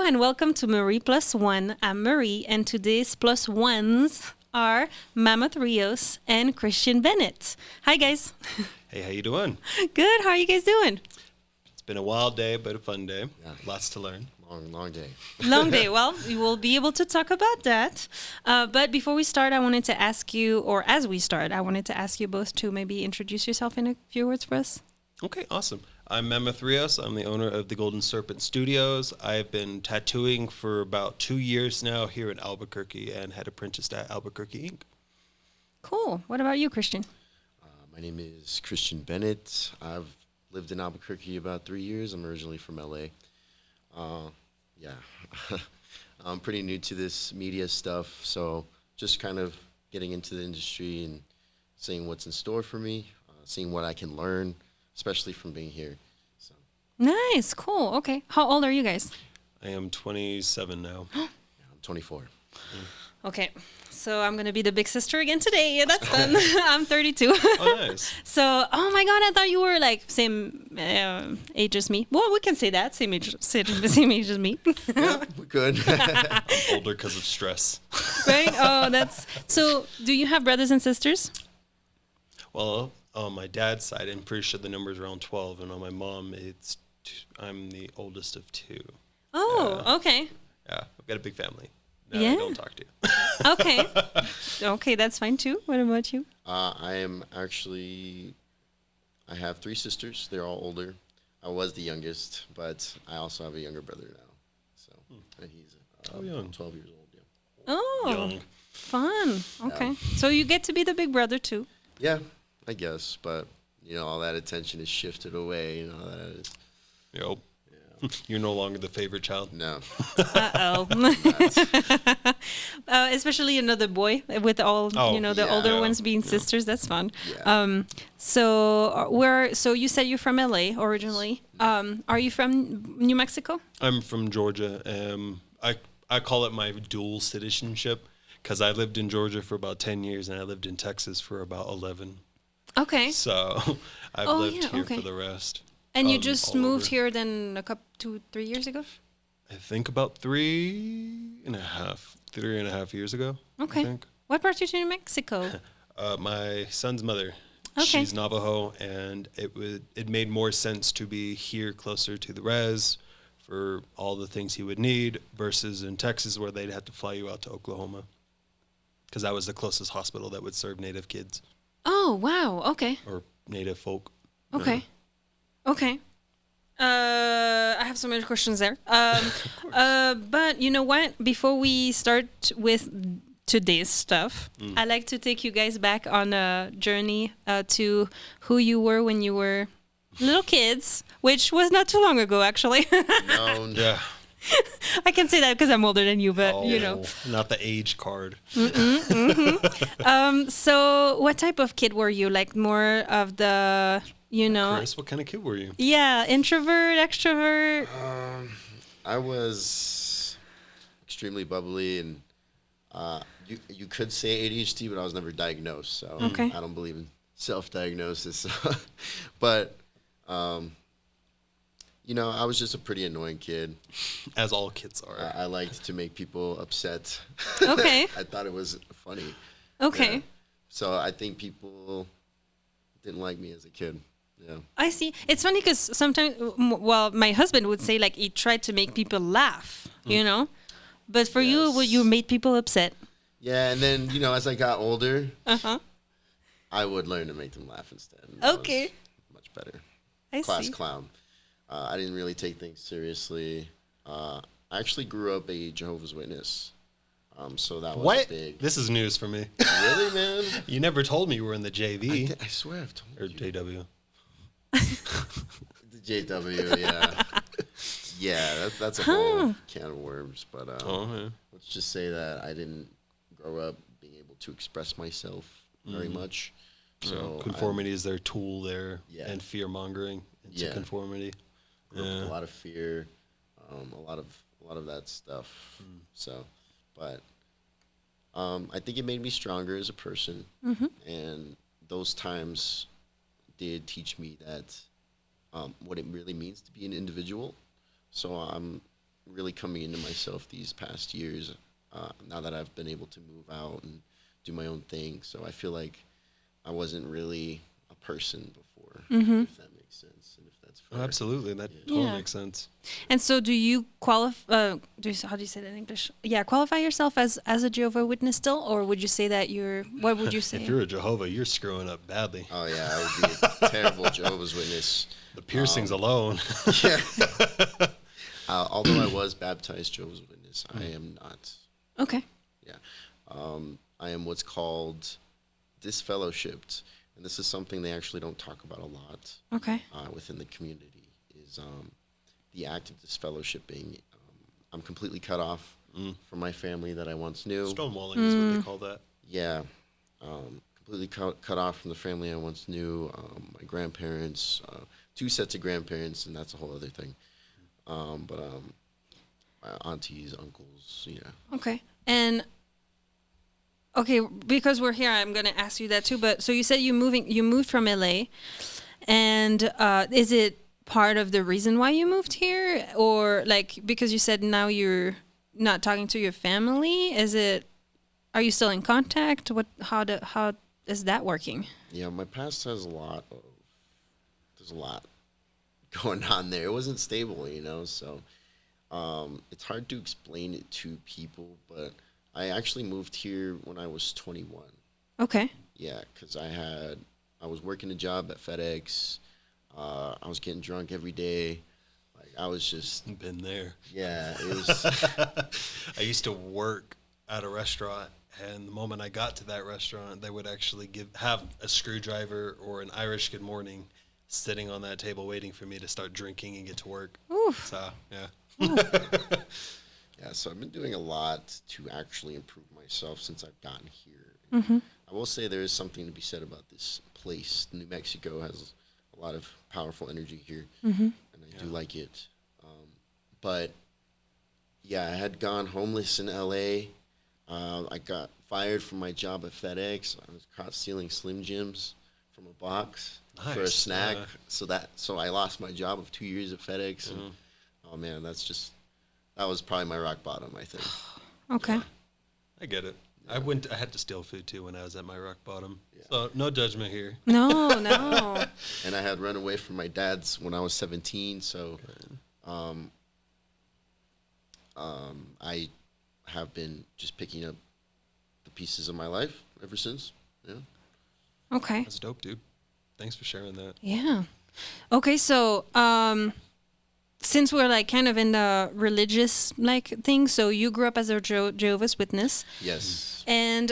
and welcome to Marie+One. I'm Marie, and today's plus ones are Mammoth Rios and Christian Bennett. Hi, guys. Hey, how you doing? Good. How are you guys doing? It's been a wild day, but a fun day. Yeah. Lots to learn. Long day. Long day. Well, we will be able to talk about that. But before we start, I wanted to ask you, or as we start, I wanted to ask you both to maybe introduce yourself in a few words for us. Okay, awesome. I'm Mammoth Rios. I'm the owner of the Golden Serpent Studios. I've been tattooing for about 2 years now here in Albuquerque and had apprenticed at Albuquerque Inc. Cool. What about you, Christian? My name is Christian Bennett. I've lived in Albuquerque about 3 years. I'm originally from LA. I'm pretty new to this media stuff, so just kind of getting into the industry and seeing what's in store for me, seeing what I can learn, especially from being here. So. Nice. Cool. Okay. How old are you guys? I am 27 now. I'm 24. Okay. So I'm going to be the big sister again today. Yeah, that's fun. I'm 32. Oh, nice. So, oh my God, I thought you were like same age as me. Well, we can say that. Same age as me. Yeah, we're good. I'm older because of stress. Right? Oh, that's... So, do you have brothers and sisters? Well, on my dad's side, I'm pretty sure the number's around 12, and on my mom, I'm the oldest of 2. Oh, okay. Yeah, I've got a big family. No, Yeah. I don't talk to you. Okay. Okay, that's fine too. What about you? I have 3 sisters. They're all older. I was the youngest, but I also have a younger brother now. So and he's young. 12 years old. Yeah. Oh, Young. fun. Okay. So you get to be the big brother too. Yeah, I guess, but all that attention is shifted away. That is. Yep. You're no longer the favorite child. No. Uh-oh. Especially another boy with all, the older ones being sisters. That's fun. Yeah. So you said you're from LA originally. Are you from New Mexico? I'm from Georgia. I call it my dual citizenship because I lived in Georgia for about 10 years and I lived in Texas for about 11. Okay. So I've lived here for the rest. And you just moved here then 2-3 years ago? I think about 3.5 years ago. Okay. I think. What brought you to New Mexico? My son's mother. Okay. She's Navajo, and it made more sense to be here closer to the res for all the things he would need versus in Texas where they'd have to fly you out to Oklahoma because that was the closest hospital that would serve Native kids. Oh, wow. Okay. Or Native folk. Okay. Okay. I have so many questions there. But you know what? Before we start with today's stuff, I like to take you guys back on a journey to who you were when you were little kids, which was not too long ago, actually. No. Yeah. I can say that because I'm older than you, but Not the age card. So what type of kid were you? Like more of the... Chris, what kind of kid were you? Yeah, introvert, extrovert. I was extremely bubbly, and you could say ADHD, but I was never diagnosed, so Okay. I don't believe in self-diagnosis. But I was just a pretty annoying kid. As all kids are. I liked to make people upset. Okay. I thought it was funny. Okay. Yeah. So I think people didn't like me as a kid. Yeah. I see. It's funny because sometimes, my husband would say like he tried to make people laugh, but for you made people upset. Yeah, and then as I got older, Uh-huh. I would learn to make them laugh instead. And Okay. that was much better. I Class see. clown. I didn't really take things seriously. I actually grew up a Jehovah's Witness. So that was What? big. This is news for me. Really, man? You never told me you were in the JV. I swear I've told Or you. JW. The JW, yeah. Yeah, that's a whole can of worms. But let's just say that I didn't grow up being able to express myself very much. So Conformity is their tool there, Yeah. and fear mongering into conformity. a lot of fear, a lot of that stuff. So, but I think it made me stronger as a person, and those times did teach me that what it really means to be an individual. So I'm really coming into myself these past years. Now that I've been able to move out and do my own thing, so I feel like I wasn't really a person before, if that makes sense, and if that's fair. Oh, absolutely, that totally Yeah. makes sense. And so, do you qualify? How do you say that in English? Yeah, qualify yourself as a Jehovah's Witness still, or would you say that you're? What would you say? If you're a Jehovah, you're screwing up badly. Oh yeah, I would be a terrible Jehovah's Witness. The piercings alone. Yeah. Although I was baptized Jehovah's Witness, I am not. Okay. Yeah. I am what's called disfellowshipped, and this is something they actually don't talk about a lot Okay. within the community, is the act of disfellowshipping. I'm completely cut off from my family that I once knew. Stonewalling is what they call that. Yeah. Completely cut off from the family I once knew. My grandparents, 2 sets of grandparents, and that's a whole other thing. But my aunties, uncles, yeah. Okay. And okay, because we're here, I'm gonna ask you that too. But so you said you moved from LA, and is it part of the reason why you moved here, or like because you said now you're not talking to your family? Are you still in contact? How is that working? Yeah, my past has there's a lot going on there. It wasn't stable, so it's hard to explain it to people, but I actually moved here when I was 21. Okay. Yeah, because I was working a job at FedEx. I was getting drunk every day. Like, I was just... Been there. Yeah, it was... I used to work at a restaurant, and the moment I got to that restaurant, they would actually have a screwdriver or an Irish good morning sitting on that table waiting for me to start drinking and get to work. Oof. So, yeah. Yeah, so I've been doing a lot to actually improve myself since I've gotten here. I will say there is something to be said about this place. New Mexico has a lot of powerful energy here, and I do like it. But, yeah, I had gone homeless in L.A. I got fired from my job at FedEx. I was caught stealing Slim Jims from a box for a Nice. snack. So I lost my job of 2 years at FedEx. And, oh, man, that was probably my rock bottom, I think. Okay. I get it. I had to steal food, too, when I was at my rock bottom. So, no judgment here. No, no. And I had run away from my dad's when I was 17, so I have been just picking up the pieces of my life ever since. Yeah. Okay. That's dope, dude. Thanks for sharing that. Yeah. Okay, so since we're like kind of in the religious like thing, so you grew up as a Jehovah's Witness. Yes. And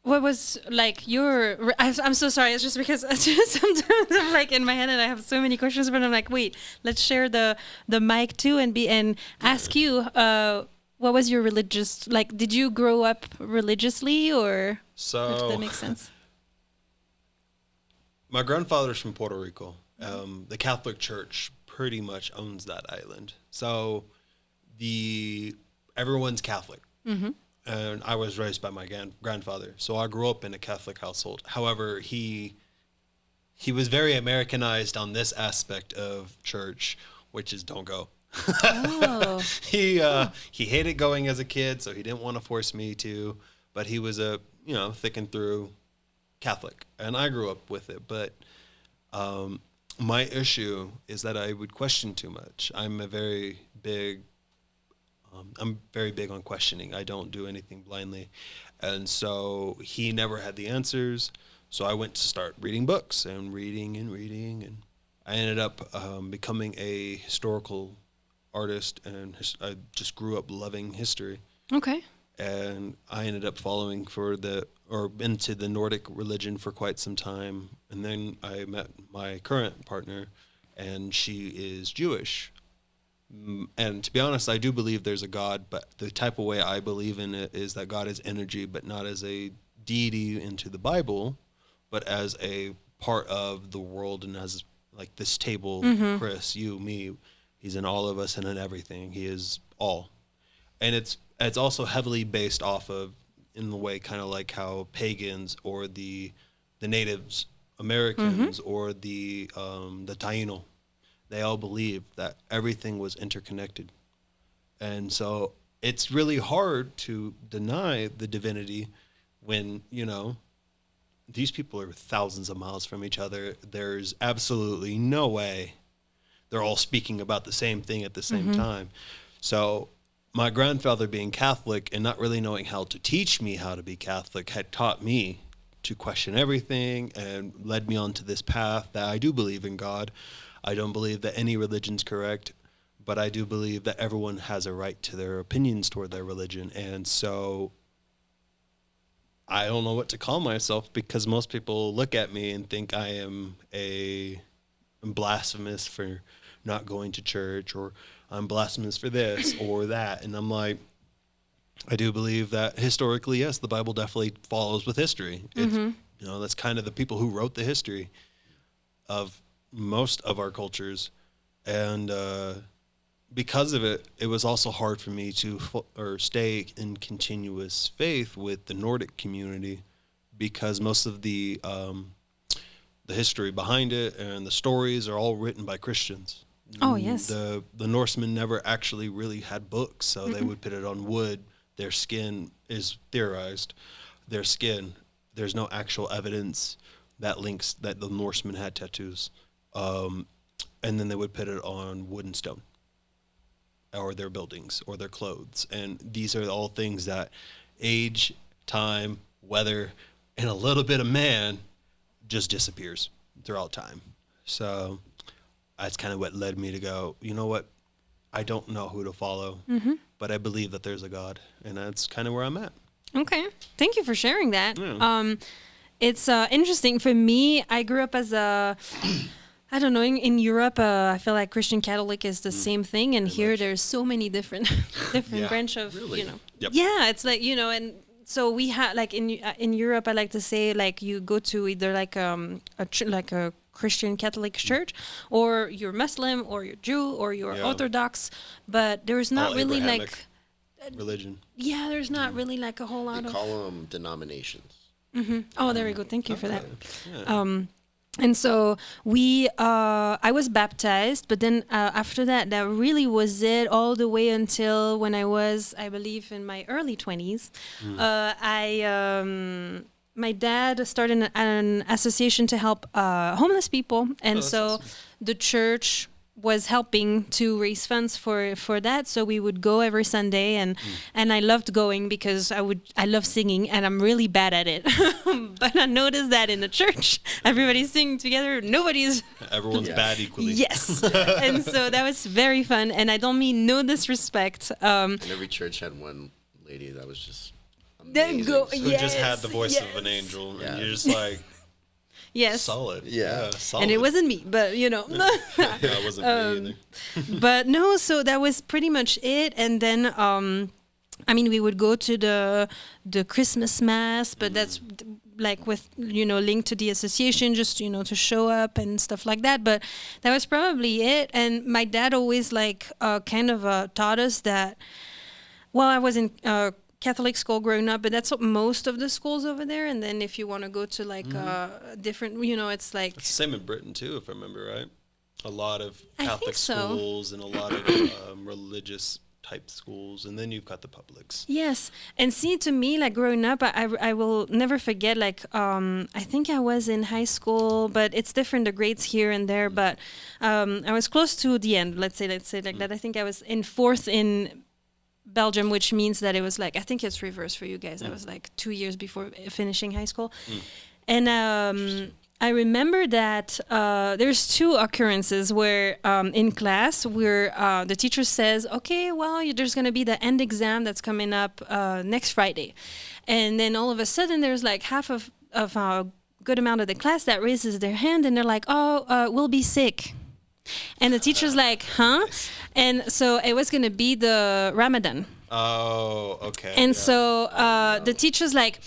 what was like your? I'm so sorry. It's just because sometimes I'm like in my head and I have so many questions, but I'm like, wait, let's share the mic too and ask you. What was your religious like? Did you grow up religiously, or if that makes sense? My grandfather's from Puerto Rico. The Catholic Church pretty much owns that island. So everyone's Catholic. And I was raised by my grandfather. So I grew up in a Catholic household. However, he was very Americanized on this aspect of church, which is don't go. Oh. He hated going as a kid, so he didn't want to force me to. But he was a thick and through Catholic, and I grew up with it. But my issue is that I would question too much. I'm very big on questioning. I don't do anything blindly, and so he never had the answers. So I went to start reading books and reading, and I ended up becoming a historical artist, and I just grew up loving history. Okay. And I ended up following into the Nordic religion for quite some time. And then I met my current partner, and she is Jewish. And to be honest, I do believe there's a God, but the type of way I believe in it is that God is energy, but not as a deity into the Bible, but as a part of the world, and as like this table, Chris, you, me, he's in all of us and in everything. He is all. And it's also heavily based off of, in the way, kind of like how pagans or the Natives Americans or the Taino, they all believed that everything was interconnected. And so it's really hard to deny the divinity when, you know, these people are thousands of miles from each other. There's absolutely no way they're all speaking about the same thing at the same time. So my grandfather being Catholic and not really knowing how to teach me how to be Catholic had taught me to question everything and led me onto this path that I do believe in God. I don't believe that any religion's correct, but I do believe that everyone has a right to their opinions toward their religion. And so I don't know what to call myself, because most people look at me and think I am I'm blasphemous for not going to church, or I'm blasphemous for this or that. And I'm like, I do believe that historically, yes, the Bible definitely follows with history. It's, you know, that's kind of the people who wrote the history of most of our cultures. And because of it, it was also hard for me to stay in continuous faith with the Nordic community, because most of the history behind it and the stories are all written by Christians. Oh, yes. The Norsemen never actually really had books, so they would put it on wood. Their skin is theorized. Their skin, there's no actual evidence that links that the Norsemen had tattoos. And then they would put it on wood and stone, or their buildings, or their clothes. And these are all things that age, time, weather, and a little bit of man just disappears throughout time. So that's kind of what led me to go, you know what? I don't know who to follow, but I believe that there's a God, and that's kind of where I'm at. Okay. Thank you for sharing that. Yeah. It's interesting. For me, I grew up as a, I don't know, in Europe, I feel like Christian Catholic is the same thing. And here there's so many different branch of, Really? you know. Yep. Yeah, it's like, you know, and so we have, like in Europe, I like to say, like, you go to either like a Christian Catholic church, or you're Muslim, or you're Jew, or you're Orthodox, but there's not All really Abrahamic like religion. Yeah, there's not really like a whole lot They of. call them denominations. Oh, there we go. Thank you for that. Yeah. And so I was baptized, but then after that, that really was it all the way until when I was, I believe, in my early 20s. My dad started an association to help homeless people, and so awesome. the church was helping to raise funds for that. So we would go every Sunday, and I loved going because I love singing, and I'm really bad at it. But I noticed that in the church, everybody's singing together. Everyone's bad equally. Yes. And so that was very fun. And I don't mean no disrespect. And every church had one lady that was just amazing. Who just had the voice of an angel, Yeah. and you're just like, Yes. solid. Yeah. Solid. And it wasn't me, but you know. Yeah, it wasn't me either. But no, so that was pretty much it. And then I mean, we would go to the Christmas mass, but that's like with, you know, linked to the association, just, you know, to show up and stuff like that. But that was probably it. And my dad always like kind of taught us that, well, I was in Catholic school growing up, but that's what most of the schools over there. And then if you want to go to like different, you know, it's like It's the same in Britain too, if I remember right. A lot of I think Catholic so. schools and a lot of religious type schools, and then you've got the publics. Yes. And see, to me, like growing up, I will never forget, like, I think I was in high school, but it's different, the grades here and there, but I was close to the end, let's say like that. I think I was in fourth in Belgium, which means that it was like, I think it's reverse for you guys. I was like 2 years before finishing high school. And I remember that there's two occurrences where in class where the teacher says, okay, well, there's going to be the end exam that's coming up next Friday. And then all of a sudden there's like half of a good amount of the class that raises their hand, and they're like, oh, we'll be sick. And the teacher's like, huh? And so it was going to be the Ramadan. Oh, okay. And so the teacher's like,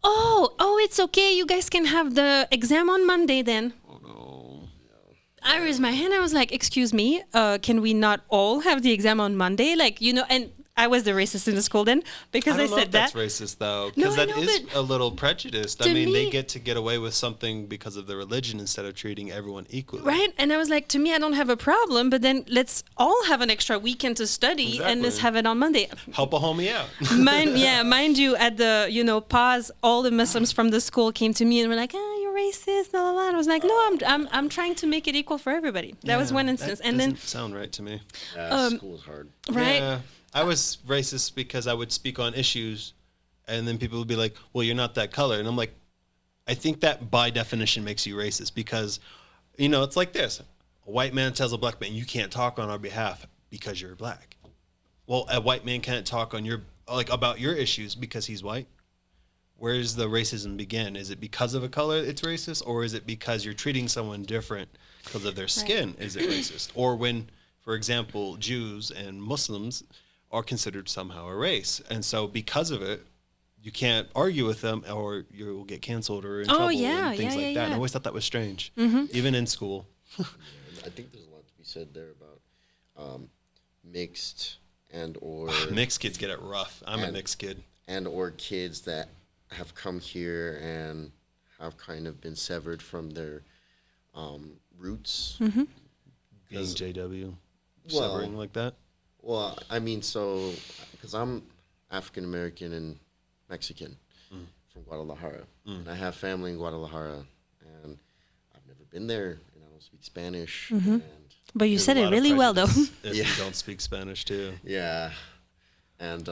oh, it's okay. You guys can have the exam on Monday then. Oh, no. I raised my hand. I was like, excuse me, can we not all have the exam on Monday? Like, you know, and I was the racist in the school then because I don't know said if that. that's racist though, No, because I that know, is but a little prejudiced. I to mean, they me- get away with something because of their religion instead of treating everyone equally. Right? And I was like, to me, I don't have a problem, but then let's all have an extra weekend to study and let's Exactly. have it on Monday. Help a homie out. Mind you, at the, pause, all the Muslims from the school came to me and were like, you're racist, blah, blah, blah. And I was like, no, I'm trying to make it equal for everybody. That was one instance. That And then, doesn't sound right to me. Yeah, school is hard. right? Yeah, I was racist because I would speak on issues, and then people would be like, "Well, you're not that color," and I'm like, I think that by definition makes you racist because, it's like this: a white man tells a black man, "You can't talk on our behalf because you're black." Well, a white man can't talk on about your issues because he's white. Where does the racism begin? Is it because of a color it's racist, or is it because you're treating someone different because of their skin? Is it racist? Or when, for example, Jews and Muslims are considered somehow a race, and so because of it, you can't argue with them, or you will get canceled or in trouble and things like that. And I always thought that was strange, even in school. I think there's a lot to be said there about mixed and or Mixed kids get it rough. I'm a mixed kid. and or kids that have come here and have kind of been severed from their roots. Being JW, Well- severing like that. Well, I mean, so because I'm African American and Mexican from Guadalajara, and I have family in Guadalajara, and I've never been there, and I don't speak Spanish, and But you There's said a it lot of really well, though. prejudice If Yeah. you don't speak Spanish too. yeah, and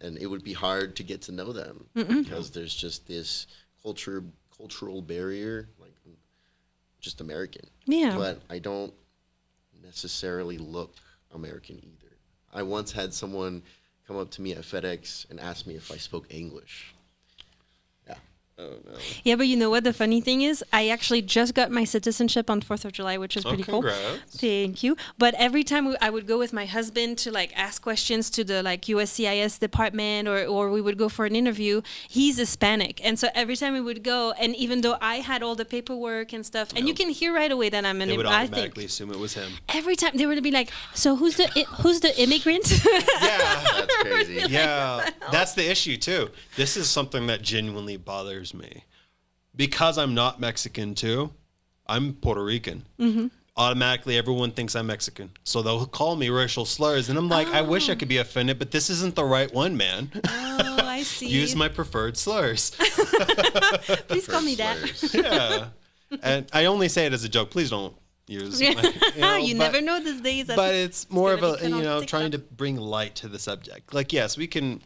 and it would be hard to get to know them because there's just this cultural barrier, like just American. Yeah. But I don't necessarily look American either. I once had someone come up to me at FedEx and ask me if I spoke English. Yeah. Oh no. Yeah, but you know what? The funny thing is, I actually just got my citizenship on 4th of July, which is pretty cool. Congrats. Thank you. But every time I would go with my husband to ask questions to the USCIS department, or we would go for an interview, he's Hispanic. And so every time we would go, and even though I had all the paperwork and stuff, and you can hear right away that I'm an They would I automatically think assume it was him. every time they would be like, so who's the immigrant? Yeah. That's crazy. Yeah, that's the issue too. This is something that genuinely bothers me. Because I'm not Mexican too, I'm Puerto Rican. Automatically, everyone thinks I'm Mexican. So they'll call me racial slurs. And I'm like, I wish I could be offended, but this isn't the right one, man. Oh, I see. Use my preferred slurs. Please call me that. Slurs. Yeah. And I only say it as a joke. Please don't use my, You never know these days. But it's more of gonna be a, cut on trying to TikTok. bring light to the subject. Like, yes, we can,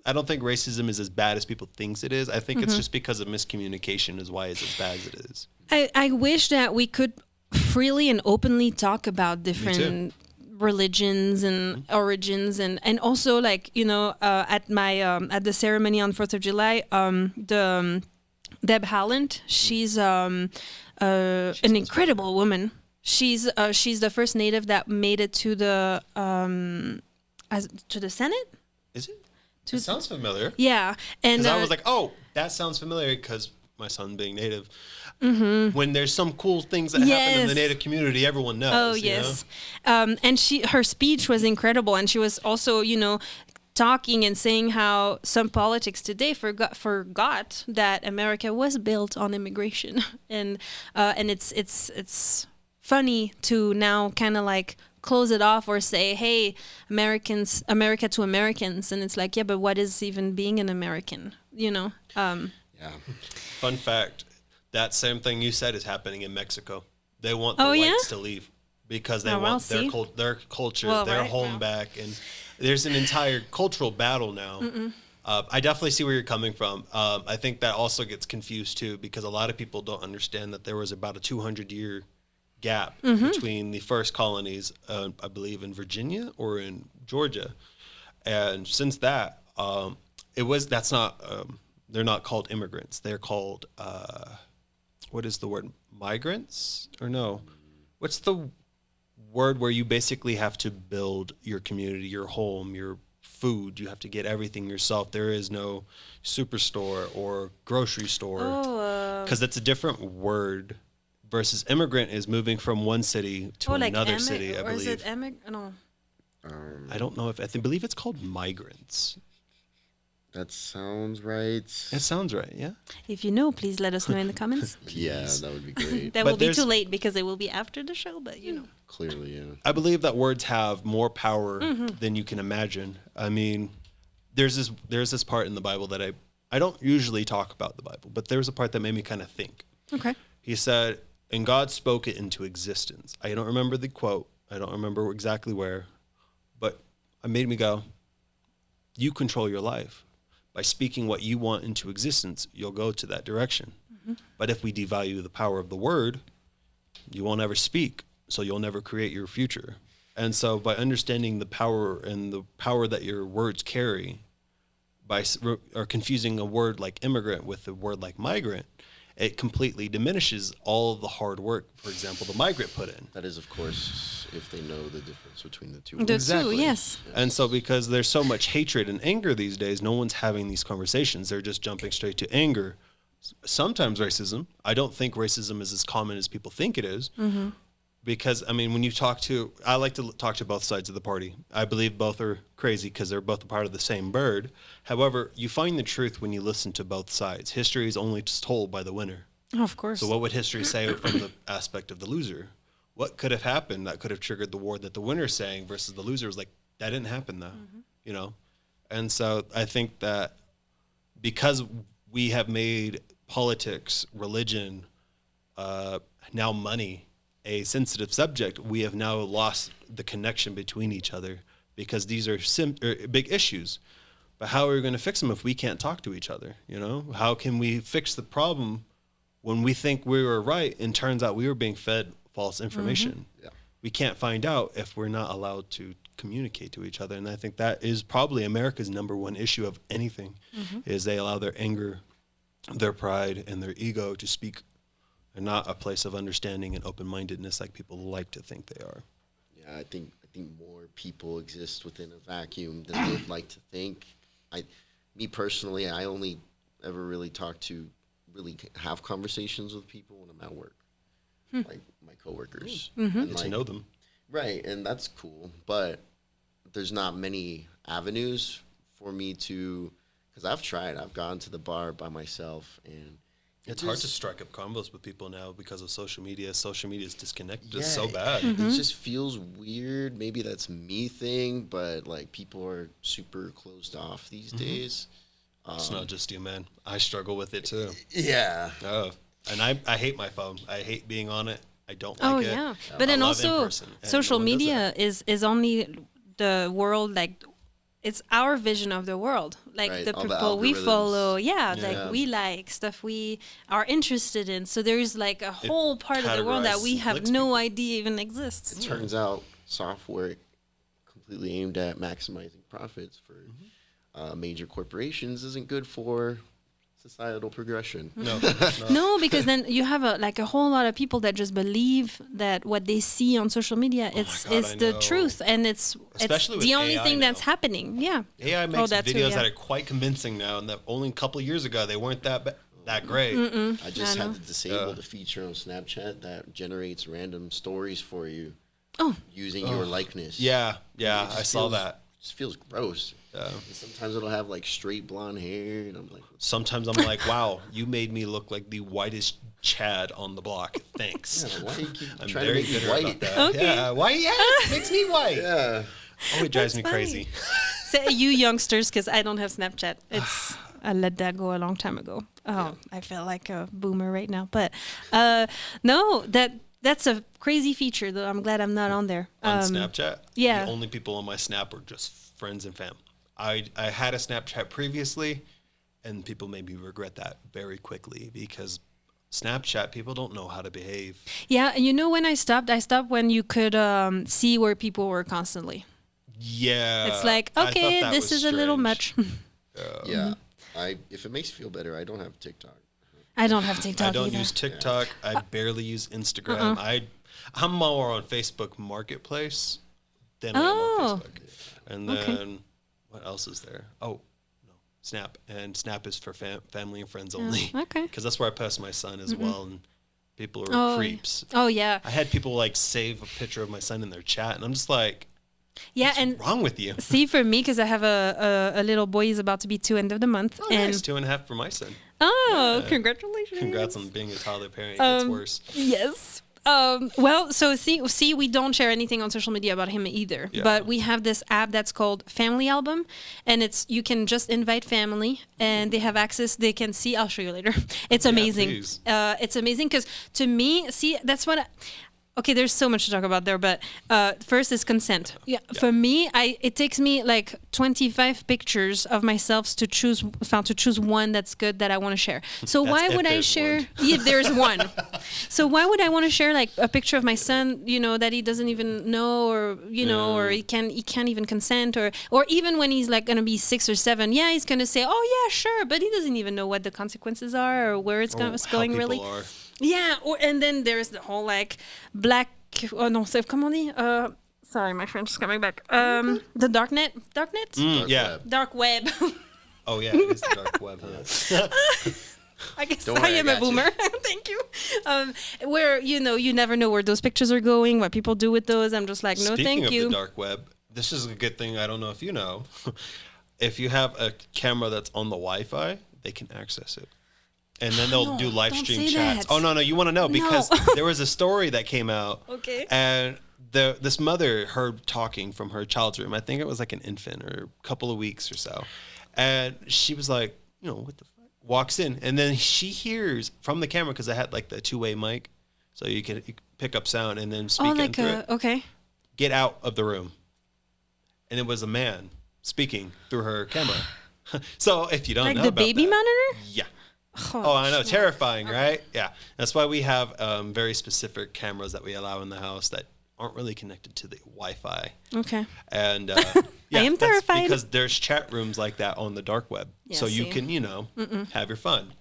I don't think racism is as bad as people thinks it is. I think it's just because of miscommunication is why it's as bad as it is. I wish that we could freely and openly talk about different religions and origins, and also at my at the ceremony on 4th of July, Deb Haaland, she's an incredible woman. She's the first Native that made it to the Senate. Is it? It sounds familiar. Yeah, and Because I was like, oh, that sounds familiar because my son being Native. When there's some cool things that happen in the Yes. Native community, everyone knows. oh yes, and her speech was incredible, and she was also talking and saying how some politics today forgot that America was built on immigration, and it's funny to now kind of close it off or say, hey, America to Americans, and it's like, yeah, but what is even being an American, Yeah. Fun fact, that same thing you said is happening in Mexico. They want the Oh, yeah? whites to leave because they Oh, well, want their see? their culture, Well, their right, home well. back, and there's an entire cultural battle now. I definitely see where you're coming from. I think that also gets confused too because a lot of people don't understand that there was about a 200-year gap between the first colonies, I believe in Virginia or in Georgia, and since that, they're not called immigrants. They're called what is the word? Migrants or no? What's the word where you basically have to build your community, your home, your food? You have to get everything yourself. There is no superstore or grocery store because that's a different word. Versus immigrant is moving from one city to another city, I or believe. is it no? I don't know if believe it's called migrants. That sounds right. It sounds right, yeah. If you know, please let us know in the comments. Yeah, that would be great. That will be too late because it will be after the show, but you know. Clearly, yeah. I believe that words have more power than you can imagine. I mean, there's this part in the Bible that I don't usually talk about the Bible, but there's a part that made me kind of think. Okay. He said, and God spoke it into existence. I don't remember the quote. I don't remember exactly where, but it made me go, you control your life. By speaking what you want into existence, you'll go to that direction. But if we devalue the power of the word, you won't ever speak. So you'll never create your future. And so by understanding the power and the power that your words carry, or confusing a word like immigrant with a word like migrant, it completely diminishes all of the hard work, for example, the migrant put in. That is, of course, if they know the difference between the two. The two, yes. And so because there's so much hatred and anger these days, no one's having these conversations. They're just jumping straight to anger. Sometimes racism. I don't think racism is as common as people think it is. Because, I mean, when you I like to talk to both sides of the party. I believe both are crazy because they're both a part of the same bird. However, you find the truth when you listen to both sides. History is only just told by the winner. Oh, of course. So what would history say from the aspect of the loser? What could have happened that could have triggered the war that the winner's saying versus the loser was like, that didn't happen though, you know? And so I think that because we have made politics, religion, now money, a sensitive subject, we have now lost the connection between each other because these are big issues. But how are we going to fix them if we can't talk to each other? You know, how can we fix the problem when we think we were right and turns out we were being fed false information? Yeah. We can't find out if we're not allowed to communicate to each other. And I think that is probably America's number one issue of anything is they allow their anger, their pride, and their ego to speak. They're not a place of understanding and open-mindedness like people like to think they are. Yeah, I think more people exist within a vacuum than they'd like to think. Me personally, I only ever really really have conversations with people when I'm at work, like my coworkers. And Get to know them. Right, and that's cool. But there's not many avenues for me to, because I've tried. I've gone to the bar by myself, and it's hard to strike up convos with people now because of social media. Social media is disconnected us so it- bad. It just feels weird. Maybe that's a me thing, but like people are super closed off these days. It's not just you, man. I struggle with it too. Yeah. Oh, and I hate my phone. I hate being on it. I don't like it. Oh yeah, I but then love also in-person, and social no one does media is only the world, like it's our vision of the world, like Right, the all the people we algorithms. follow. Yeah. Like we like stuff we are interested in. So there's like a whole part of the world that we categorizes have clicks no people. idea even exists. It turns out software completely aimed at maximizing profits for major corporations isn't good for societal progression. No, No, because then you have a whole lot of people that just believe that what they see on social media God, is I the know. truth, and it's Especially with the only AI thing that's now. happening. Yeah. AI makes that too, videos yeah. that are quite convincing now, and that only a couple of years ago they weren't that great. I just I had know. to disable the feature on Snapchat that generates random stories for you Oh. using your likeness. Yeah, It just I saw feels- that. It just feels gross. Yeah. And sometimes it'll have like straight blonde hair, and I'm like, Sometimes I'm like, wow, you made me look like the whitest Chad on the block. Thanks. yeah, why do you keep I'm trying to very make me bitter white? about that. Okay. Yeah, why? Yes, it makes me white. Yeah. Oh, it drives me That's crazy. So you youngsters, because I don't have Snapchat. I let that go a long time ago. Oh, I feel like a boomer right now. But no, that's a crazy feature that I'm glad I'm not on there. On Snapchat, yeah. the only people on my Snap were just friends and fam. I had a Snapchat previously, and people made me regret that very quickly because Snapchat, people don't know how to behave. Yeah, and you know when I stopped when you could see where people were constantly. Yeah. It's like, I thought okay, that this was is a little strange. much. Yeah. If it makes you feel better, I don't have TikTok. I don't have TikTok I don't either. use TikTok. I barely use Instagram. I'm more on Facebook Marketplace than I am on Facebook. And then what else is there? Oh, no, Snap. And Snap is for family and friends only. okay. Because that's where I post my son as well. And people are Oh, creeps. Oh yeah. I had people like save a picture of my son in their chat, and I'm just like, Yeah, What's and wrong with you? see, for me, because I have a little boy, he's about to be 2 end of the month. Oh, and nice. 2.5 for my son. Oh, Yeah. congratulations. Congrats on being a toddler parent. It gets worse. Yes. Well, so see, we don't share anything on social media about him either. Yeah. But we have this app that's called Family Album, and you can just invite family, and they have access. They can see. I'll show you later. It's amazing. Please. It's amazing because to me, see, that's what. Okay, there's so much to talk about there, but first is consent. Yeah, for me, it takes me like 25 pictures of myself to choose one that's good that I want to share. So why would I share? Yeah, there's one. So why would I want to share like a picture of my son, that he doesn't even know, or or he can't even consent, or even when he's like gonna be 6 or 7, yeah, he's gonna say, oh yeah, sure, but he doesn't even know what the consequences are or where it's going really. Are. Yeah, and then there's the whole like black. Oh no, c'est comment on dit? Sorry, my French is coming back. The darknet. Dark Yeah. web. Dark web. Oh yeah, it is the dark web. Huh? I guess Don't worry, I am I a got you. boomer. Thank you. Where you never know where those pictures are going, what people do with those. I'm just like, no, Speaking thank of you. the dark web, this is a good thing. I don't know if you know. If you have a camera that's on the Wi-Fi, they can access it. And then they'll do live don't stream say chats. that. Oh, no, you want to know because No. there was a story that came out. Okay. And this mother heard talking from her child's room. I think it was like an infant or a couple of weeks or so. And she was like, what the fuck? Walks in. And then she hears from the camera, because I had like the two-way mic. So you can pick up sound and then speak in through it. Okay. Get out of the room. And it was a man speaking through her camera. So if you don't Like know the about baby that, monitor? yeah. Oh, I know. Terrifying, right? Yeah. That's why we have very specific cameras that we allow in the house that aren't really connected to the Wi-Fi. Okay. And I am that's terrified. because there's chat rooms like that on the dark web. Yeah, so you see. can, have your fun.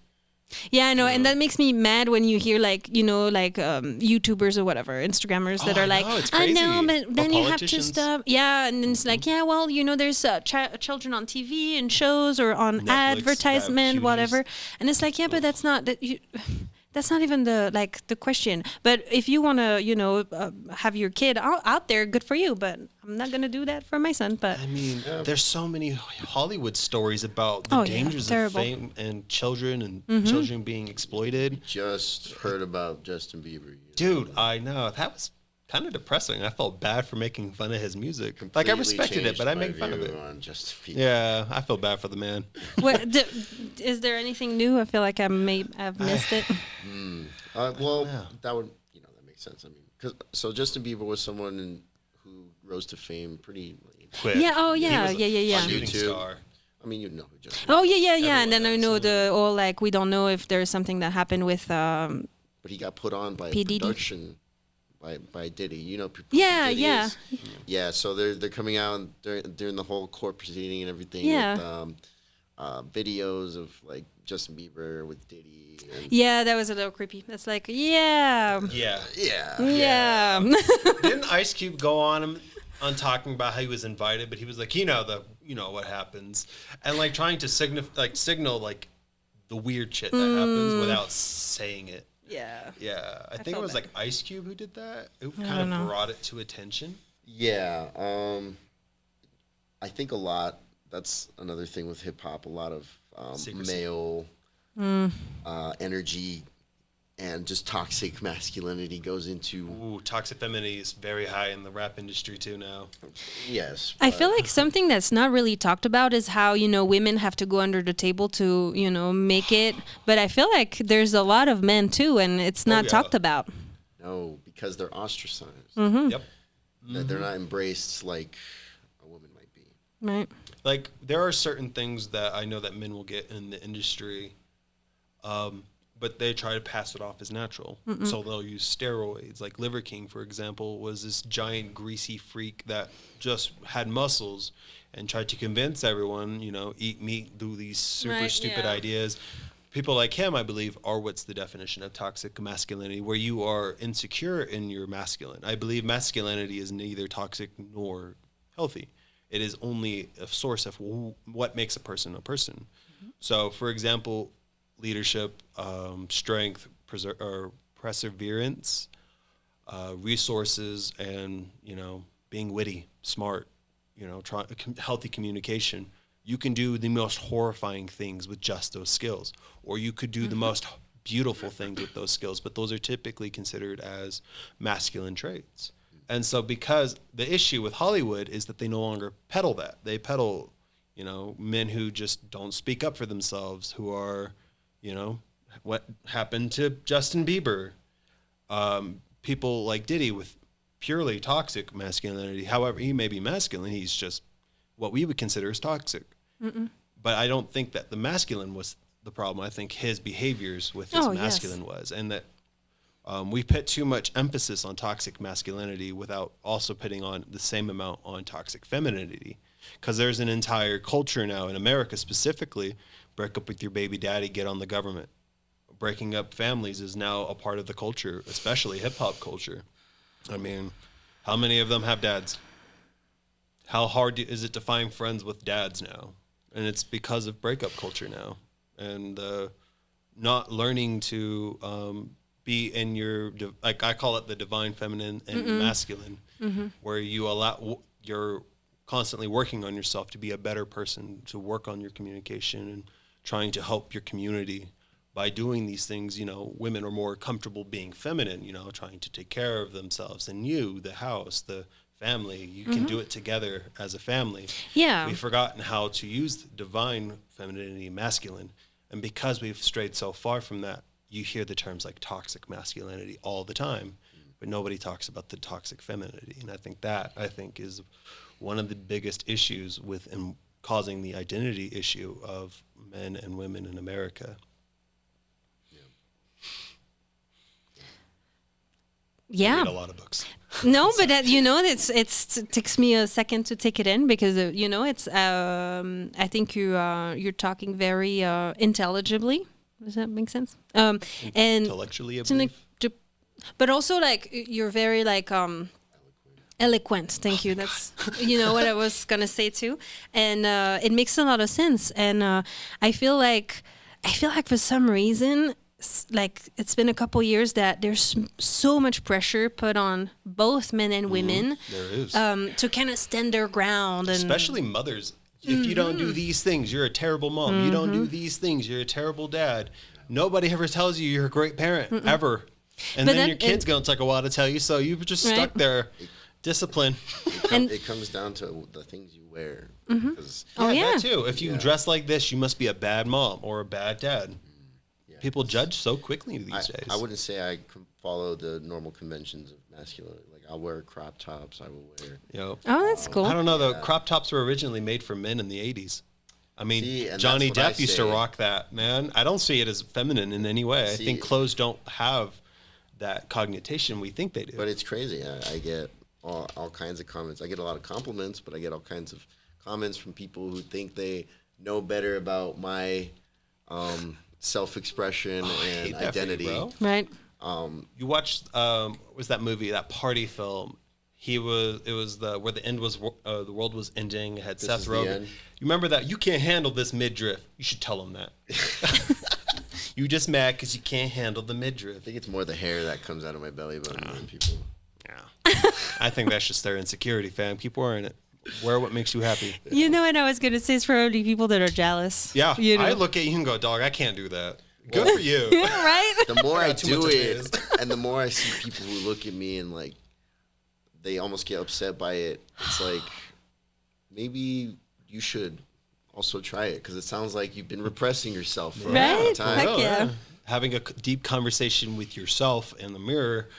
Yeah, I know, and that makes me mad when you hear like YouTubers or whatever, Instagrammers that Oh, are I like, know, it's I crazy. know, but Or then you have to politicians. stop. Yeah, and then it's like, yeah, well, there's children on TV and shows or on Netflix, advertisement, cuties. whatever, and it's like, yeah, but that's not that you. That's not even the question. But if you want to, have your kid out there, good for you. But I'm not going to do that for my son. But I mean, there's so many Hollywood stories about the dangers of terrible. fame and children and children being exploited. Just heard about Justin Bieber. Dude, I know. That was kind of depressing. I felt bad for making fun of his music. Like, I respected it, but I made fun of it. On Justin Bieber. Yeah, I feel bad for the man. is there anything new? I feel like I may have missed it. Well, Yeah. that would, that makes sense. I mean, so Justin Bieber was someone who rose to fame pretty. Quick. Yeah. Oh, He yeah. was a Yeah. shooting YouTube. star. I mean, who Justin. Oh yeah. Everyone And then I does. know like we don't know if there's something that happened with But he got put on by P. Diddy. production by Diddy. Yeah, Diddy yeah. Yeah, so they're coming out during the whole court proceeding and everything. Yeah. With, videos of like Justin Bieber with Diddy. And Yeah, that was a little creepy. It's like, yeah. yeah. Didn't Ice Cube go on talking about how he was invited, but he was like, what happens, and like trying to signal like the weird shit that happens without saying it. Yeah. Yeah, I think it felt was bad. like Ice Cube who did that. Who don't kind know. of brought it to attention. Yeah, I think a lot. That's another thing with hip hop. A lot of Secrecy. male energy and just toxic masculinity goes into. Ooh, toxic femininity is very high in the rap industry too now. Yes, I but- feel like something that's not really talked about is how, women have to go under the table to, make it. But I feel like there's a lot of men too, and it's not yeah. talked about. No, because they're ostracized. Yep. They're not embraced like a woman might be. Right. Like, there are certain things that I know that men will get in the industry, but they try to pass it off as natural. So they'll use steroids. Like Liver King, for example, was this giant greasy freak that just had muscles and tried to convince everyone, eat meat, do these super Right, stupid yeah. ideas. People like him, I believe, are what's the definition of toxic masculinity, where you are insecure in your masculine. I believe masculinity is neither toxic nor healthy. It is only a source of what makes a person. So, for example, leadership, strength, perseverance, resources, and being witty, smart, healthy communication. You can do the most horrifying things with just those skills, or you could do the most beautiful things with those skills, but those are typically considered as masculine traits. And so because the issue with Hollywood is that they no longer peddle that. They peddle, men who just don't speak up for themselves, who are, what happened to Justin Bieber, people like Diddy with purely toxic masculinity. However, he may be masculine, he's just what we would consider as toxic. But I don't think that the masculine was the problem. I think his behaviors with his masculine was, and that we put too much emphasis on toxic masculinity without also putting on the same amount on toxic femininity. Because there's an entire culture now in America specifically, break up with your baby daddy, get on the government. Breaking up families is now a part of the culture, especially hip-hop culture. I mean, how many of them have dads? How hard is it to find friends with dads now? And it's because of breakup culture now. And not learning to be in your, like I call it the divine feminine and masculine, where you're constantly working on yourself to be a better person, to work on your communication and trying to help your community. By doing these things, women are more comfortable being feminine, trying to take care of themselves and the house, the family. You can do it together as a family. Yeah. We've forgotten how to use divine femininity, masculine. And because we've strayed so far from that, you hear the terms like toxic masculinity all the time, but nobody talks about the toxic femininity. And I think is one of the biggest issues with causing the identity issue of men and women in America. Yeah. I read a lot of books. No, but it takes me a second to take it in because it's I think you're talking very intelligibly. Does that make sense? And Intellectually, I believe. But also like you're very like eloquent. Thank you. That's what I was gonna say too, and it makes a lot of sense. And I feel like for some reason, like it's been a couple years that there's so much pressure put on both men and women. There is. To kind of stand their ground, and especially mothers. If you don't do these things, you're a terrible mom. You don't do these things, you're a terrible dad. Nobody ever tells you you're a great parent ever. And then your kid's going to take a while to tell you, so you've just stuck there. Discipline. It comes down to the things you wear. That too. If you dress like this, you must be a bad mom or a bad dad. People judge so quickly these days. I wouldn't say I follow the normal conventions of masculinity. Like I'll wear crop tops. I will wear. Oh, that's cool. I don't know though. Crop tops were originally made for men in the 80s. I mean, Johnny Depp used to rock that, man. I don't see it as feminine in any way. I think clothes don't have that connotation we think they do. But it's crazy. I get all kinds of comments. I get a lot of compliments, but I get all kinds of comments from people who think they know better about my self-expression and identity. Right. You watched was that movie, that party film? It was where the end was the world was ending. It had Seth Rogen. You remember that? You can't handle this midriff. You should tell him that. You just mad because you can't handle the midriff. I think it's more the hair that comes out of my belly button than people. Yeah. I think that's just their insecurity, fam. Keep wearing it. Wear what makes you happy. What I was going to say is probably people that are jealous. Yeah. I look at you and go, dog, I can't do that. Good for you. Right? The more I do it, and the more I see people who look at me and like, they almost get upset by it. It's like, maybe you should also try it because it sounds like you've been repressing yourself for a long time. Heck yeah. Having a deep conversation with yourself in the mirror,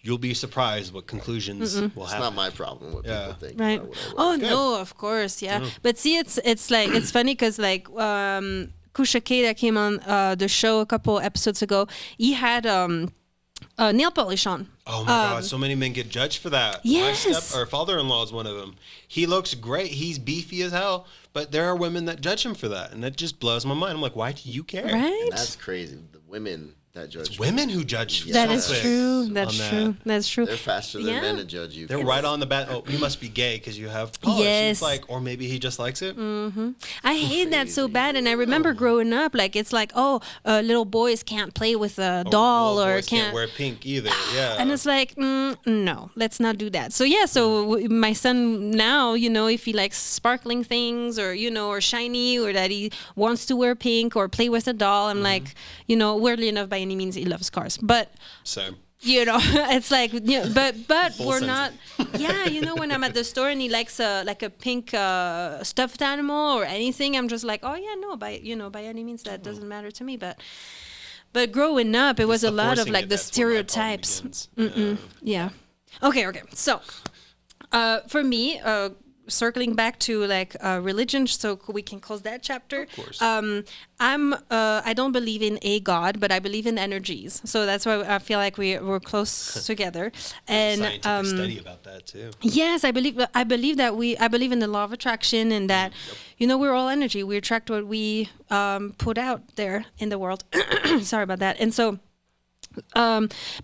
you'll be surprised what conclusions will happen. It's not my problem what people think. Right. No, of course. Yeah. But see, it's like, it's funny because like, Kusha K that came on the show a couple episodes ago, he had nail polish on. Oh my God, so many men get judged for that. Yes. My father-in-law is one of them. He looks great. He's beefy as hell, but there are women that judge him for that, and that just blows my mind. I'm like, why do you care? Right. And that's crazy. The women that judgment. Women who judge. That is quick true. on That's that. true. That's true. They're faster than Yeah. men to judge you. They're right on the bat. Oh, you must be gay because you have polish. Yes. It's like, or maybe he just likes it. I hate that so Crazy. bad. And I remember growing up, like, it's like, oh, little boys can't play with a doll Little or boys can't wear pink either. Yeah. And it's like, no, let's not do that. So yeah, my son now, you know, if he likes sparkling things or, you know, or shiny, or that he wants to wear pink or play with a doll, I'm like, you know, weirdly enough, by any means, he loves cars. But Same. you know, it's like, you know, but Full we're sense. not. Yeah, you know, when I'm at the store and he likes like a pink stuffed animal or anything, I'm just like, oh yeah, no, by any means, that doesn't matter to me. But growing up, it was a the lot of forcing like it, the that's where my problem stereotypes. begins. Yeah. Okay. So, for me, circling back to like religion, so we can close that chapter. Of course. I don't believe in a god, but I believe in energies. So that's why I feel like we're close together. And Scientific study about that too. yes, I believe that I believe in the law of attraction, and that you know, we're all energy. We attract what we put out there in the world. Sorry about that. And so,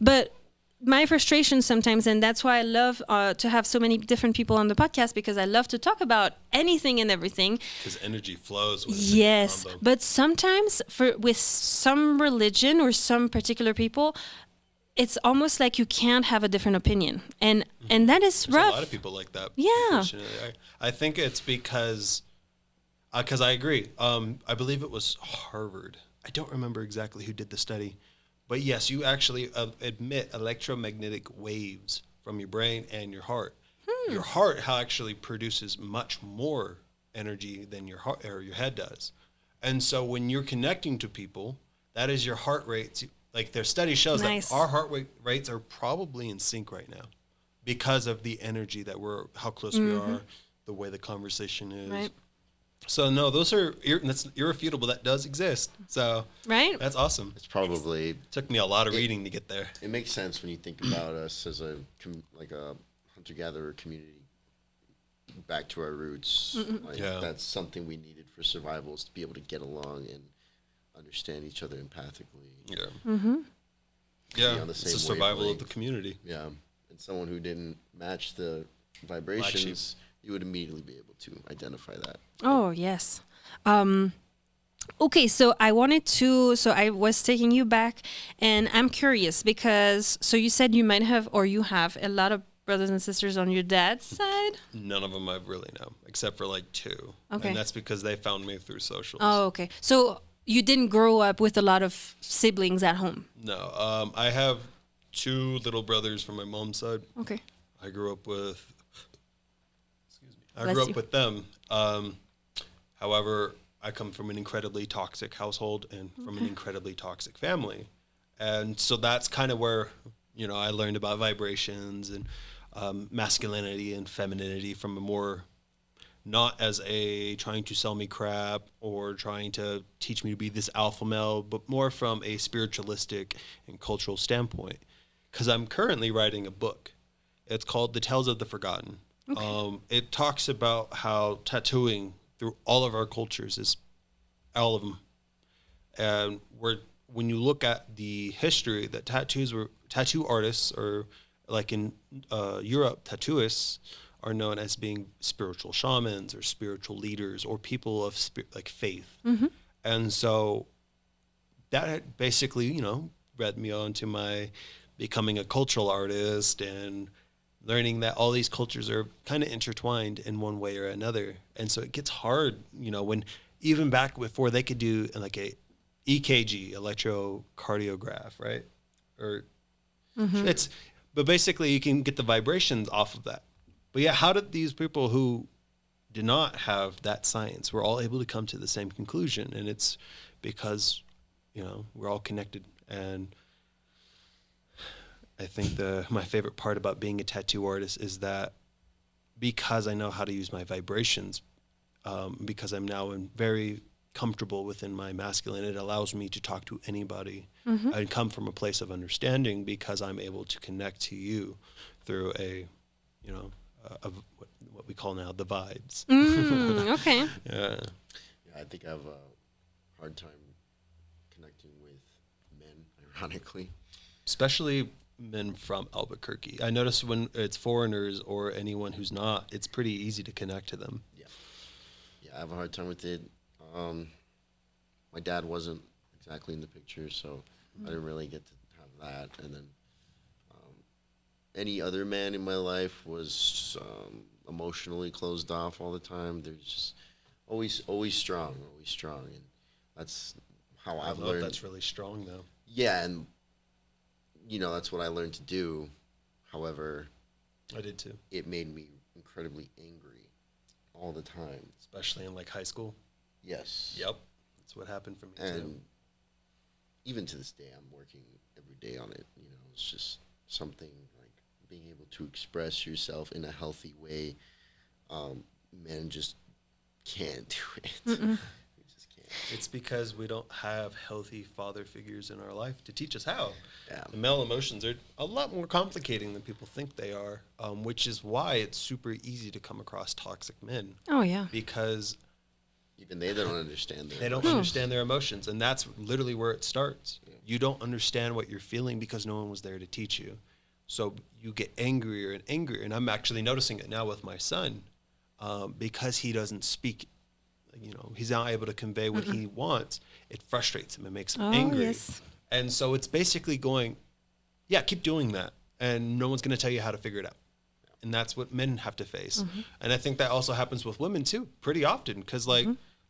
but my frustration sometimes, and that's why I love to have so many different people on the podcast, because I love to talk about anything and everything. Because energy flows. With Yes, combo. but sometimes with some religion or some particular people, it's almost like you can't have a different opinion, and that is There's rough. a lot of people like that. Yeah. Unfortunately. I think it's because I agree. I believe it was Harvard. I don't remember exactly who did the study. But yes, you actually emit electromagnetic waves from your brain and your heart. Your heart actually produces much more energy than your heart or your head does. And so when you're connecting to people, that is your heart rates. Like their study shows Nice. that our heart rates are probably in sync right now because of the energy that how close we are, the way the conversation is. Right. So no, that's irrefutable. That does exist. So Right? that's awesome. It's probably Took me a lot of reading to get there. it makes sense when you think about us as a hunter-gatherer community, back to our roots. Like, Yeah. that's something we needed for survival, is to be able to get along and understand each other empathically. Yeah. Be Yeah. on the It's same the survival of wavelength. the community. Yeah, and someone who didn't match the vibrations, you would immediately be able to identify that. Oh, yes. Okay, so I was taking you back, and I'm curious because, so you said you might have, or you have, a lot of brothers and sisters on your dad's side? None of them I really know, except for like 2. Okay. And that's because they found me through socials. Oh, okay. So you didn't grow up with a lot of siblings at home? No. I have 2 little brothers from my mom's side. Okay. I grew up with. I Bless grew up you. with them. However, I come from an incredibly toxic household and from an incredibly toxic family, and so that's kind of where I learned about vibrations and masculinity and femininity from a more, not as a trying to sell me crap or trying to teach me to be this alpha male, but more from a spiritualistic and cultural standpoint. Because I'm currently writing a book. It's called The Tales of the Forgotten. Okay. It talks about how tattooing through all of our cultures is all of them. And when you look at the history that tattoo artists, or like in Europe, tattooists are known as being spiritual shamans or spiritual leaders or people of like faith. And so that basically, led me on to my becoming a cultural artist and learning that all these cultures are kind of intertwined in one way or another. And so it gets hard, when even back before they could do like a EKG, electrocardiograph, right? Or but basically you can get the vibrations off of that. But yeah, how did these people who did not have that science were all able to come to the same conclusion? And it's because, we're all connected. And I think my favorite part about being a tattoo artist is that because I know how to use my vibrations, because I'm now very comfortable within my masculine, it allows me to talk to anybody and come from a place of understanding, because I'm able to connect to you through of what we call now the vibes. Okay. Yeah. Yeah, I think I have a hard time connecting with men, ironically. Especially men from Albuquerque. I notice when it's foreigners or anyone who's not, it's pretty easy to connect to them. I have a hard time with it. My dad wasn't exactly in the picture, so I didn't really get to have that. And then any other man in my life was emotionally closed off all the time. They're just always strong, and that's how I've learned. That's really strong, though. Yeah, and that's what I learned to do. However, I did too. It made me incredibly angry all the time. Especially in like high school? Yes. Yep. That's what happened for me too. And even to this day, I'm working every day on it. It's just something like being able to express yourself in a healthy way. Men just can't do it. We just can't. It's because we don't have healthy father figures in our life to teach us how. Yeah. The male emotions are a lot more complicating than people think they are, which is why it's super easy to come across toxic men. Oh, yeah. Because even they don't understand their they don't understand their emotions, and that's literally where it starts. Yeah. You don't understand what you're feeling because no one was there to teach you. So you get angrier and angrier, and I'm actually noticing it now with my son because he doesn't speak. He's not able to convey what he wants. It frustrates him. It makes him angry. Yes. And so it's basically going, yeah, keep doing that. And no one's going to tell you how to figure it out. And that's what men have to face. And I think that also happens with women too, pretty often. Because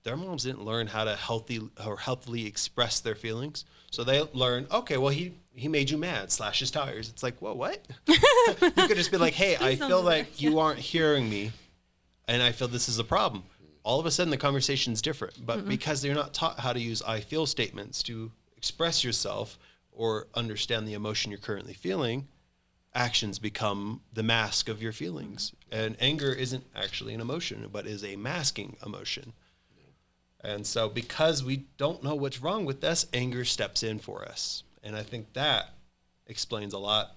their moms didn't learn how to healthily express their feelings. So they learn, okay, well, he made you mad, slash his tires. It's like, whoa, what? You could just be like, hey, I feel like you aren't hearing me. And I feel this is a problem. All of a sudden the conversation's different, but because they're not taught how to use I feel statements to express yourself or understand the emotion you're currently feeling, actions become the mask of your feelings. And anger isn't actually an emotion, but is a masking emotion. And so because we don't know what's wrong with us, anger steps in for us. And I think that explains a lot.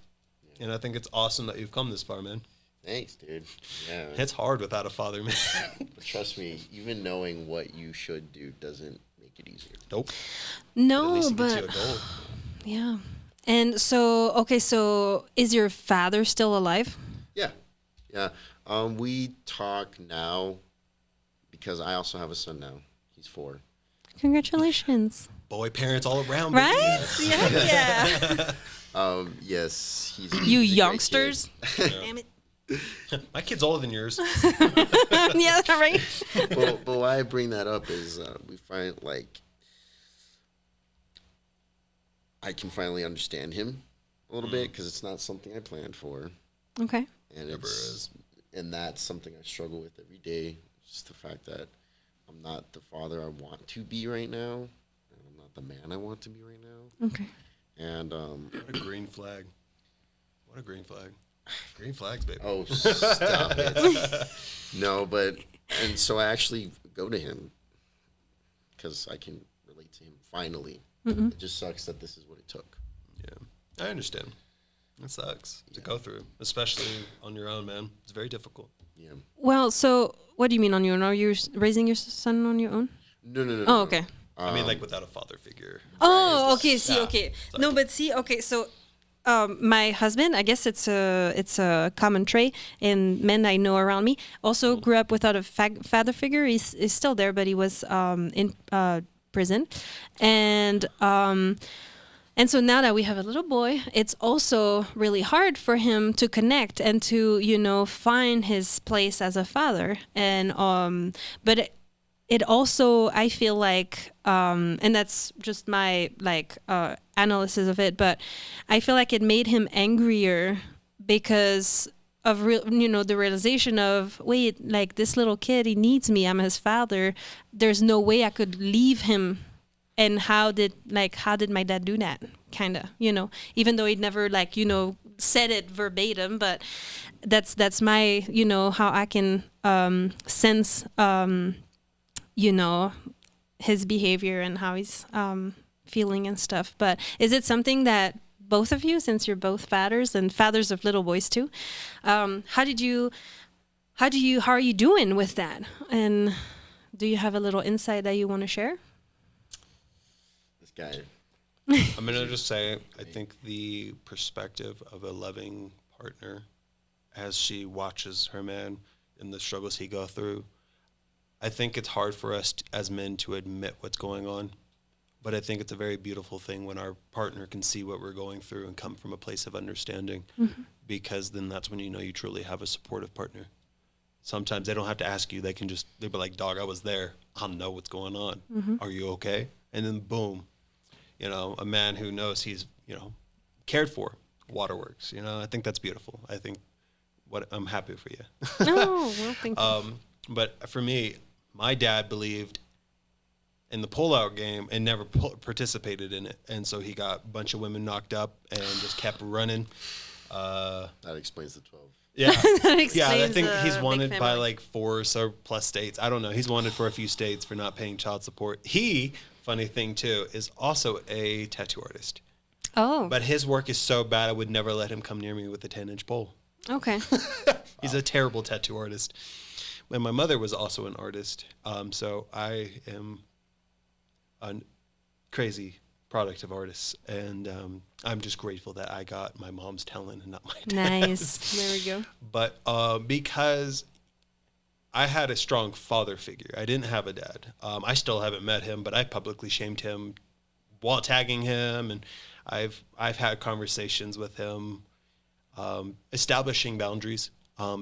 And I think it's awesome that you've come this far, man. Thanks, dude. Yeah. It's hard without a father, man. Trust me, even knowing what you should do doesn't make it easier. Nope. No, but at least it but gets you a goal. Yeah. And so is your father still alive? Yeah. We talk now because I also have a son now. He's 4. Congratulations. Boy parents all around. Right? Yeah. Yes. He's you a youngsters. Damn it. My kid's older than yours. Yeah, right. But why I bring that up is we find I can finally understand him a little bit because it's not something I planned for. Okay. And never is. And that's something I struggle with every day. Just the fact that I'm not the father I want to be right now, and I'm not the man I want to be right now. Okay. And what a green flag. What a green flag. Green flags, baby. Oh, stop it. No, and so I actually go to him because I can relate to him finally. It just sucks that this is what it took. Yeah, I understand. It sucks to go through, especially on your own, man. It's very difficult. Yeah. Well, so what do you mean on your own? Are you raising your son on your own? No. Oh, okay. I mean, like without a father figure. Oh, okay. See, okay. Sorry. No, but see, okay. So, my husband, I guess it's a common trait in men I know around me. Also grew up without a father figure. He's still there, but he was in prison, and so now that we have a little boy, it's also really hard for him to connect and to find his place as a father. And but it also, I feel like, and that's just my analysis of it, but I feel like it made him angrier because of the realization of, wait, like this little kid, he needs me, I'm his father, there's no way I could leave him. And how did my dad do that, kind of, even though he'd never said it verbatim, but that's my how I can sense his behavior and how he's feeling and stuff. But is it something that both of you, since you're both fathers and fathers of little boys too, how are you doing with that? And do you have a little insight that you want to share? This guy. I'm going to just say, I think the perspective of a loving partner as she watches her man and the struggles he go through, I think it's hard for us as men to admit what's going on. But I think it's a very beautiful thing when our partner can see what we're going through and come from a place of understanding, because then that's when you know you truly have a supportive partner. Sometimes they don't have to ask you. They'll be like, dog, I was there. I know what's going on. Are you okay? And then boom, a man who knows he's, cared for, waterworks. I think that's beautiful. I think I'm happy for you. Oh, well, thank you. But for me, my dad believed in the pullout game and never participated in it. And so he got a bunch of women knocked up and just kept running. That explains the 12. Yeah. Yeah, I think he's wanted by like 4 or plus states. I don't know. He's wanted for a few states for not paying child support. He, funny thing too, is also a tattoo artist. Oh. But his work is so bad I would never let him come near me with a 10-inch pole. Okay. He's a terrible tattoo artist. And my mother was also an artist. So I am a crazy product of artists. And I'm just grateful that I got my mom's talent and not my dad's. Nice. There we go. But because I had a strong father figure, I didn't have a dad. I still haven't met him, but I publicly shamed him while tagging him. And I've had conversations with him, establishing boundaries,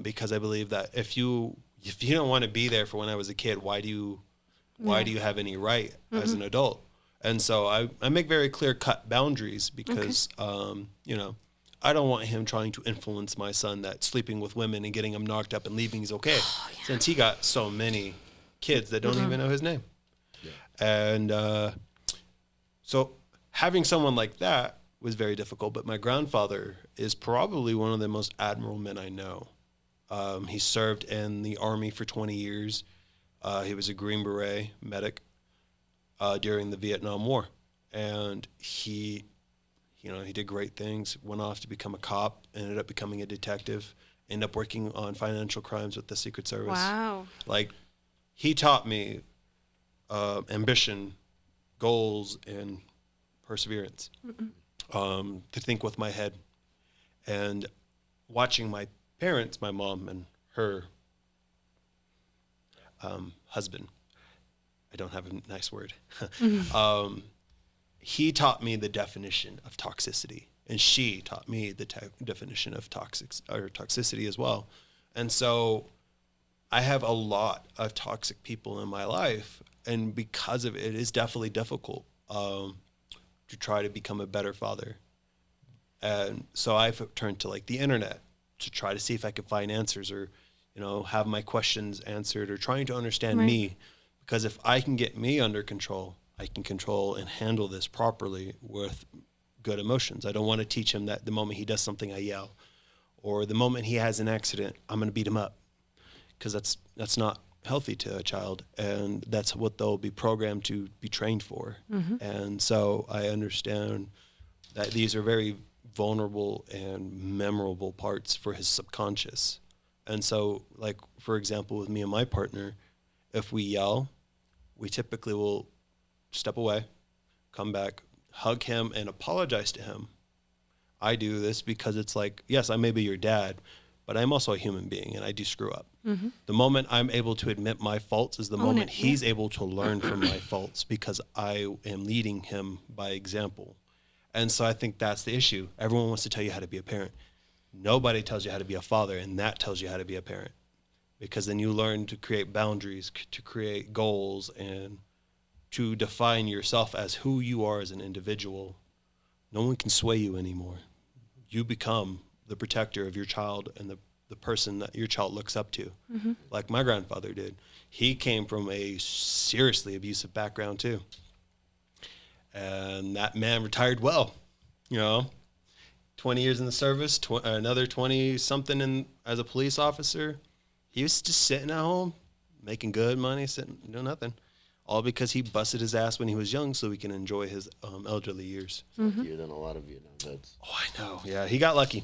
because I believe that if you don't want to be there for when I was a kid, why do you have any right as an adult? And so I make very clear cut boundaries because, I don't want him trying to influence my son that sleeping with women and getting him knocked up and leaving is okay. Oh, yeah. Since he got so many kids that don't even know his name. Yeah. And so having someone like that was very difficult. But my grandfather is probably one of the most admirable men I know. He served in the Army for 20 years. He was a Green Beret medic during the Vietnam War. And he did great things, went off to become a cop, ended up becoming a detective, ended up working on financial crimes with the Secret Service. Wow. Like, he taught me ambition, goals, and perseverance, to think with my head. And watching my parents, my mom and her husband, I don't have a nice word, he taught me the definition of toxicity, and she taught me the definition of toxicity as well. And so I have a lot of toxic people in my life, and because of it, it is definitely difficult to try to become a better father. And so I've turned to like the internet to try to see if I could find answers or, have my questions answered or trying to understand me. Because if I can get me under control, I can control and handle this properly with good emotions. I don't want to teach him that the moment he does something, I yell. Or the moment he has an accident, I'm going to beat him up. Because that's not healthy to a child. And that's what they'll be programmed to be trained for. And so I understand that these are very vulnerable and memorable parts for his subconscious. And so, like, for example, with me and my partner, if we yell, we typically will step away, come back, hug him, and apologize to him. I do this because it's like, yes, I may be your dad, but I'm also a human being, and I do screw up. The moment I'm able to admit my faults is the moment he's able to learn from my faults, because I am leading him by example. And so I think that's the issue. Everyone wants to tell you how to be a parent. Nobody tells you how to be a father, and that tells you how to be a parent. Because then you learn to create boundaries, to create goals, and to define yourself as who you are as an individual. No one can sway you anymore. You become the protector of your child and the person that your child looks up to, like my grandfather did. He came from a seriously abusive background too. And that man retired well, 20 years in the service, another 20-something as a police officer. He was just sitting at home, making good money, sitting, doing nothing. All because he busted his ass when he was young so he can enjoy his elderly years. Luckier than a lot of Vietnam vets. Oh, I know. Yeah, he got lucky.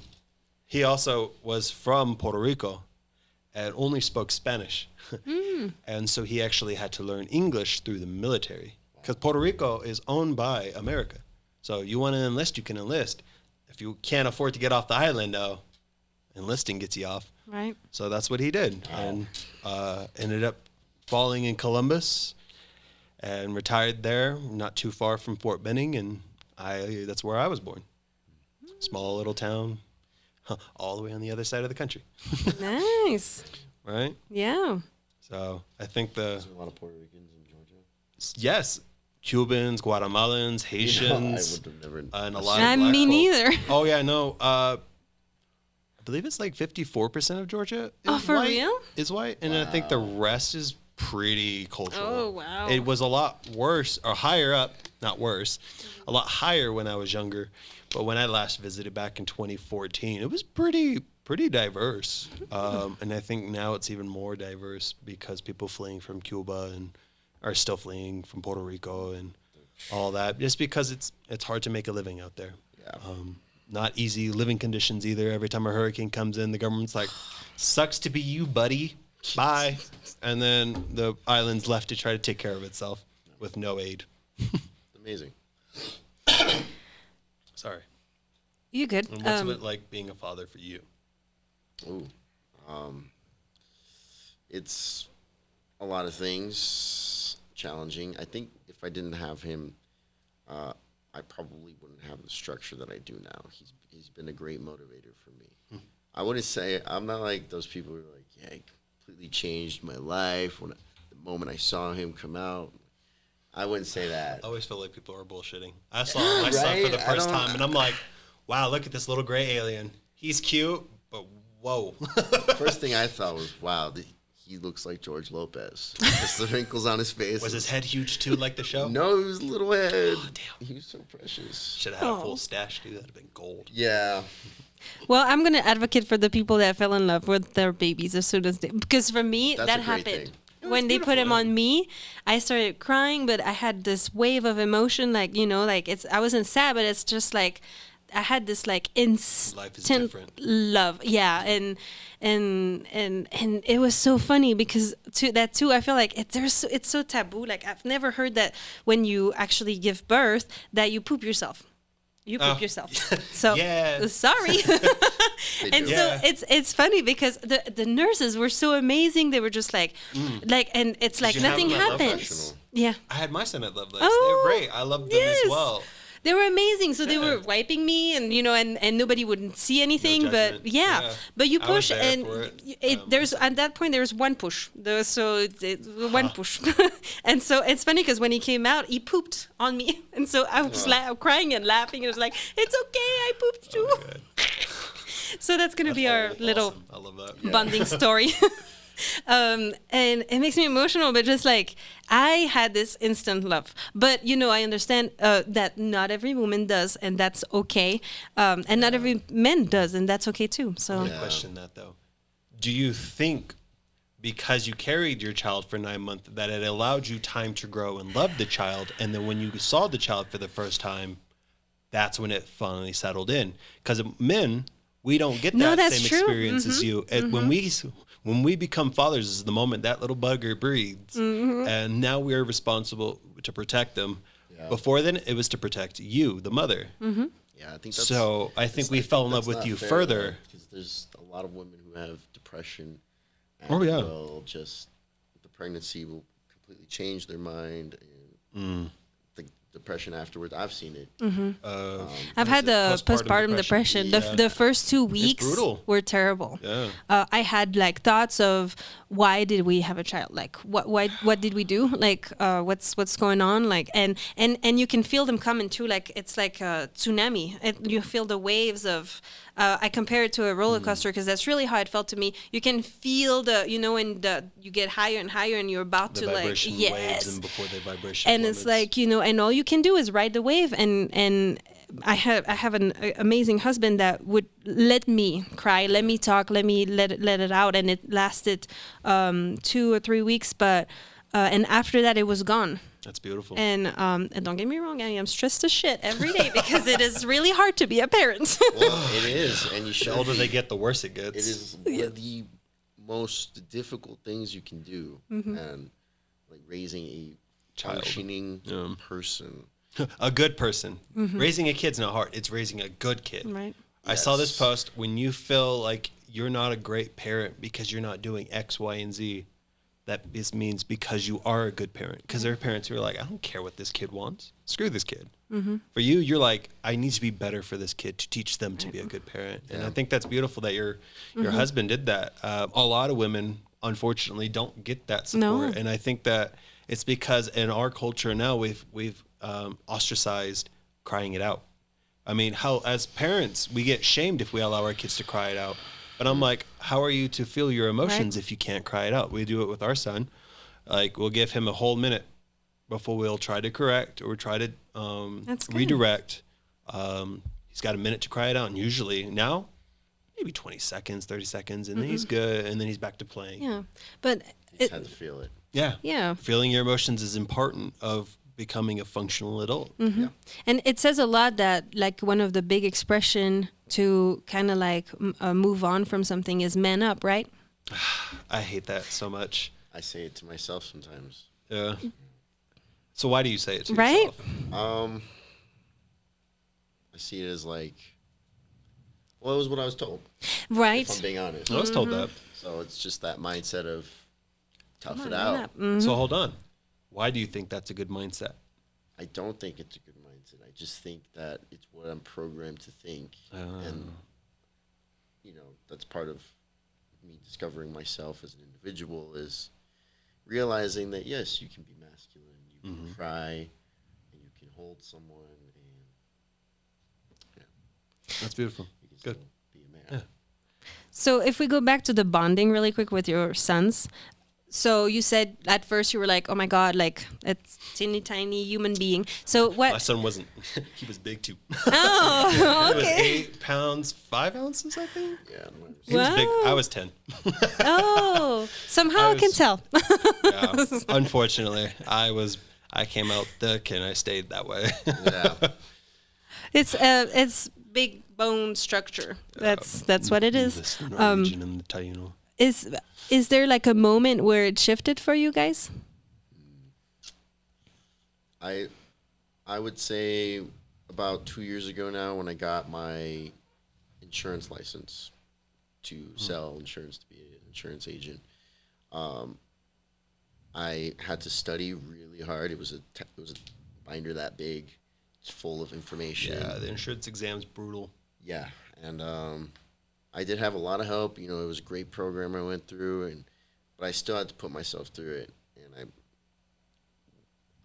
He also was from Puerto Rico and only spoke Spanish. And so he actually had to learn English through the military because Puerto Rico is owned by America. So you want to enlist, you can enlist. If you can't afford to get off the island, though, enlisting gets you off. Right. So that's what he did, and ended up falling in Columbus and retired there, not too far from Fort Benning, and that's where I was born. Small little town, all the way on the other side of the country. Nice. Right? Yeah. So I think There's a lot of Puerto Ricans in Georgia. yes, Cubans, Guatemalans, Haitians, I would have never. and a lot of black Me folk. neither. Oh yeah, no. I believe it's like 54% of Georgia is for white. real? Is white, and I think the rest is pretty cultural. Oh, wow. It was a lot worse or higher up, not worse, a lot higher when I was younger. But when I last visited back in 2014, it was pretty diverse. And I think now it's even more diverse because people fleeing from Cuba and are still fleeing from Puerto Rico and all that, just because it's hard to make a living out there. Yeah. Not easy living conditions either. Every time a hurricane comes in, the government's like, sucks to be you, buddy. Bye. And then the island's left to try to take care of itself with no aid. Amazing. Sorry. You good? And what's it like being a father for you? Ooh. It's a lot of things, challenging. I think if I didn't have him, I probably wouldn't have the structure that I do now. He's been a great motivator for me. I wouldn't say, I'm not like those people who are like, yeah, he completely changed my life the moment I saw him come out. I wouldn't say that. I always feel like people are bullshitting. I saw my son for the first time, and I'm like, wow, look at this little gray alien. He's cute, but whoa. First thing I thought was, wow, he looks like George Lopez. Just the wrinkles on his face. Was his head huge too, like the show? No, it was a little head. Oh, damn. He was so precious. Should have had a full stash, dude. That'd have been gold. Yeah. Well, I'm going to advocate for the people that fell in love with their babies as soon as because for me, That's that a great happened. thing. When they put him on me, I started crying, but I had this wave of emotion, like, I wasn't sad, but it's just like, I had this like instant love. Yeah. And it was so funny because I feel like it's so taboo. Like I've never heard that when you actually give birth that you poop yourself. You poop yourself. So sorry. And so it's funny because the nurses were so amazing. They were just like, and it's like nothing happens. Yeah. I had my son at Lovelace. They were great. I loved them as well. They were amazing. So they were wiping me and, and nobody wouldn't see anything, but but you push and there's, at that point, there was one push. One push. And so it's funny because when he came out, he pooped on me. And so I was crying and laughing. It was like, it's okay. I pooped too. So that's going to be our little bonding story. And it makes me emotional, but just like I had this instant love, but I understand that not every woman does, and that's okay, and not every man does, and that's okay too. So I question that though. Do you think because you carried your child for 9 months that it allowed you time to grow and love the child, and then when you saw the child for the first time, that's when it finally settled in? Because men, we don't get that same experience as you. When we become fathers is the moment that little bugger breathes. And now we are responsible to protect them. Yeah. Before then, it was to protect you, the mother. Yeah, I think that's... So I think we fell in love with you further. Because there's a lot of women who have depression. And just the pregnancy will completely change their mind. And the depression afterwards, I've seen it. I've had the postpartum depression. The first 2 weeks were terrible. I had like thoughts of why did we have a child? Like what did we do? Like what's going on? Like and you can feel them coming too. Like it's like a tsunami. You feel the waves of. I compare it to a roller coaster because that's really how it felt to me. You can feel when you get higher and higher and you're about to like waves and before the vibration and plummets. it's like and all you can do is ride the wave and I have an amazing husband that would let me cry, let me talk, let it out, and it lasted 2 or 3 weeks, but and after that it was gone. That's beautiful. And don't get me wrong, I am stressed as shit every day because it is really hard to be a parent. Well, it is, and the older they get, the worse it gets. It is one of the most difficult things you can do, and like raising a functioning person. A good person. Raising a kid's not hard. It's raising a good kid. Right. I saw this post. When you feel like you're not a great parent because you're not doing X, Y, and Z, that means because you are a good parent. Because there are parents who are like, I don't care what this kid wants. Screw this kid. For you, you're like, I need to be better for this kid to teach them to be a good parent. And I think that's beautiful that your husband did that. A lot of women, unfortunately, don't get that support. And I think that it's because in our culture now, we've ostracized crying it out. I mean, how as parents, we get shamed if we allow our kids to cry it out. But I'm like, how are you to feel your emotions if you can't cry it out? We do it with our son. Like, we'll give him a whole minute before we'll try to correct or try to redirect. He's got a minute to cry it out. And usually now, maybe 20 seconds, 30 seconds, and then he's good. And then he's back to playing. Yeah. But You just had to feel it. Yeah. Yeah. Feeling your emotions is important of becoming a functional adult. Yeah. And it says a lot that like one of the big expression to kind of like move on from something is man up, right? I hate that so much. I say it to myself sometimes. Yeah. So why do you say it to Right? yourself? I see it as like, well, it was what I was told. Right. If I'm being honest. I was told that. So it's just that mindset of tough Come it on, out. man up. So hold on. Why do you think that's a good mindset? I don't think it's a good mindset. I just think that it's what I'm programmed to think. And, you know, that's part of me discovering myself as an individual is realizing that, yes, you can be masculine, you can cry, and you can hold someone, and That's beautiful. you can Good. still be a man. Yeah. So if we go back to the bonding really quick with your sons. So you said at first you were like, oh my God, like it's teeny tiny human being. So what? My son wasn't. He was big too. Oh, He was okay. 8 pounds, 5 ounces, I think. Yeah. He was big. Wow. I was 10. Oh, somehow I can was- tell. Yeah. Unfortunately, I came out thick and I stayed that way. Yeah. It's big bone structure. That's what it is. The Norwegian and the Taino. Is there like a moment where it shifted for you guys? I would say about 2 years ago now when I got my insurance license to sell insurance, to be an insurance agent. I had to study really hard. It was a binder that big. It's full of information. Yeah, the insurance exam's brutal. Yeah, and I did have a lot of help. You know, it was a great program I went through, but I still had to put myself through it. And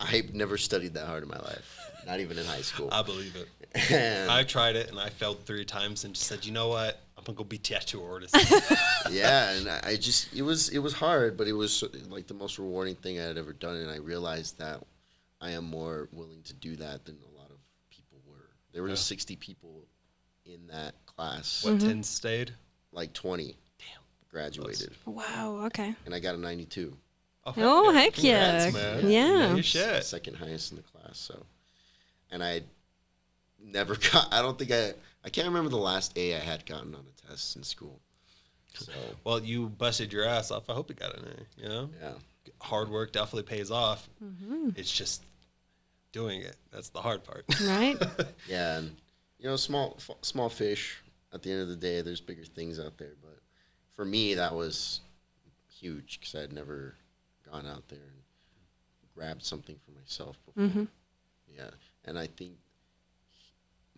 I never studied that hard in my life, not even in high school. I believe it. And I tried it and I failed 3 times and just said, you know what? I'm gonna go be tattoo artist. yeah, and I just it was hard, but it was like the most rewarding thing I had ever done, and I realized that I am more willing to do that than a lot of people were. There were 60 people in that class. What 10 stayed? Like 20 graduated, Wow. Okay. and I got a 92. Oh, heck yeah. Congrats, man. Yeah. Your shit. Second highest in the class. So, and I never got. I don't think I can't remember the last A I had gotten on a test in school. So Well, you busted your ass off. I hope you got an A. You know, yeah, hard work definitely pays off. It's just doing it. That's the hard part. Right. yeah, and you know, small fish. At the end of the day, there's bigger things out there. But for me, that was huge because I had never gone out there and grabbed something for myself before. Yeah, and I think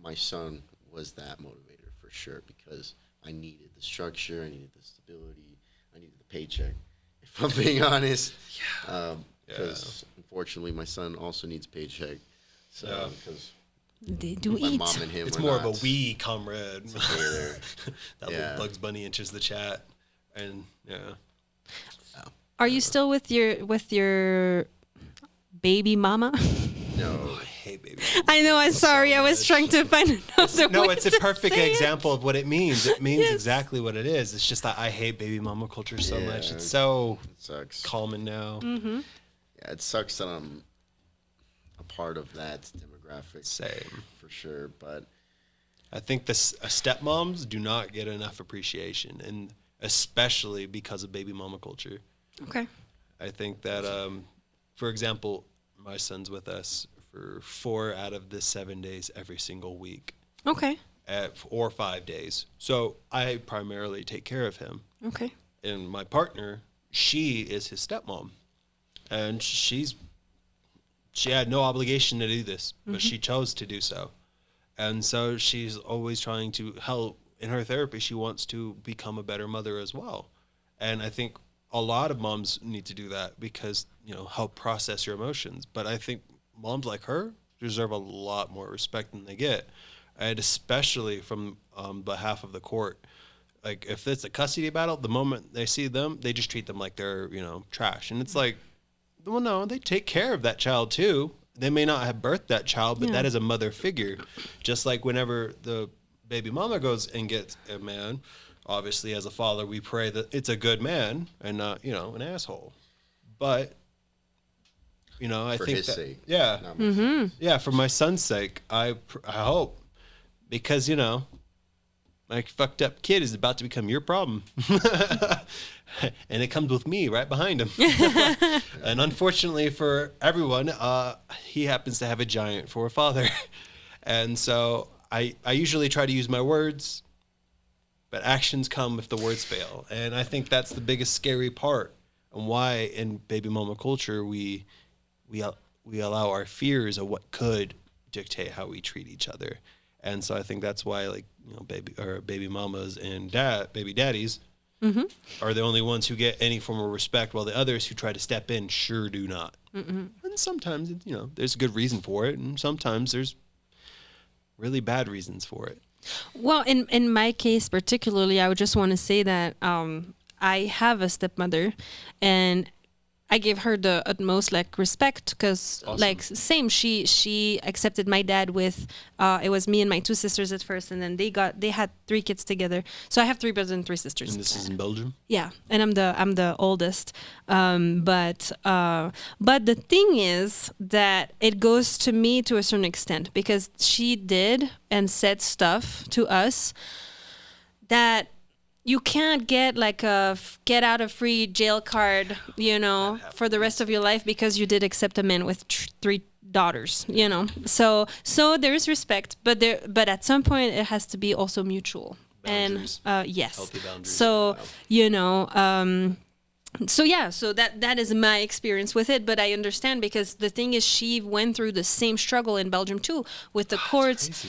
my son was that motivator for sure because I needed the structure, I needed the stability, I needed the paycheck. If I'm being honest, because unfortunately my son also needs a paycheck. So because They do my eat. mom and him, It's were more not of a we comrade. together. That Yeah. little Bugs Bunny enters the chat, and yeah. Are you still with your baby mama? No, I hate baby. I know. I'm sorry. I was much. trying to find another No, way it's a to perfect say it. example of what it means. It means Yes. exactly what it is. It's just that I hate baby mama culture so much. Yeah. It's so it sucks. common now. Yeah, it sucks that I'm a part of that demographic Same. for sure. But I think stepmoms do not get enough appreciation, and especially because of baby mama culture. Okay. I think that, for example, my son's with us for 4 out of the 7 days every single week. Okay. Or 5 days. So I primarily take care of him. Okay. And my partner, she is his stepmom. And she had no obligation to do this, but she chose to do so. And so she's always trying to help. In her therapy, she wants to become a better mother as well. And I think a lot of moms need to do that because, help process your emotions. But I think moms like her deserve a lot more respect than they get. And especially from behalf of the court. Like, if it's a custody battle, the moment they see them, they just treat them like they're, trash. And it's like, well, no, they take care of that child too. They may not have birthed that child, but that is a mother figure. Just like whenever the baby mama goes and gets a man, obviously as a father, we pray that it's a good man and not, an asshole. But, I for think his sake. Yeah. Yeah, for my son's sake, I hope. Because, my fucked up kid is about to become your problem. And it comes with me right behind him. And unfortunately for everyone, he happens to have a giant for a father. And so I usually try to use my words, but actions come if the words fail. And I think that's the biggest scary part, and why in baby mama culture we allow our fears of what could dictate how we treat each other. And so I think that's why, baby mamas and baby daddies are the only ones who get any form of respect, while the others who try to step in sure do not. And sometimes, there's a good reason for it, and sometimes there's really bad reasons for it. Well, in my case particularly, I would just want to say that I have a stepmother, and I gave her the utmost respect because same, she accepted my dad with it was me and my 2 sisters at first, and then they had 3 kids together. So I have 3 brothers and 3 sisters. And this is in Belgium? Yeah, and I'm the oldest. But the thing is that it goes to me to a certain extent, because she did and said stuff to us that you can't get a get out of free jail card, for the rest of your life because you did accept a man with 3 daughters, So there's respect, but at some point it has to be also mutual. Boundaries. And yes. Healthy boundaries. So, so that is my experience with it, but I understand, because the thing is, she went through the same struggle in Belgium too with the courts.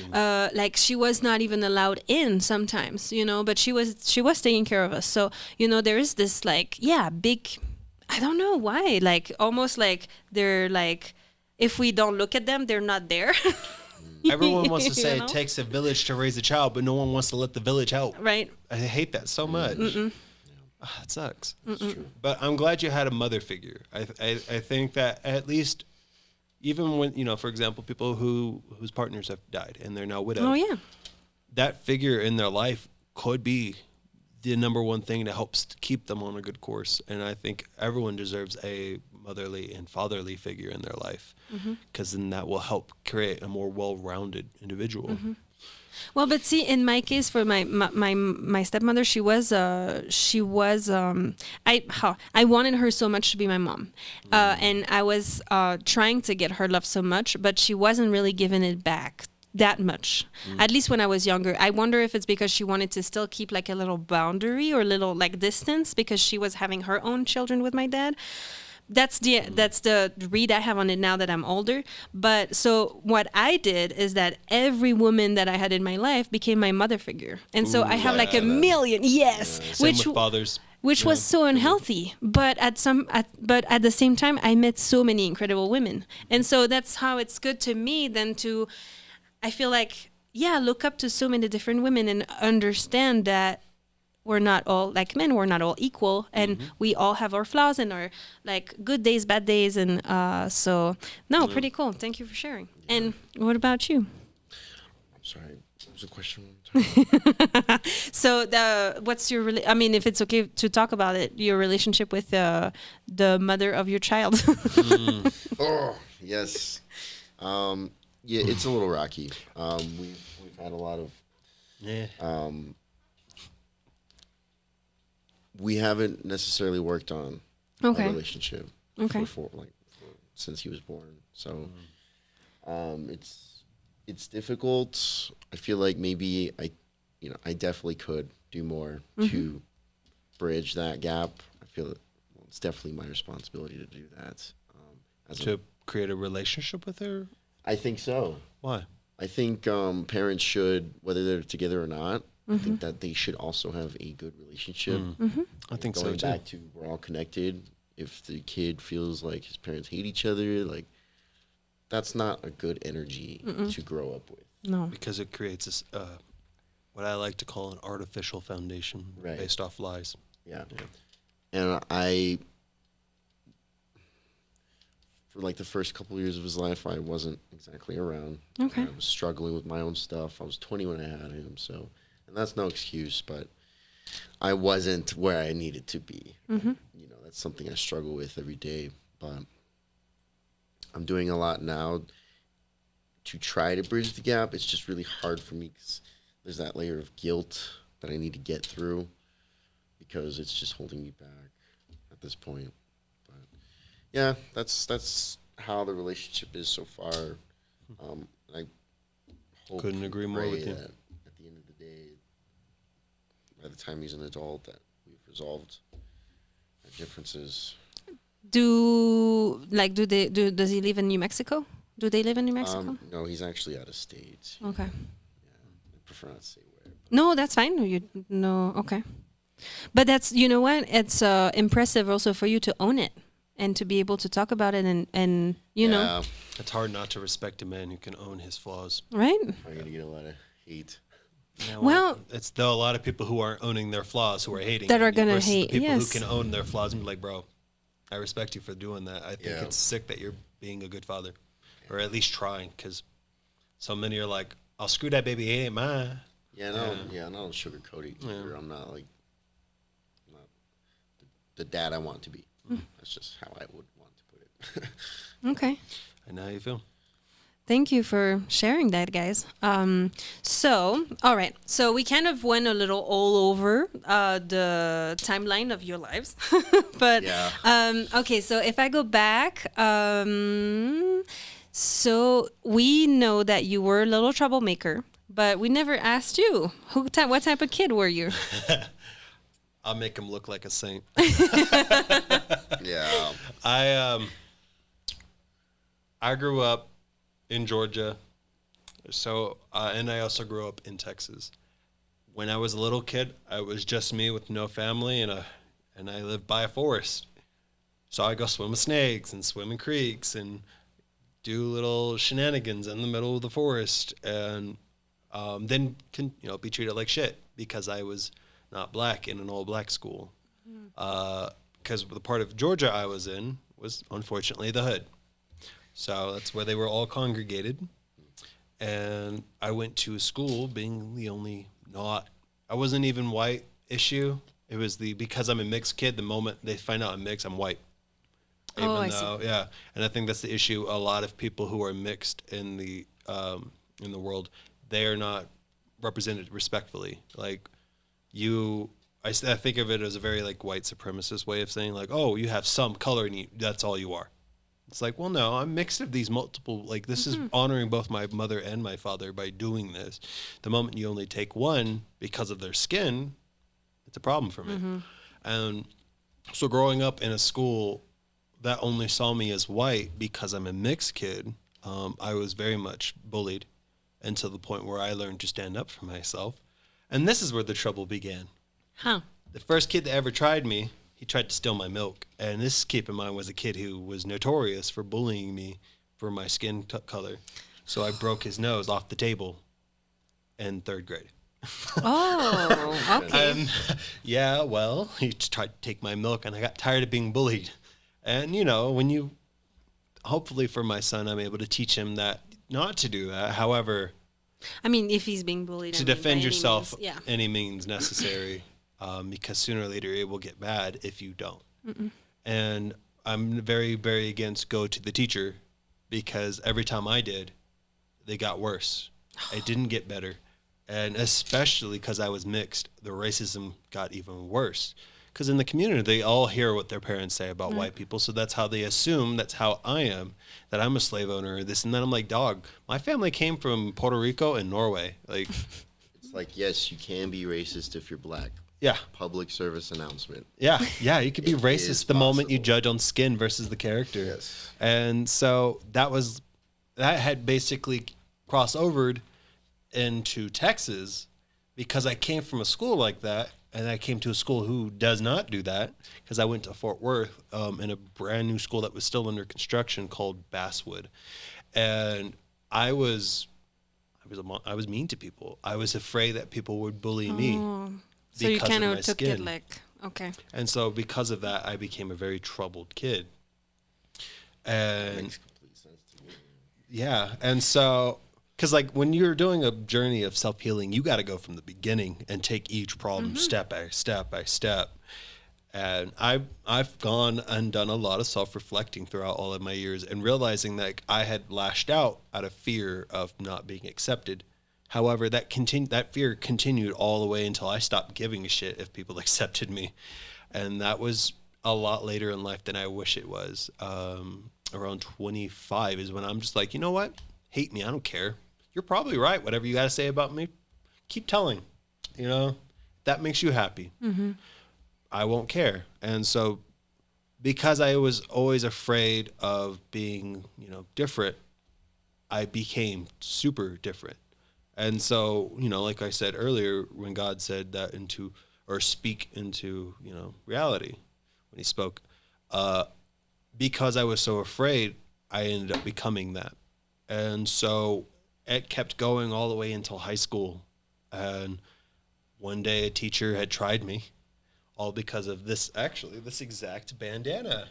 She was not even allowed in sometimes, but she was taking care of us. So, there is this big, I don't know why, almost like they're if we don't look at them, they're not there. Everyone wants to say it takes a village to raise a child, but no one wants to let the village out. Right. I hate that so much. It sucks. But I'm glad you had a mother figure. I think that at least, even when, for example, people whose partners have died and they're now widowed. Oh, yeah. That figure in their life could be the number one thing that helps to keep them on a good course. And I think everyone deserves a motherly and fatherly figure in their life, because then that will help create a more well-rounded individual. Well, but see, in my case, for my stepmother, I wanted her so much to be my mom, and I was trying to get her love so much, but she wasn't really giving it back that much. At least when I was younger. I wonder if it's because she wanted to still keep a little boundary or little distance, because she was having her own children with my dad. That's the read I have on it now that I'm older. But so what I did is that every woman that I had in my life became my mother figure. And so I have a million, Same with fathers. Which was so unhealthy. But at the same time, I met so many incredible women. And so that's how it's good to me then to, I feel look up to so many different women and understand that we're not all like men, we're not all equal, and we all have our flaws and our good days, bad days, and pretty cool. Thank you for sharing. Yeah. And what about you? I'm sorry, what was the question? So what's your if it's okay to talk about it, your relationship with the mother of your child? Oh yes, it's a little rocky. We've had a lot of we haven't necessarily worked on a relationship since he was born. So It's difficult. I feel like maybe I definitely could do more to bridge that gap. I feel it's definitely my responsibility to do that. To create a relationship with her? I think so. Why? I think parents should, whether they're together or not, I think that they should also have a good relationship. I think so Going too. back to we're all connected. If the kid feels like his parents hate each other, like that's not a good energy to grow up with. No. Because it creates this, what I like to call an artificial foundation based off lies. Yeah. And I, for like the first couple of years of his life, I wasn't exactly around. Okay. I was struggling with my own stuff. I was 20 when I had him, so, and that's no excuse, but I wasn't where I needed to be. You know, that's something I struggle with every day, but I'm doing a lot now to try to bridge the gap. It's just really hard for me because there's that layer of guilt that I need to get through because it's just holding me back at this point. But yeah, that's how the relationship is so far. I hope Couldn't agree more pray with you. that at the end of the day, by the time he's an adult, that we've resolved our differences. Does he live in New Mexico? Do they live in New Mexico? No, he's actually out of state. Okay. I prefer not to say where. No, that's fine. Okay. But that's, you know what? It's impressive also for you to own it and to be able to talk about it and you know. It's hard not to respect a man who can own his flaws. Right? I'm going to get a lot of hate. Yeah, Well, it's though a lot of people who aren't owning their flaws who are hating that on are you gonna versus hate, the people yes. who can own their flaws and be like, bro, I respect you for doing that. I think Yeah. it's sick that you're being a good father, or at least trying, because so many are like, I'll screw that baby, it ain't mine. Yeah, no, I don't sugarcoat it either. I'm not the dad I want to be. That's just how I would want to put it. Okay. And now you feel. Thank you for sharing that, guys. So, all right. So we kind of went a little all over the timeline of your lives. But, Yeah. okay, so if I go back, so we know that you were a little troublemaker, but we never asked you. What type of kid were you? I'll make him look like a saint. Yeah. I grew up in Georgia, so and I also grew up in Texas. When I was a little kid, I was just me with no family, and I lived by a forest. So I go swim with snakes and swim in creeks and do little shenanigans in the middle of the forest, and then can be treated like shit because I was not black in an all black school. Because the part of Georgia I was in was unfortunately the hood. So that's where they were all congregated. And I went to a school being the only I wasn't even white issue. It was because I'm a mixed kid, the moment they find out I'm mixed, I'm white. I see. Yeah. And I think that's the issue. A lot of people who are mixed in the world, they are not represented respectfully. Like I think of it as a very like white supremacist way of saying like, oh, you have some color and that's all you are. It's like, well, no, I'm mixed of these multiple, like this is honoring both my mother and my father by doing this. The moment you only take one because of their skin, it's a problem for me. And so growing up in a school that only saw me as white because I'm a mixed kid, I was very much bullied, and to the point where I learned to stand up for myself. And this is where the trouble began. Huh. The first kid that ever tried me, he tried to steal my milk. And this, keep in mind, was a kid who was notorious for bullying me for my skin color. So I broke his nose off the table in 3rd grade. Oh, okay. Yeah, well, he tried to take my milk, and I got tired of being bullied. And, hopefully for my son, I'm able to teach him that not to do that. However, I mean, if he's being bullied. to defend yourself yeah. any means necessary, because sooner or later it will get bad if you don't. And I'm very, very against go to the teacher, because every time I did, they got worse. It didn't get better. And especially because I was mixed, the racism got even worse. because in the community, they all hear what their parents say about white people. So that's how they assume, that's how I am, that I'm a slave owner, this and then. I'm like, dog, my family came from Puerto Rico and Norway. Like, It's like, yes, you can be racist if you're black. yeah. Public service announcement. Yeah, yeah, you could be It is racist the moment you possible. judge on skin versus the character. Yes. And so that had basically crossovered into Texas because I came from a school like that, and I came to a school who does not do that, because I went to Fort Worth in a brand new school that was still under construction called Basswood. And I was mean to people. I was afraid that people would bully me. So you because of kind my of took skin. it like, okay. And so because of that, I became a very troubled kid. And Makes complete sense to me. yeah, and so, because like when you're doing a journey of self-healing, you got to go from the beginning and take each problem step by step by step. And I've gone and done a lot of self-reflecting throughout all of my years, and realizing that I had lashed out of fear of not being accepted. However, that fear continued all the way until I stopped giving a shit if people accepted me. And that was a lot later in life than I wish it was. Around 25 is when I'm just like, you know what? Hate me. I don't care. You're probably right. Whatever you got to say about me, keep telling. You know, that makes you happy. I won't care. And so because I was always afraid of being, different, I became super different. And so, like I said earlier, when God said that speak into, reality, when he spoke, because I was so afraid, I ended up becoming that. And so it kept going all the way until high school. And one day a teacher had tried me, all because of this exact bandana.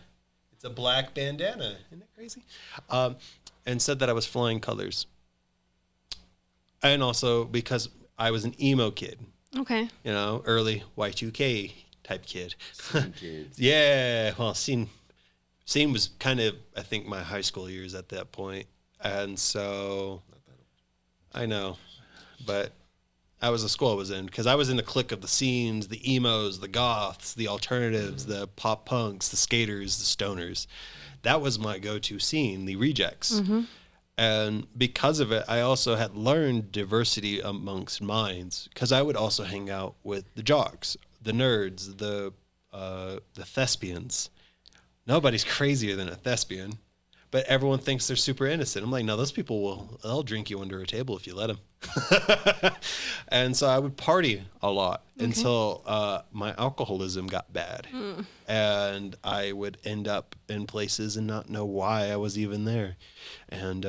It's a black bandana. Isn't that crazy? And said that I was flying colors. And also because I was an emo kid. Okay. Early Y2K type kid. Kids. Yeah. Well, scene was kind of, I think, my high school years at that point. And so, I know, but that was the school I was in, because I was in the clique of the scenes, the emos, the goths, the alternatives, the pop punks, the skaters, the stoners. That was my go-to scene, the rejects. And because of it, I also had learned diversity amongst minds, because I would also hang out with the jocks, the nerds, the thespians. Nobody's crazier than a thespian, but everyone thinks they're super innocent. I'm like, no, those people they'll drink you under a table if you let them. And so I would party a lot until my alcoholism got bad. And I would end up in places and not know why I was even there. And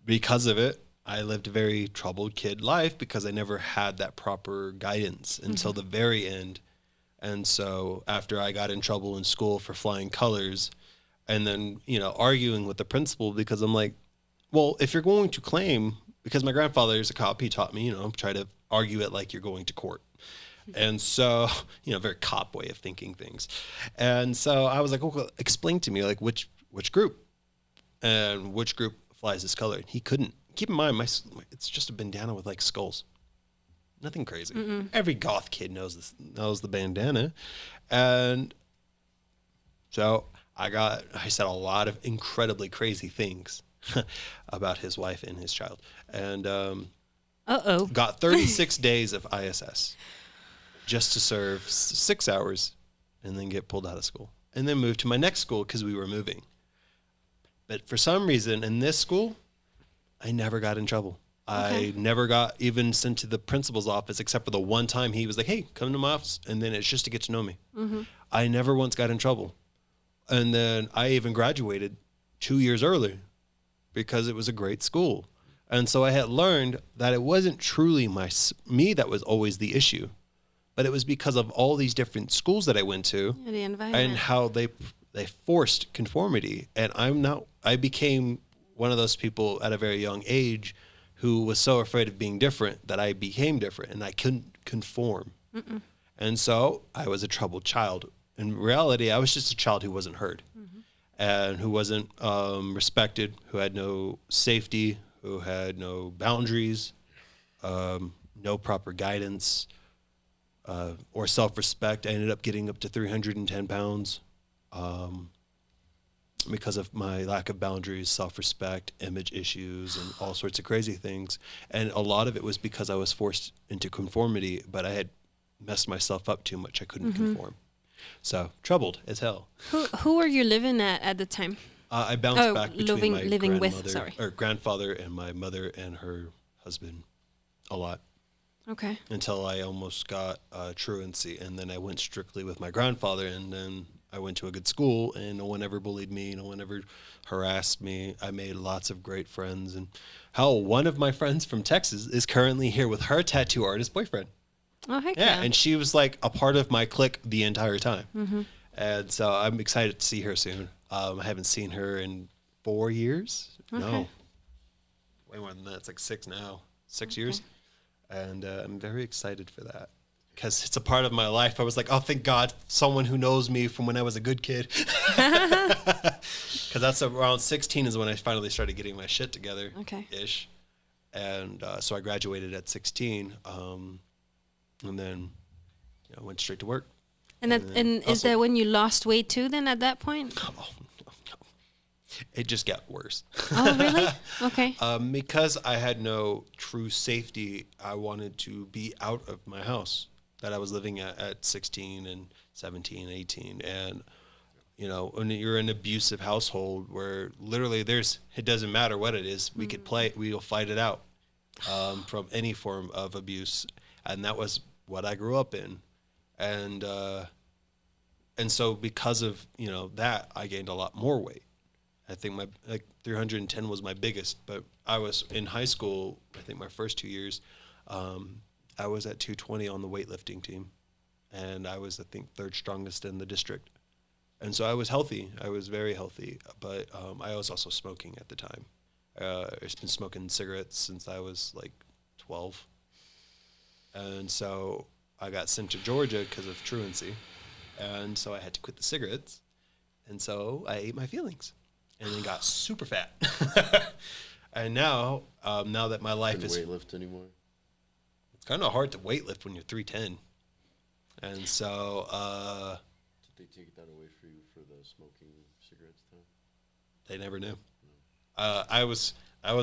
because of it, I lived a very troubled kid life, because I never had that proper guidance until the very end. And so after I got in trouble in school for flying colors, and then, arguing with the principal, because I'm like, well, if you're going to claim, because my grandfather is a cop, he taught me, try to argue it like you're going to court. And so, very cop way of thinking things. And so I was like, well, explain to me, like, which group and which group flies this color. He couldn't. Keep in mind, it's just a bandana with like skulls. Nothing crazy. Every goth kid knows the bandana. And so I said a lot of incredibly crazy things about his wife and his child. And got 36 days of ISS just to serve 6 hours and then get pulled out of school. And then moved to my next school because we were moving. But for some reason in this school, I never got in trouble. I never got even sent to the principal's office, except for the one time he was like, hey, come to my office. And then it's just to get to know me. I never once got in trouble. And then I even graduated 2 years early because it was a great school. And so I had learned that it wasn't truly me that was always the issue, but it was because of all these different schools that I went to and how they forced conformity. And I became one of those people at a very young age who was so afraid of being different that I became different, and I couldn't conform. And so I was a troubled child. In reality, I was just a child who wasn't heard and who wasn't respected, who had no safety, who had no boundaries, no proper guidance. or self-respect. I ended up getting up to 310 pounds because of my lack of boundaries, self-respect, image issues, and all sorts of crazy things. And a lot of it was because I was forced into conformity, but I had messed myself up too much. I couldn't conform. So troubled as hell. Who were you living at the time? I bounced back between my living with, grandmother, or grandfather, and my mother and her husband a lot. Okay. Until I almost got truancy, and then I went strictly with my grandfather, and then I went to a good school, and no one ever bullied me, no one ever harassed me. I made lots of great friends, and one of my friends from Texas is currently here with her tattoo artist boyfriend. Oh, heck Yeah, and she was like a part of my clique the entire time. Mm-hmm. And so I'm excited to see her soon. I haven't seen her in 4 years. Okay. No, way more than that. It's like 6 now. 6 years. And I'm very excited for that because it's a part of my life. I was like, oh, thank God, someone who knows me from when I was a good kid. Because that's around 16 is when I finally started getting my shit together. Ish. And so I graduated at 16. And then went straight to work. And is that when you lost weight too then at that point? Oh, no. It just got worse. Oh, really? Okay. Because I had no true safety, I wanted to be out of my house that I was living at 16 and 17, 18. And, when you're in an abusive household where literally it doesn't matter what it is, we'll fight it out from any form of abuse. And that was what I grew up in. And so because of, that, I gained a lot more weight. I think my 310 was my biggest, but I was in high school, I think my first 2 years, I was at 220 on the weightlifting team. And I was, I think, third strongest in the district. And so I was healthy. I was very healthy. But I was also smoking at the time. I've been smoking cigarettes since I was like 12. And so I got sent to Georgia because of truancy. And so I had to quit the cigarettes. And so I ate my feelings and then got super fat. And now that my life is... Couldn't weightlift anymore? It's kind of hard to weightlift when you're 310. And so... Did they take that away for you for the smoking cigarettes time? They never knew. No. I was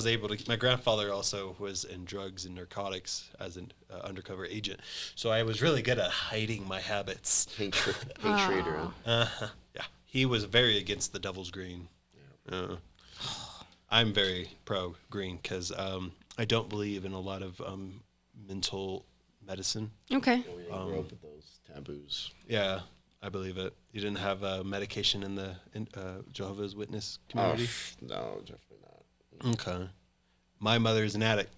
able to... My grandfather also was in drugs and narcotics as an undercover agent. So I was really good at hiding my habits. Paint trader. Yeah. He was very against the devil's green. Yeah. I'm very pro green because I don't believe in a lot of mental medicine. Okay. Well, we didn't grow up with those taboos. Yeah, I believe it. You didn't have medication in the Jehovah's Witness community? No, definitely not. Okay. My mother is an addict,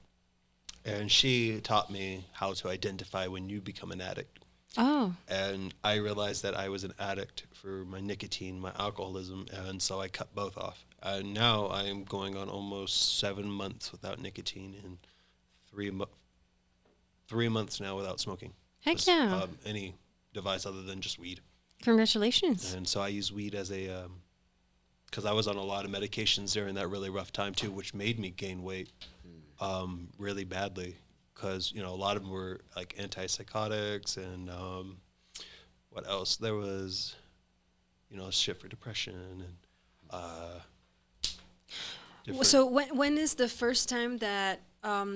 and she taught me how to identify when you become an addict. Oh. And I realized that I was an addict for my nicotine, my alcoholism, and so I cut both off. And now I am going on almost 7 months without nicotine and 3 months now without smoking. Heck yeah. Any device other than just weed. Congratulations. And so I use weed as a... because I was on a lot of medications during that really rough time too, which made me gain weight really badly. Because a lot of them were like antipsychotics and what else? There was, shit for depression and. So when is the first time that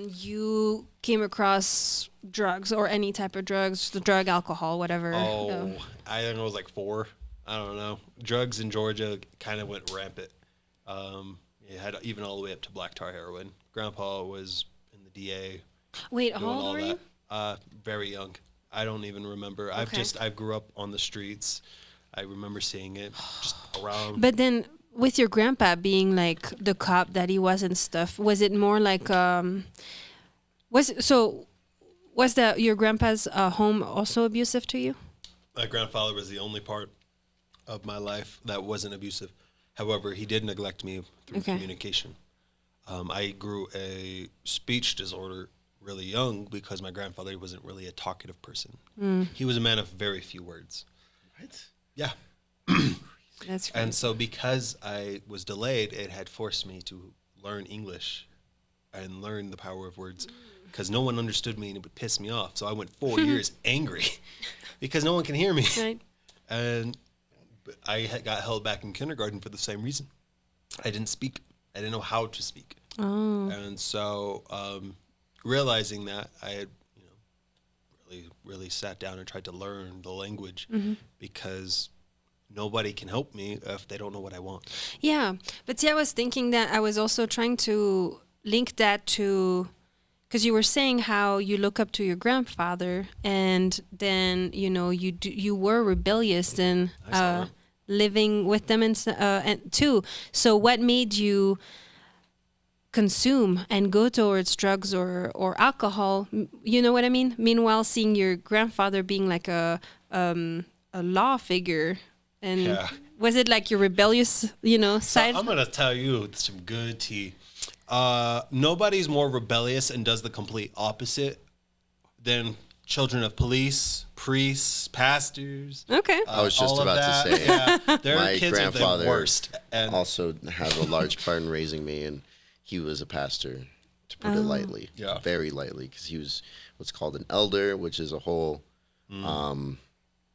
you came across drugs or any type of drugs, the drug, alcohol, whatever? Oh, I think it was like 4. I don't know. Drugs in Georgia kind of went rampant. It had even all the way up to black tar heroin. Grandpa was in the DA. Wait, how old were you? Very young. I don't even remember. Okay. I grew up on the streets. I remember seeing it just around. But then with your grandpa being like the cop that he was and stuff, was it more like was your grandpa's home also abusive to you? My grandfather was the only part of my life that wasn't abusive. However, he did neglect me through communication. I grew a speech disorder really young because my grandfather wasn't really a talkative person. He was a man of very few words. What? Yeah. That's crazy. And so because I was delayed, it had forced me to learn English and learn the power of words. because no one understood me and it would piss me off. So I went 4 years angry because no one can hear me. Right. And got held back in kindergarten for the same reason. I didn't speak. I didn't know how to speak. Oh. And so realizing that, I had really sat down and tried to learn the language because nobody can help me if they don't know what I want. Yeah. But see, I was thinking that I was also trying to link that to, because you were saying how you look up to your grandfather, and then, you were rebellious and living with them and too. So what made you consume and go towards drugs or alcohol? You know what I mean? Meanwhile, seeing your grandfather being like a law figure, and was it like your rebellious, side? So I'm gonna tell you some good tea. Nobody's more rebellious and does the complete opposite than children of police, priests, pastors. Okay. I was just about to say, their my kids grandfather are the worst. And also had a large part in raising me, and he was a pastor, to put it lightly, very lightly, because he was what's called an elder, which is a whole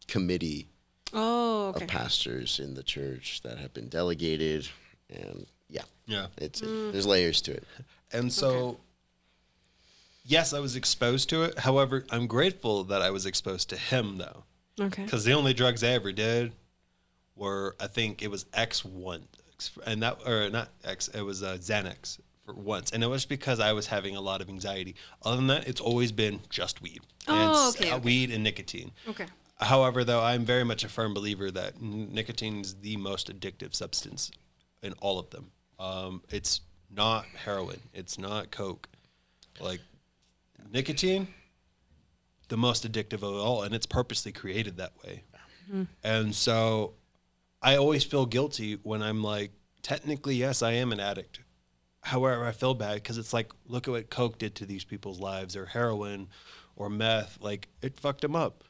committee of pastors in the church that have been delegated, and there's layers to it. And so, yes, I was exposed to it. However, I'm grateful that I was exposed to him, though. Okay. Because the only drugs I ever did were, I think it was X1, and not X, it was Xanax for once, and it was because I was having a lot of anxiety. Other than that, it's always been just weed. Weed and nicotine. Okay. However, though, I'm very much a firm believer that nicotine is the most addictive substance in all of them. It's not heroin. It's not coke. Like, nicotine, the most addictive of all, and it's purposely created that way. And so I always feel guilty when I'm like, technically, yes, I am an addict. However, I feel bad because it's like, look at what coke did to these people's lives, or heroin or meth. Like, it fucked them up.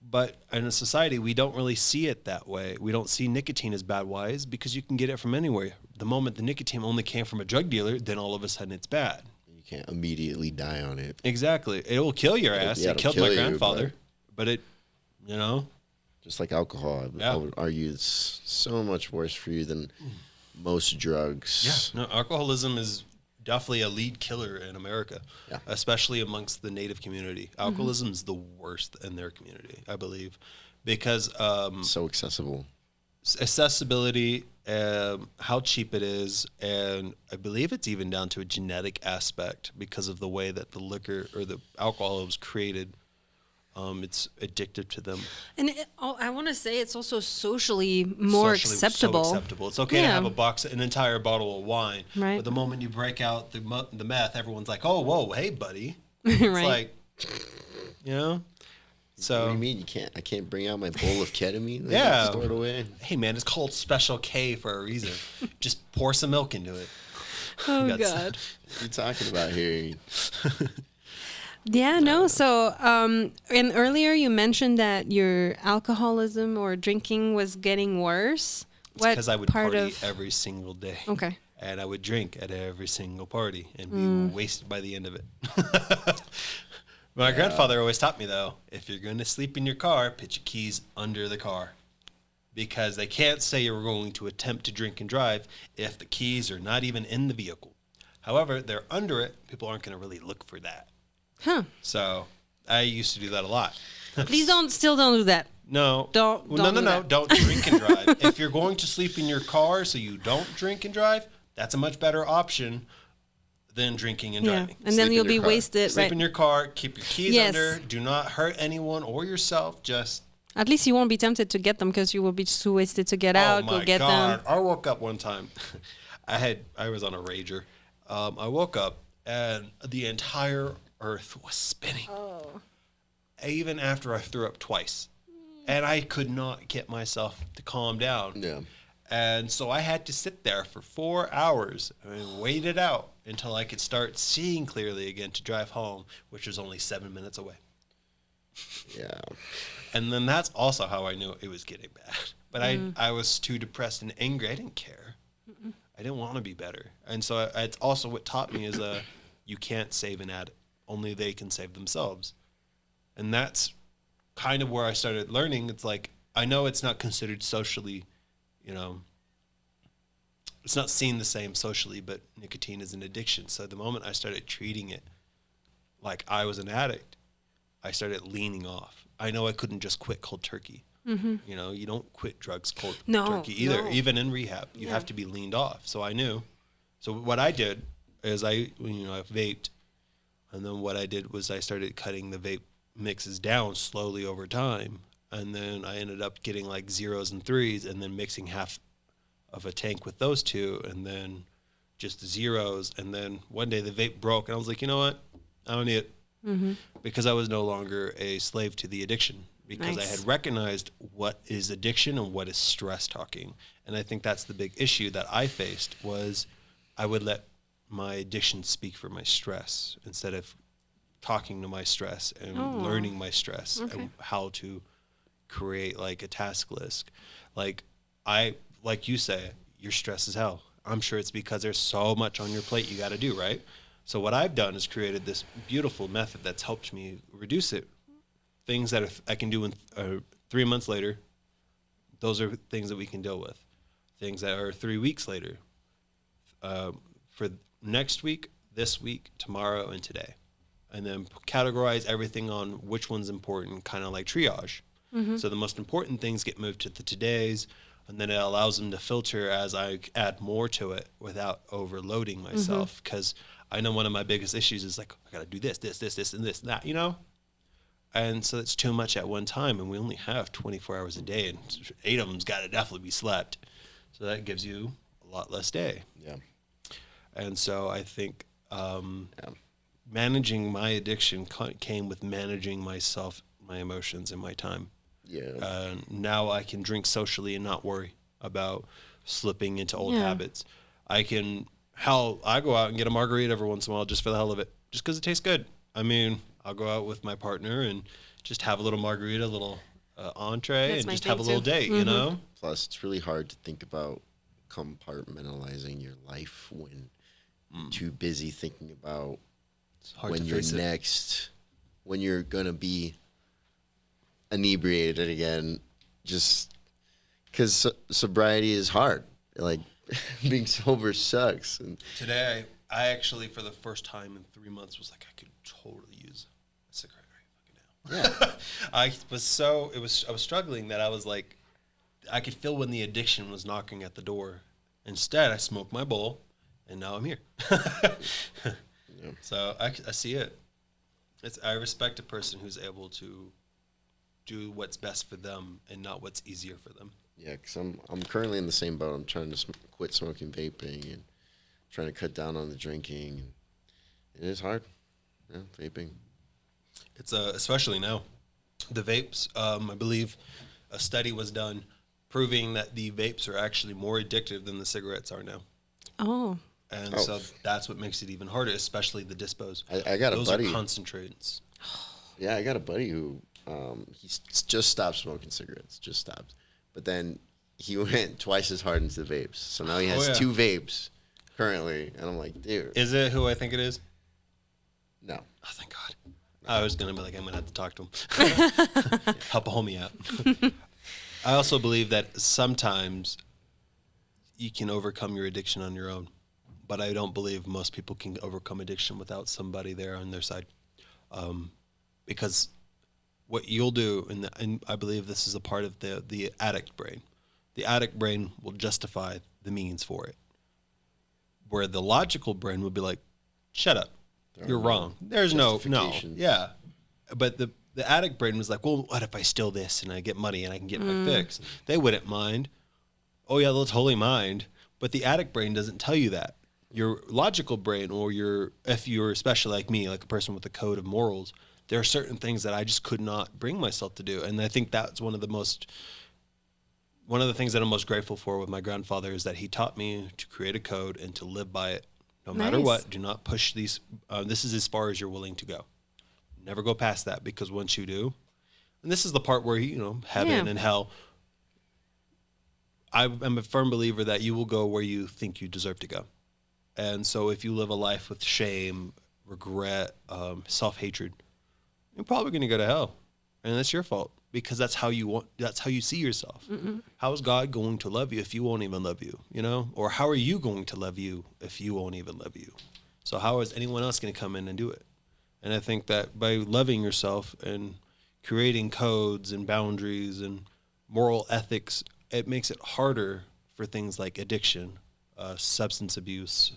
But in a society, we don't really see it that way. We don't see nicotine as bad wise because you can get it from anywhere. The moment the nicotine only came from a drug dealer, then all of a sudden it's bad. You can't immediately die on it. Exactly. It will kill your ass. It killed my grandfather. But it, just like alcohol, I would argue it's so much worse for you than most drugs. Yeah. No, alcoholism is definitely a lead killer in America, especially amongst the Native community. Alcoholism is the worst in their community, I believe, because so accessible. Accessibility, how cheap it is, and I believe it's even down to a genetic aspect because of the way that the liquor or the alcohol was created. It's addictive to them. And I want to say it's also socially more acceptable. So acceptable. It's okay to have an entire bottle of wine. Right. But the moment you break out the meth, everyone's like, oh, whoa, hey, buddy. It's right. like, So what do you mean I can't bring out my bowl of ketamine? Store it away. Hey, man, it's called Special K for a reason. Just pour some milk into it. Oh, God. What are you talking about here? Yeah, no. So, and earlier you mentioned that your alcoholism or drinking was getting worse. Because I would party every single day. Okay. And I would drink at every single party and be wasted by the end of it. My grandfather always taught me, though, if you're going to sleep in your car, put your keys under the car. Because they can't say you're going to attempt to drink and drive if the keys are not even in the vehicle. However, they're under it. People aren't going to really look for that. Huh. So I used to do that a lot. Please don't do that. No. Don't Don't drink and drive. If you're going to sleep in your car so you don't drink and drive, that's a much better option than drinking and driving. And then you'll be wasted. Sleep in your car, keep your keys under, do not hurt anyone or yourself, just... At least you won't be tempted to get them because you will be too wasted to get out, go get them. I woke up one time. I was on a rager. I woke up and the entire earth was spinning. Oh. Even after I threw up twice. And I could not get myself to calm down. Yeah. And so I had to sit there for 4 hours and wait it out until I could start seeing clearly again to drive home, which was only 7 minutes away. Yeah. And then that's also how I knew it was getting bad. But I was too depressed and angry. I didn't care. I didn't want to be better. And so it's also what taught me is you can't save an addict. only they can save themselves. And that's kind of where I started learning. It's like, I know it's not considered socially, it's not seen the same socially, but nicotine is an addiction. So the moment I started treating it like I was an addict, I started leaning off. I know I couldn't just quit cold turkey. You don't quit drugs cold turkey either. No. Even in rehab, you have to be leaned off. So I knew. So what I did is I vaped, and then what I did was I started cutting the vape mixes down slowly over time, and then I ended up getting like 0s and 3s, and then mixing half of a tank with those two, and then just the 0s, and then one day the vape broke, and I was like, you know what? I don't need it. Because I was no longer a slave to the addiction, because I had recognized what is addiction and what is stress talking. And I think that's the big issue that I faced, was I would let my addiction speak for my stress instead of talking to my stress and learning my stress and how to create like a task list. Like you say, your stress is hell. I'm sure it's because there's so much on your plate you got to do, right? So what I've done is created this beautiful method that's helped me reduce it. Things that I can do in 3 months later, those are things that we can deal with. Things that are 3 weeks later, for next week, this week, tomorrow, and today. And then categorize everything on which one's important, kind of like triage. So the most important things get moved to the todays, and then it allows them to filter as I add more to it without overloading myself. Because I know one of my biggest issues is like, I got to do this, and that, And so it's too much at one time, and we only have 24 hours a day, and 8 of them's got to definitely be slept. So that gives you a lot less day. Yeah. And so I think managing my addiction came with managing myself, my emotions, and my time. Yeah. Now I can drink socially and not worry about slipping into old habits. I go out and get a margarita every once in a while just for the hell of it, just because it tastes good. I mean, I'll go out with my partner and just have a little margarita, a little entree, That's and just my have a thing little too. date, Plus, it's really hard to think about compartmentalizing your life when too busy thinking about when you're going to be inebriated again, just because sobriety is hard. Like, being sober sucks. And Today, I actually, for the first time in 3 months, was like, I could totally use a cigarette right fucking now. yeah, I was struggling that I was like, I could feel when the addiction was knocking at the door. Instead, I smoked my bowl, and now I'm here. So I see it. I respect a person who's able to do what's best for them and not what's easier for them. yeah, because I'm currently in the same boat. I'm trying to quit smoking vaping and trying to cut down on the drinking. It is hard, vaping. It's especially now. The vapes, I believe a study was done proving that the vapes are actually more addictive than the cigarettes are now. Oh. And so that's what makes it even harder, especially the dispos. I got Those a buddy. are concentrates. Yeah, I got a buddy who he just stopped smoking cigarettes, just stopped. But then he went twice as hard into the vapes. So now he has 2 vapes currently. And I'm like, dude. Is it who I think it is? No. Oh, thank God. I was going to be like, I'm going to have to talk to him. Help a homie out. I also believe that sometimes you can overcome your addiction on your own. But I don't believe most people can overcome addiction without somebody there on their side. Because what you'll do, and I believe this is a part of the addict brain. The addict brain will justify the means for it. Where the logical brain will be like, shut up, you're wrong. There's no. Yeah. But the addict brain was like, well, what if I steal this and I get money and I can get my fix? They wouldn't mind. Oh, yeah, they'll totally mind. But the addict brain doesn't tell you that. Your logical brain, or if you're especially like me, like a person with a code of morals, there are certain things that I just could not bring myself to do. And I think that's one of the things that I'm most grateful for with my grandfather is that he taught me to create a code and to live by it. No matter what, do not push these. This is as far as you're willing to go. Never go past that, because once you do, and this is the part where, heaven and hell, I'm a firm believer that you will go where you think you deserve to go. And so if you live a life with shame, regret, self-hatred, you're probably going to go to hell. And that's your fault because that's how you see yourself. How is God going to love you if you won't even love you, you know? Or how are you going to love you if you won't even love you? So how is anyone else going to come in and do it? And I think that by loving yourself and creating codes and boundaries and moral ethics, it makes it harder for things like addiction, substance abuse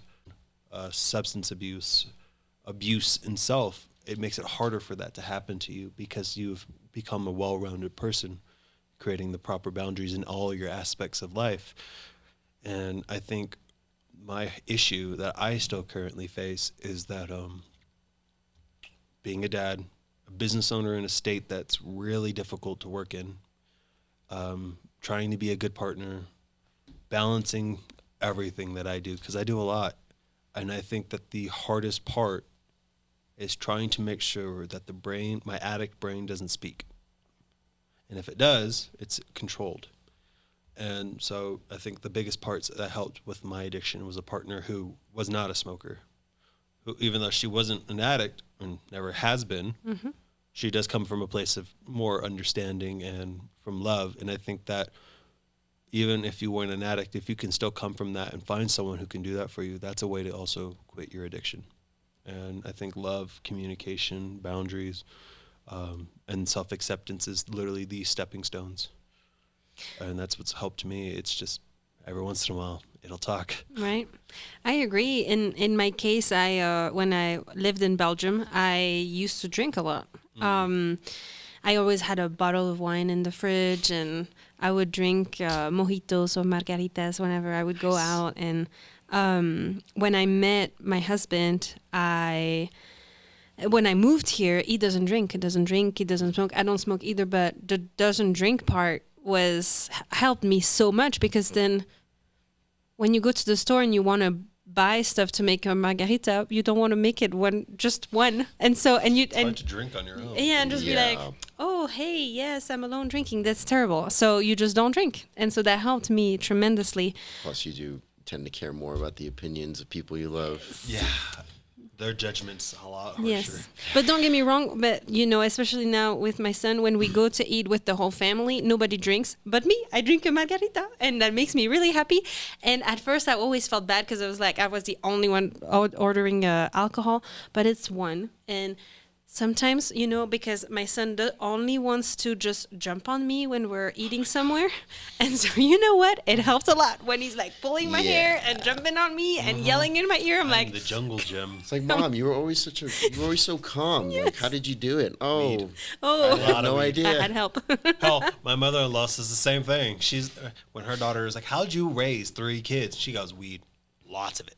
in self. It makes it harder for that to happen to you because you've become a well-rounded person, creating the proper boundaries in all your aspects of life. And I think my issue that I still currently face is that being a dad, a business owner in a state that's really difficult to work in, trying to be a good partner, balancing everything that I do, because I do a lot. And I think that the hardest part is trying to make sure that my addict brain doesn't speak. And if it does, it's controlled. And so I think the biggest parts that helped with my addiction was a partner who was not a smoker, who, even though she wasn't an addict and never has been, she does come from a place of more understanding and from love. And I think that even if you weren't an addict, if you can still come from that and find someone who can do that for you, that's a way to also quit your addiction. And I think love, communication, boundaries, and self-acceptance is literally the stepping stones. And that's what's helped me. It's just every once in a while, it'll talk. Right. I agree. In my case, when I lived in Belgium, I used to drink a lot. I always had a bottle of wine in the fridge, and I would drink mojitos or margaritas whenever I would go out. And when I met my husband, when I moved here, he doesn't drink, he doesn't smoke. I don't smoke either, but the doesn't drink part helped me so much, because then when you go to the store and you want to buy stuff to make a margarita, you don't want to make it just one. And so, it's hard to drink on your own. Yeah, and just be like, oh, hey, yes, I'm alone drinking. That's terrible. So you just don't drink. And so that helped me tremendously. Plus, you do tend to care more about the opinions of people you love. Yeah. Their judgment's a lot harsher. Yes. But don't get me wrong, but especially now with my son, when we go to eat with the whole family, nobody drinks but me. I drink a margarita, and that makes me really happy. And at first I always felt bad because I was like, I was the only one ordering alcohol, but it's one. And sometimes, because my son only wants to just jump on me when we're eating somewhere. And so, you know what? It helps a lot when he's like pulling my hair and jumping on me and yelling in my ear. I'm like, the jungle gym. It's like, Mom, you were always so calm. Yes. Like, how did you do it? Oh, I had no idea. I'd help. Hell, my mother-in-law says the same thing. When her daughter is like, how'd you raise 3 kids? She goes, weed, lots of it.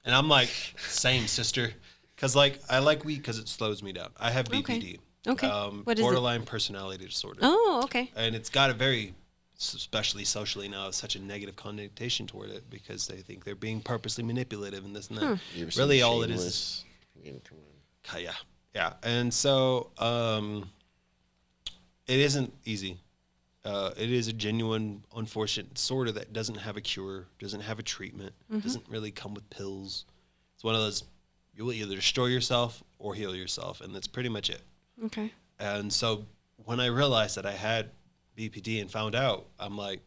And I'm like, same, sister. Because I like weed because it slows me down. I have BPD. Okay. What is borderline personality disorder. Oh, okay. And it's got a very, especially socially now, such a negative connotation toward it because they think they're being purposely manipulative and this and that. Really, all it is. Yeah. And so it isn't easy. It is a genuine, unfortunate disorder that doesn't have a cure, doesn't have a treatment, doesn't really come with pills. It's one of those. You will either destroy yourself or heal yourself, and that's pretty much it. Okay. And so when I realized that I had BPD and found out, I'm like,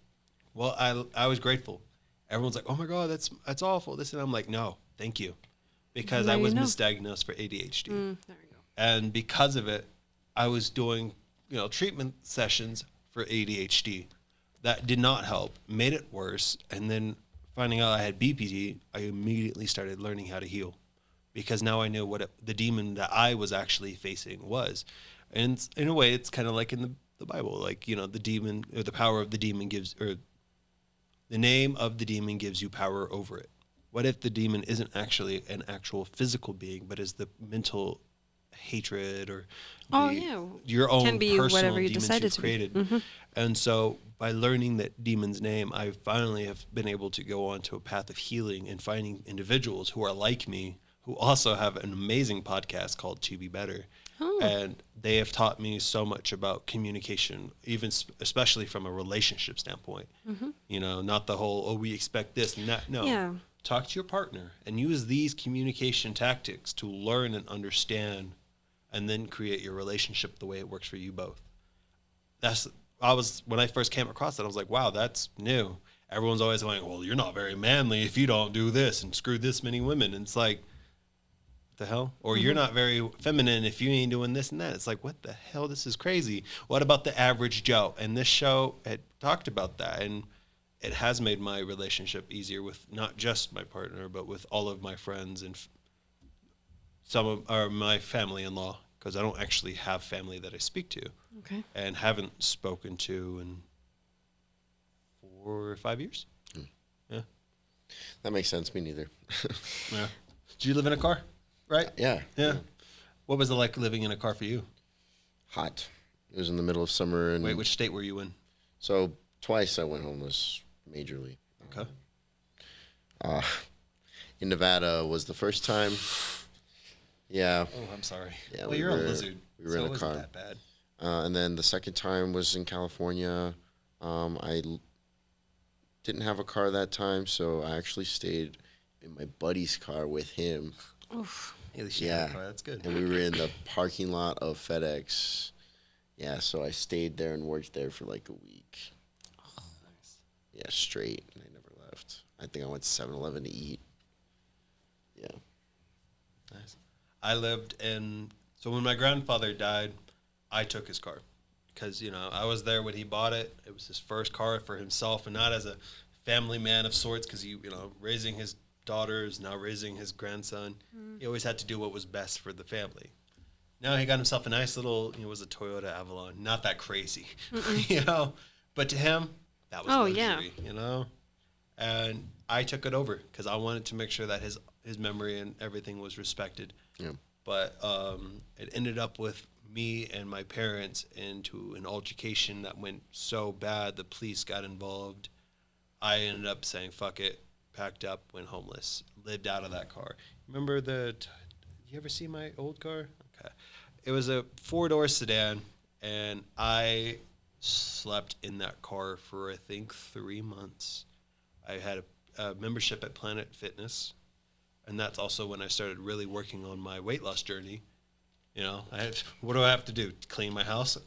well, I was grateful. Everyone's like, oh my God, that's awful. This, and I'm like, no, thank you. Because I was misdiagnosed for ADHD. There we go. And because of it, I was doing, treatment sessions for ADHD. That did not help, made it worse. And then finding out I had BPD, I immediately started learning how to heal. Because now I knew what the demon that I was actually facing was. And in a way, it's kind of like in the Bible, like, the demon, or the power of the demon or the name of the demon gives you power over it. What if the demon isn't actually an actual physical being, but is the mental hatred or your own can be personal whatever you demons decided you've created? And so by learning that demon's name, I finally have been able to go on to a path of healing and finding individuals who are like me, who also have an amazing podcast called To Be Better. And they have taught me so much about communication, even especially from a relationship standpoint. Not the whole, we expect this and that. No. Yeah. talk to your partner and use these communication tactics to learn and understand, and then create your relationship the way it works for you both. When I first came across it, I was like, wow, that's new. Everyone's always going, well, you're not very manly if you don't do this and screw this many women. And it's like, the hell? Or you're not very feminine if you ain't doing this and that. It's like, what the hell? This is crazy. What about the average Joe? And this show had talked about that, and it has made my relationship easier with not just my partner, but with all of my friends and some of my family-in-law, because I don't actually have family that I speak to. Okay. And haven't spoken to in 4 or 5 years. Yeah. That makes sense. Me neither. Yeah. Did you live in a car? Right? Yeah. What was it like living in a car for you? Hot. It was in the middle of summer. And wait, which state were you in? So twice I went homeless majorly. Okay. In Nevada was the first time. Yeah. Oh, I'm sorry. Yeah, well, you're a lizard. We were in a car. That bad. And then the second time was in California. Didn't have a car that time, so I actually stayed in my buddy's car with him. Oof. At least you had a car. That's good. And we were in the parking lot of FedEx. Yeah, so I stayed there and worked there for like a week. Oh, nice. Yeah, straight. And I never left. I think I went to 7-Eleven to eat. Yeah. Nice. I lived in, so when my grandfather died, I took his car. Because, I was there when he bought it. It was his first car for himself, and not as a family man of sorts, because he, raising his daughters, now raising his grandson. He always had to do what was best for the family. Now he got himself a nice little, it was a Toyota Avalon. Not that crazy, But to him, that was luxury, And I took it over because I wanted to make sure that his memory and everything was respected. Yeah. But it ended up with me and my parents into an altercation that went so bad the police got involved. I ended up saying, fuck it, packed up, went homeless, lived out of that car. Remember did you ever see my old car? Okay. It was a 4-door sedan, and I slept in that car for, I think, 3 months. I had a membership at Planet Fitness, and that's also when I started really working on my weight loss journey. What do I have to do? Clean my house?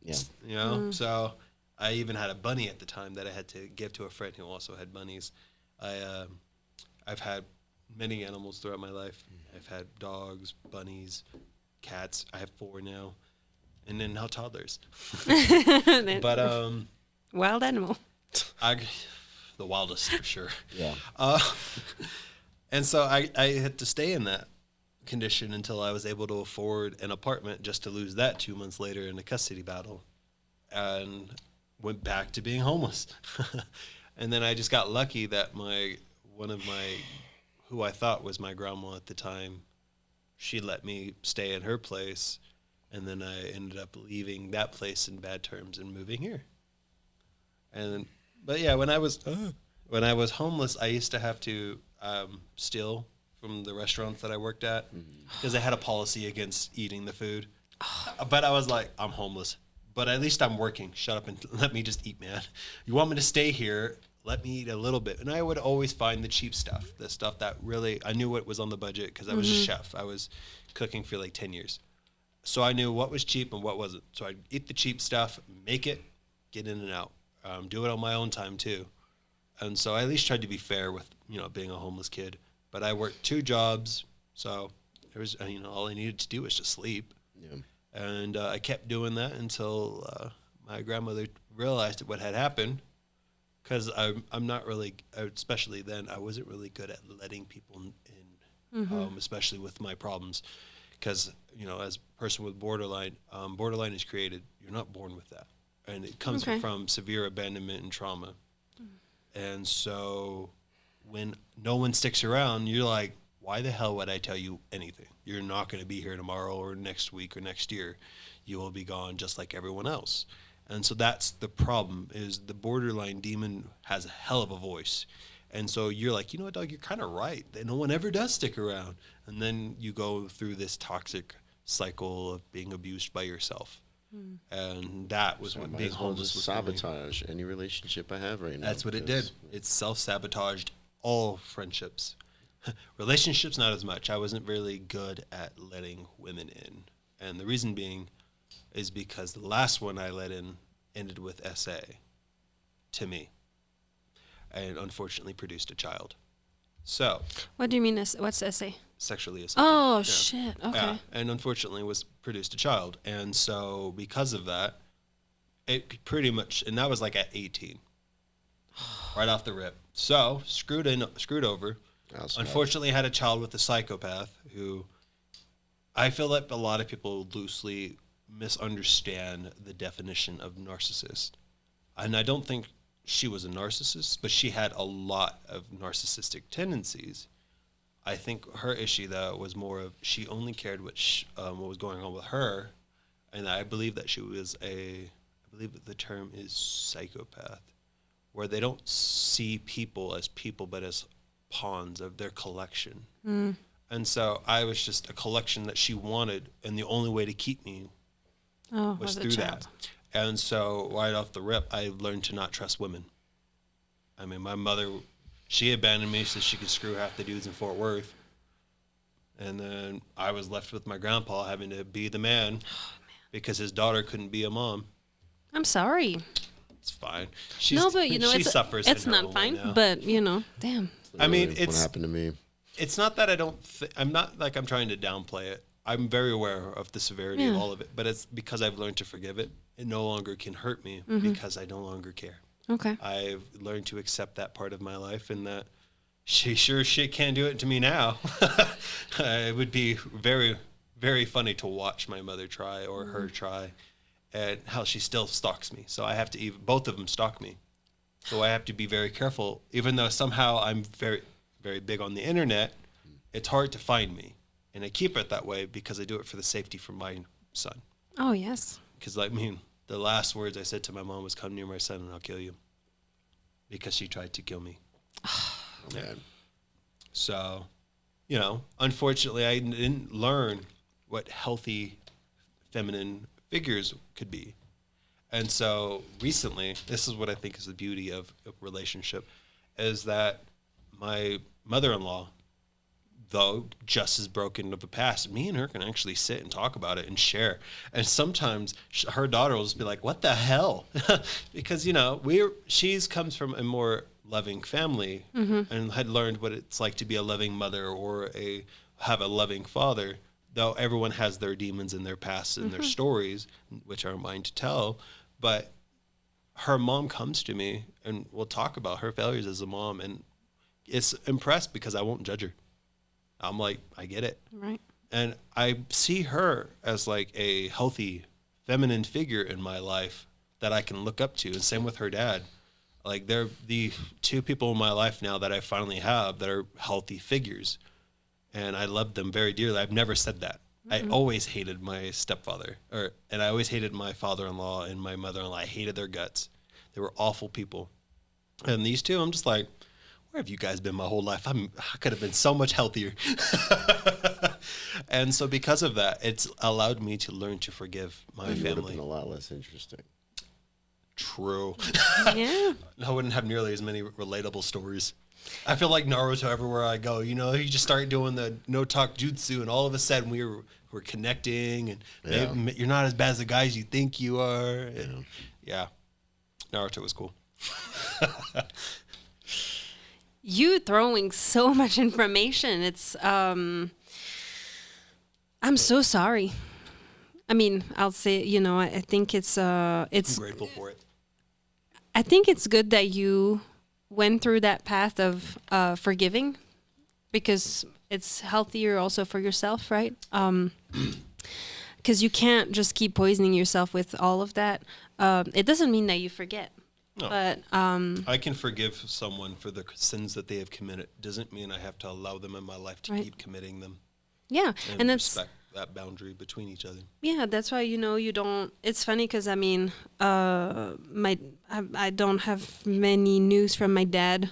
Yeah. So I even had a bunny at the time that I had to give to a friend who also had bunnies. I've had many animals throughout my life. I've had dogs, bunnies, cats. I have 4 now, and then now toddlers. But wild animal. The wildest for sure. Yeah. And so I had to stay in that condition until I was able to afford an apartment, just to lose that 2 months later in a custody battle, and went back to being homeless. And then I just got lucky that who I thought was my grandma at the time, she let me stay in her place, and then I ended up leaving that place in bad terms and moving here. But yeah, when I was homeless, I used to have to steal from the restaurants that I worked at because they had a policy against eating the food. But I was like, I'm homeless, but at least I'm working. Shut up and let me just eat, man. You want me to stay here? Let me eat a little bit. And I would always find the cheap stuff, the stuff that really, I knew what was on the budget because I was a chef. I was cooking for like 10 years. So I knew what was cheap and what wasn't. So I'd eat the cheap stuff, make it, get in and out. Do it on my own time too. And so I at least tried to be fair with, being a homeless kid. But I worked 2 jobs, so there was, all I needed to do was just sleep. Yeah. And I kept doing that until my grandmother realized what had happened. Because I'm not really, especially then, I wasn't really good at letting people in, especially with my problems. Because, as a person with borderline is created. You're not born with that. And it comes from severe abandonment and trauma. And so when no one sticks around, you're like, why the hell would I tell you anything? You're not going to be here tomorrow or next week or next year. You will be gone just like everyone else. And so that's the problem, is the borderline demon has a hell of a voice. And so you're like, you know what, dog, you're kind of right. No one ever does stick around. And then you go through this toxic cycle of being abused by yourself. And that was what being homeless was. Sabotage any relationship I have right now. That's what it did. It self-sabotaged all friendships. Relationships, not as much. I wasn't really good at letting women in. And the reason being is because the last one I let in ended with SA to me, and unfortunately produced a child. So. What do you mean? What's essay? Sexually assaulted. Oh, yeah. shit. Okay. Yeah. And unfortunately was produced a child. And so because of that, it pretty much, and that was like at 18, right off the rip. So screwed over. Unfortunately had a child with a psychopath who I feel like a lot of people loosely misunderstand the definition of narcissist. And I don't think she was a narcissist, but she had a lot of narcissistic tendencies. I think her issue, though, was more of she only cared what was going on with her, and I believe that she was I believe that the term is psychopath, where they don't see people as people, but as pawns of their collection. Mm. And so I was just a collection that she wanted, and the only way to keep me was through that. And so right off the rip, I learned to not trust women. I mean, my mother, she abandoned me so she could screw half the dudes in Fort Worth. And then I was left with my grandpa having to be the man because his daughter couldn't be a mom. I'm sorry. It's fine. She suffers. It's not fine, but damn. I mean, what happened to me. It's not that I don't. I'm not like I'm trying to downplay it. I'm very aware of the severity of all of it, but it's because I've learned to forgive it. It no longer can hurt me because I no longer care. Okay. I've learned to accept that part of my life, and that she sure as shit can't do it to me now. It would be very, very funny to watch my mother try or her try, and how she still stalks me. So I have to both of them stalk me. So I have to be very careful, even though somehow I'm very, very big on the internet. It's hard to find me, and I keep it that way because I do it for the safety for my son. Oh yes. Because the last words I said to my mom was, "Come near my son and I'll kill you," because she tried to kill me. Yeah. So, unfortunately, I didn't learn what healthy feminine figures could be. And so recently, this is what I think is the beauty of a relationship, is that my mother-in-law, though just as broken of a past, me and her can actually sit and talk about it and share. And sometimes her daughter will just be like, "What the hell?" Because, she's comes from a more loving family and had learned what it's like to be a loving mother or have a loving father, though everyone has their demons in their past and their stories, which are mine to tell. But her mom comes to me and we'll talk about her failures as a mom, and it's impressed because I won't judge her. I'm like, I get it. Right. And I see her as like a healthy feminine figure in my life that I can look up to. And same with her dad. Like, they're the two people in my life now that I finally have that are healthy figures. And I love them very dearly. I've never said that. I always hated my stepfather, and I always hated my father-in-law and my mother-in-law. I hated their guts. They were awful people. And these two, I'm just like, where have you guys been my whole life? I could have been so much healthier. And so because of that, it's allowed me to learn to forgive my family. Would have been a lot less interesting. True. Yeah. I wouldn't have nearly as many relatable stories. I feel like Naruto everywhere I go. You just start doing the no-talk jutsu, and all of a sudden we're connecting, and maybe you're not as bad as the guys you think you are. And Naruto was cool. You throwing so much information. It's I'm so sorry. I mean, I'll say, I think it's I'm grateful for it. I think it's good that you went through that path of forgiving, because it's healthier also for yourself, right? Because you can't just keep poisoning yourself with all of that. It doesn't mean that you forget. No. But I can forgive someone for the sins that they have committed. Doesn't mean I have to allow them in my life to keep committing them. Yeah, and that's respect that boundary between each other. Yeah, that's why you don't. It's funny because I don't have many news from my dad,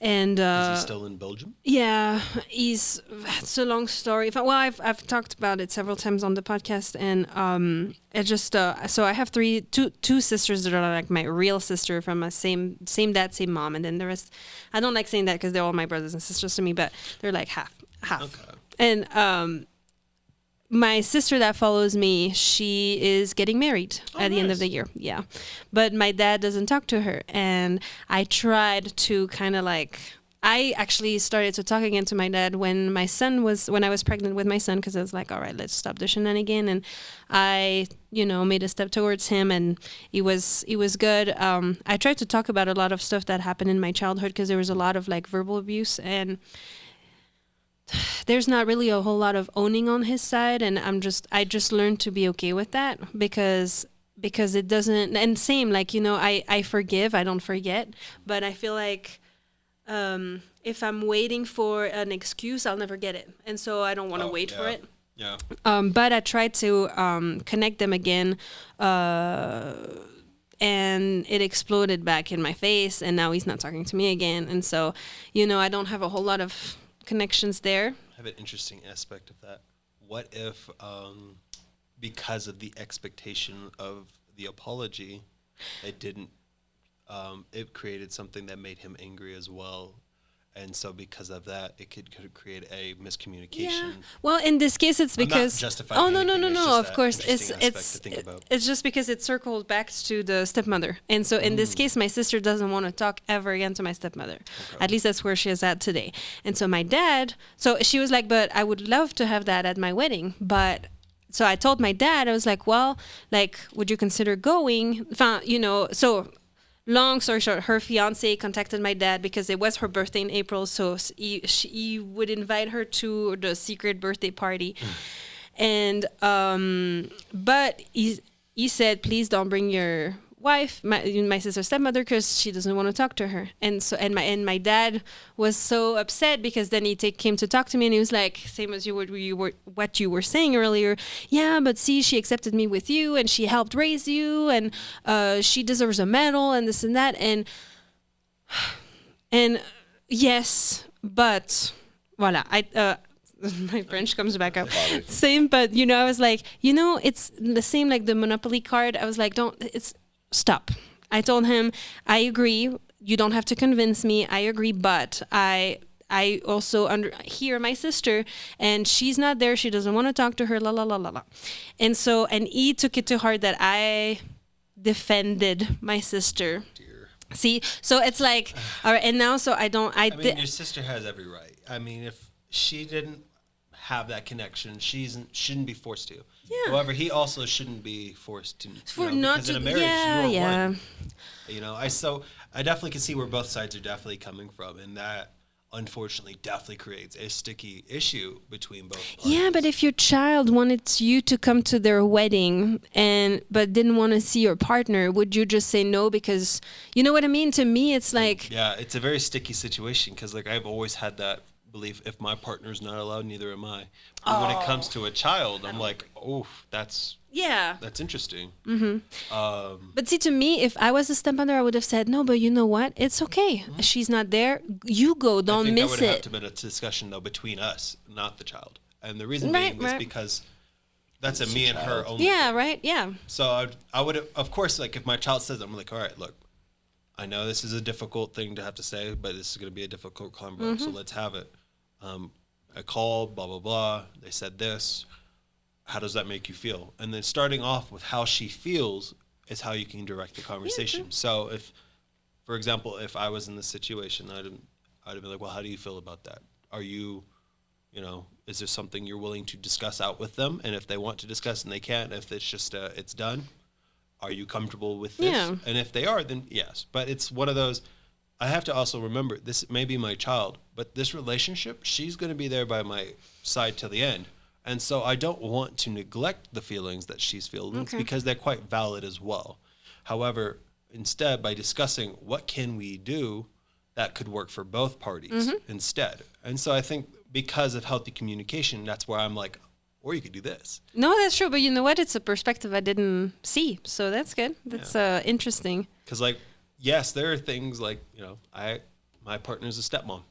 And Is he still in Belgium? yeah, it's a long story. Well, I've talked about it several times on the podcast, and it just so I have two sisters that are like my real sister from a same dad, same mom, and then the rest. I don't like saying that because they're all my brothers and sisters to me, but they're like half. Okay. And my sister that follows me, she is getting married at the end of the year. Yeah. But my dad doesn't talk to her. And I tried to kind of like, I actually started to talk again to my dad when I was pregnant with my son, because I was like, all right, let's stop the shenanigan. And I, made a step towards him, and it was good. I tried to talk about a lot of stuff that happened in my childhood, because there was a lot of like verbal abuse, and there's not really a whole lot of owning on his side, and I just learned to be okay with that, because it doesn't, and same, like, I forgive, I don't forget, but I feel like if I'm waiting for an excuse, I'll never get it, and so I don't want to wait for it. Yeah. But I tried to connect them again, and it exploded back in my face, and now he's not talking to me again, and so I don't have a whole lot of connections there. I have an interesting aspect of that. What if, because of the expectation of the apology, it created something that made him angry as well, and so because of that, it could create a miscommunication. Yeah. Well, in this case, it's because I'm not justifying anything. No. Of course, it's just because it circled back to the stepmother, and so in this case, my sister doesn't want to talk ever again to my stepmother. Okay. At least that's where she is at today. And so my dad, so she was like, "But I would love to have that at my wedding." But so I told my dad, I was like, "Well, like, would you consider going?" So. Long story short, her fiance contacted my dad because it was her birthday in April, so he would invite her to the secret birthday party. And but he said, please don't bring your wife, my sister's stepmother, because she doesn't want to talk to her. And so my dad was so upset, because then he came to talk to me, and he was like, same as what you were saying earlier. Yeah, but see, she accepted me with you, and she helped raise you, and she deserves a medal, and this and that, and yes, but voilà, my French comes back up. Same, but I was like, it's the same like the Monopoly card. I was like, stop. I told him, I agree. You don't have to convince me. I agree, but I also hear my sister, and she's not there. She doesn't want to talk to her. La la la la la. And he took it to heart that I defended my sister. Dear. See, so it's like, all right, and now so I don't. I mean, your sister has every right. I mean, if she didn't have that connection, shouldn't be forced to. Yeah. However, he also shouldn't be forced to. Because in a marriage, you're one. I definitely can see where both sides are definitely coming from, and that unfortunately definitely creates a sticky issue between both parties. Yeah, but if your child wanted you to come to their wedding but didn't want to see your partner, would you just say no? Because you know what I mean? To me, it's like, yeah, it's a very sticky situation, because like I've always had that belief, if my partner's not allowed, neither am I. But when it comes to a child, I'm like, oh, that's interesting. Mm-hmm. But see, to me, if I was a stepmother, I would have said no. But you know what? It's okay. Mm-hmm. She's not there. You go. Don't miss it. That would have to been a discussion though between us, not the child. And the reason being is because that's a me and her only. Yeah. Right. Yeah. So I would, of course, like if my child says, I'm like, all right, look, I know this is a difficult thing to have to say, but this is going to be a difficult convo, so let's have it. I called, blah, blah, blah. They said this. How does that make you feel? And then starting off with how she feels is how you can direct the conversation. Yeah, so if, for example, if I was in this situation, I'd have been like, well, how do you feel about that? Are you, is there something you're willing to discuss out with them? And if they want to discuss and they can't, if it's just, it's done, are you comfortable with this? Yeah. And if they are, then yes. But it's one of those, I have to also remember, this may be my child, but this relationship, she's going to be there by my side till the end. And so I don't want to neglect the feelings that she's feeling, because they're quite valid as well. However, instead, by discussing what can we do that could work for both parties instead. And so I think because of healthy communication, that's where I'm like, or you could do this. No, that's true. But you know what? It's a perspective I didn't see. So that's good. That's interesting. Because like, yes, there are things like, my partner's a stepmom.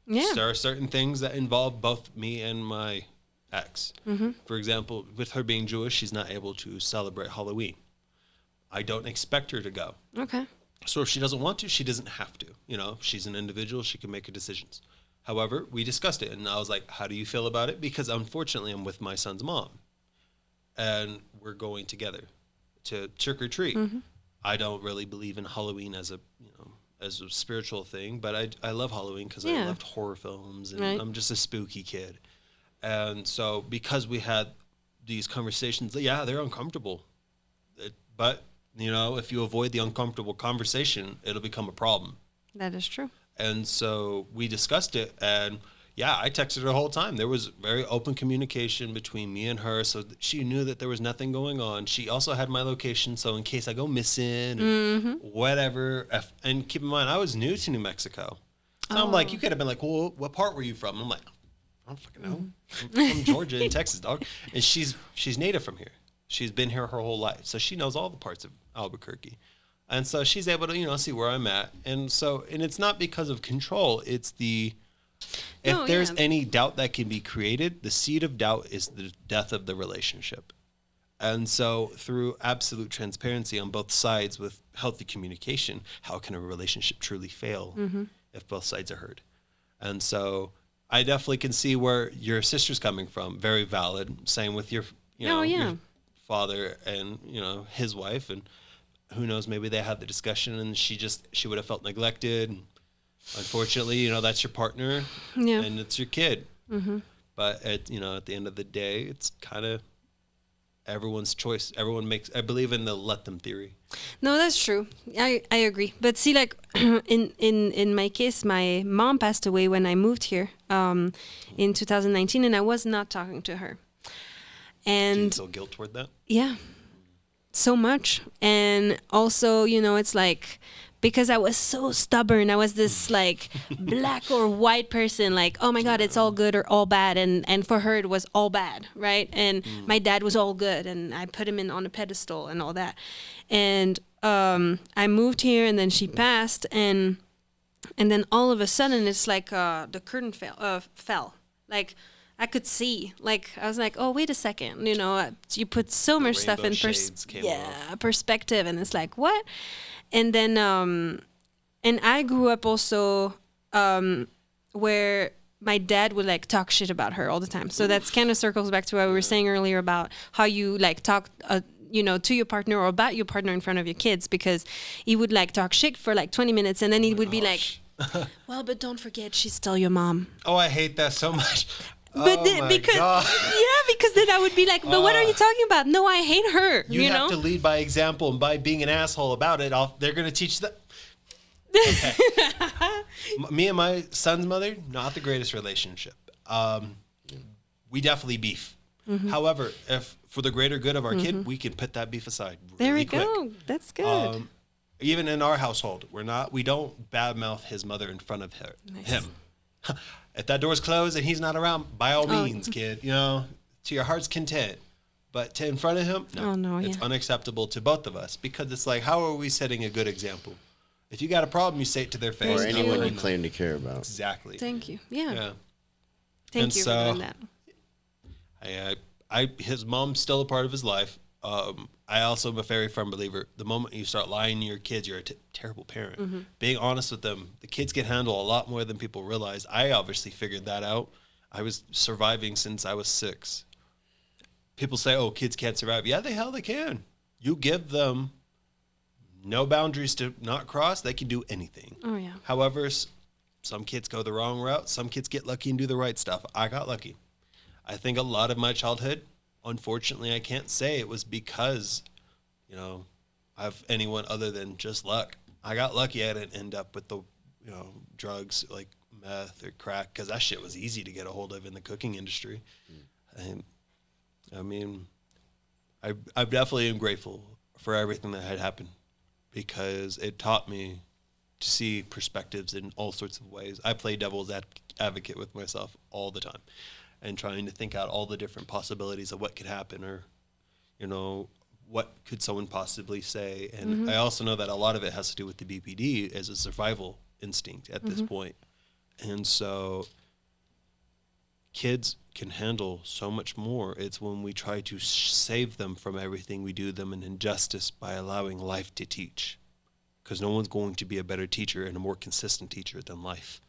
Yeah. There are certain things that involve both me and my ex. Mm-hmm. For example, with her being Jewish, she's not able to celebrate Halloween. I don't expect her to go. Okay. So if she doesn't want to, she doesn't have to. You know, she's an individual. She can make her decisions. However, we discussed it, and I was like, how do you feel about it? Because unfortunately, I'm with my son's mom, and we're going together to trick or treat. Mm-hmm. I don't really believe in Halloween as a, as a spiritual thing, but I love Halloween because Yeah. I loved horror films, and Right. I'm just a spooky kid. And so because we had these conversations, yeah, they're uncomfortable. But, if you avoid the uncomfortable conversation, it'll become a problem. That is true. And so we discussed it, and yeah, I texted her the whole time. There was very open communication between me and her, so that she knew that there was nothing going on. She also had my location, so in case I go missing, Mm-hmm. whatever. And keep in mind, I was new to New Mexico. So I'm like, you could have been like, well, what part were you from? I'm like, I don't fucking know. I'm from Georgia and Texas, dog. And she's native from here. She's been here her whole life, so she knows all the parts of Albuquerque. And so she's able to, see where I'm at. And it's not because of control. It's if there's any doubt that can be created, the seed of doubt is the death of the relationship. And so through absolute transparency on both sides with healthy communication, how can a relationship truly fail if both sides are heard? And so I definitely can see where your sister's coming from. Very valid. Same with your, your father and, his wife. And who knows, maybe they had the discussion and she would have felt neglected. Unfortunately, that's your partner and it's your kid. Mm-hmm. But at the end of the day, it's kind of everyone's choice. I believe in the let them theory. No, that's true. I agree. But see, like in my case, my mom passed away when I moved here in 2019, and I was not talking to her. And do you feel guilt toward that? Yeah, so much. And also, it's like, because I was so stubborn, I was this like black or white person, like, oh my God, it's all good or all bad. And for her, it was all bad, right? And my dad was all good, and I put him on a pedestal and all that. And I moved here, and then she passed, and then all of a sudden, it's like the curtain fell. Like, I could see, like, I was like, oh, wait a second, you put so much stuff in perspective, and it's like, what? And then, and I grew up also where my dad would like talk shit about her all the time. So that's kind of circles back to what we were saying earlier about how you like talk, to your partner or about your partner in front of your kids, because he would like talk shit for like 20 minutes, and then he would be like, well, but don't forget, she's still your mom. Oh, I hate that so much. But because then I would be like, but what are you talking about? No, I hate her. You have to lead by example, and by being an asshole about it, they're going to teach that. Okay. Me and my son's mother, not the greatest relationship. We definitely beef. Mm-hmm. However, if for the greater good of our kid, we can put that beef aside. There we quick. go. That's good. Even in our household, we don't badmouth his mother in front of him. If that door's closed and he's not around, by all means, kid, to your heart's content. But in front of him, no, it's unacceptable to both of us, because it's like, how are we setting a good example? If you got a problem, you say it to their face. Or anyone you claim to care about. Exactly. Thank you. Yeah. Thank you for doing that. His mom's still a part of his life. I also am a very firm believer. The moment you start lying to your kids, you're a terrible parent. Mm-hmm. Being honest with them, the kids can handle a lot more than people realize. I obviously figured that out. I was surviving since I was 6. People say, oh, kids can't survive. Yeah, the hell they can. You give them no boundaries to not cross, they can do anything. Oh, yeah. However, some kids go the wrong route. Some kids get lucky and do the right stuff. I got lucky. I think a lot of my childhood, unfortunately, I can't say it was because, of anyone other than just luck. I got lucky. I didn't end up with the, drugs like meth or crack, because that shit was easy to get a hold of in the cooking industry. And I mean, I definitely am grateful for everything that had happened, because it taught me to see perspectives in all sorts of ways. I play devil's advocate with myself all the time, and trying to think out all the different possibilities of what could happen, or, what could someone possibly say. And I also know that a lot of it has to do with the BPD as a survival instinct at this point. And so kids can handle so much more. It's when we try to save them from everything, we do them an injustice by allowing life to teach. Because no one's going to be a better teacher and a more consistent teacher than life.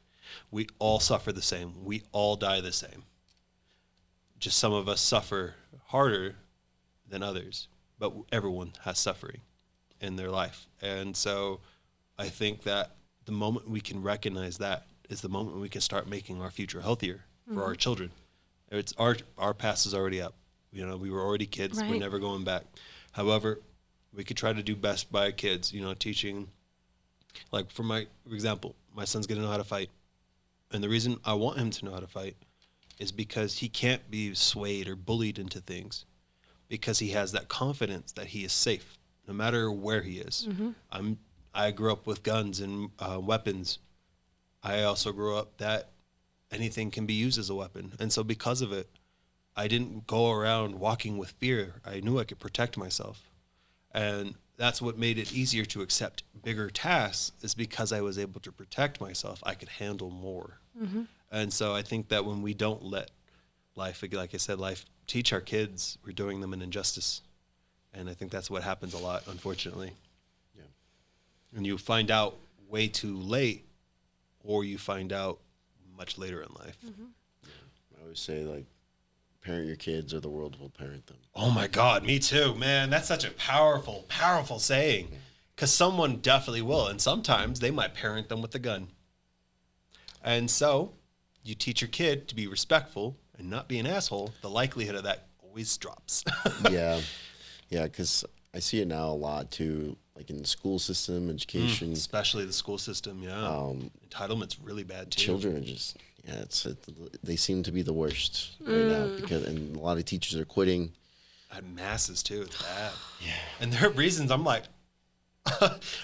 We all suffer the same. We all die the same. Just some of us suffer harder than others, but everyone has suffering in their life. And so I think that the moment we can recognize that is the moment we can start making our future healthier for our children. It's our past is already up. You know, we were already kids. Right. We're never going back. However, we could try to do best by kids, you know, teaching. Like for example, my son's going to know how to fight. And the reason I want him to know how to fight is because he can't be swayed or bullied into things, because he has that confidence that he is safe no matter where he is. I grew up with guns and weapons. I also grew up that anything can be used as a weapon. And so because of it, I didn't go around walking with fear. I knew I could protect myself. And that's what made it easier to accept bigger tasks, is because I was able to protect myself. I could handle more. And so I think that when we don't let life, like I said, life teach our kids, we're doing them an injustice. And I think that's what happens a lot, unfortunately. Yeah. And you find out way too late, or you find out much later in life. I always say, like, parent your kids or the world will parent them. Oh my God, me too, man. That's such a powerful, powerful saying. Because someone definitely will. And sometimes they might parent them with a gun. And so you teach your kid to be respectful and not be an asshole. The likelihood of that always drops. Yeah. Yeah, because I see it now a lot too, like in the school system, education. Especially the school system, yeah. Entitlement's really bad too. Children are just, they seem to be the worst right now, and a lot of teachers are quitting. At masses too, it's bad. Yeah. And there are reasons I'm like,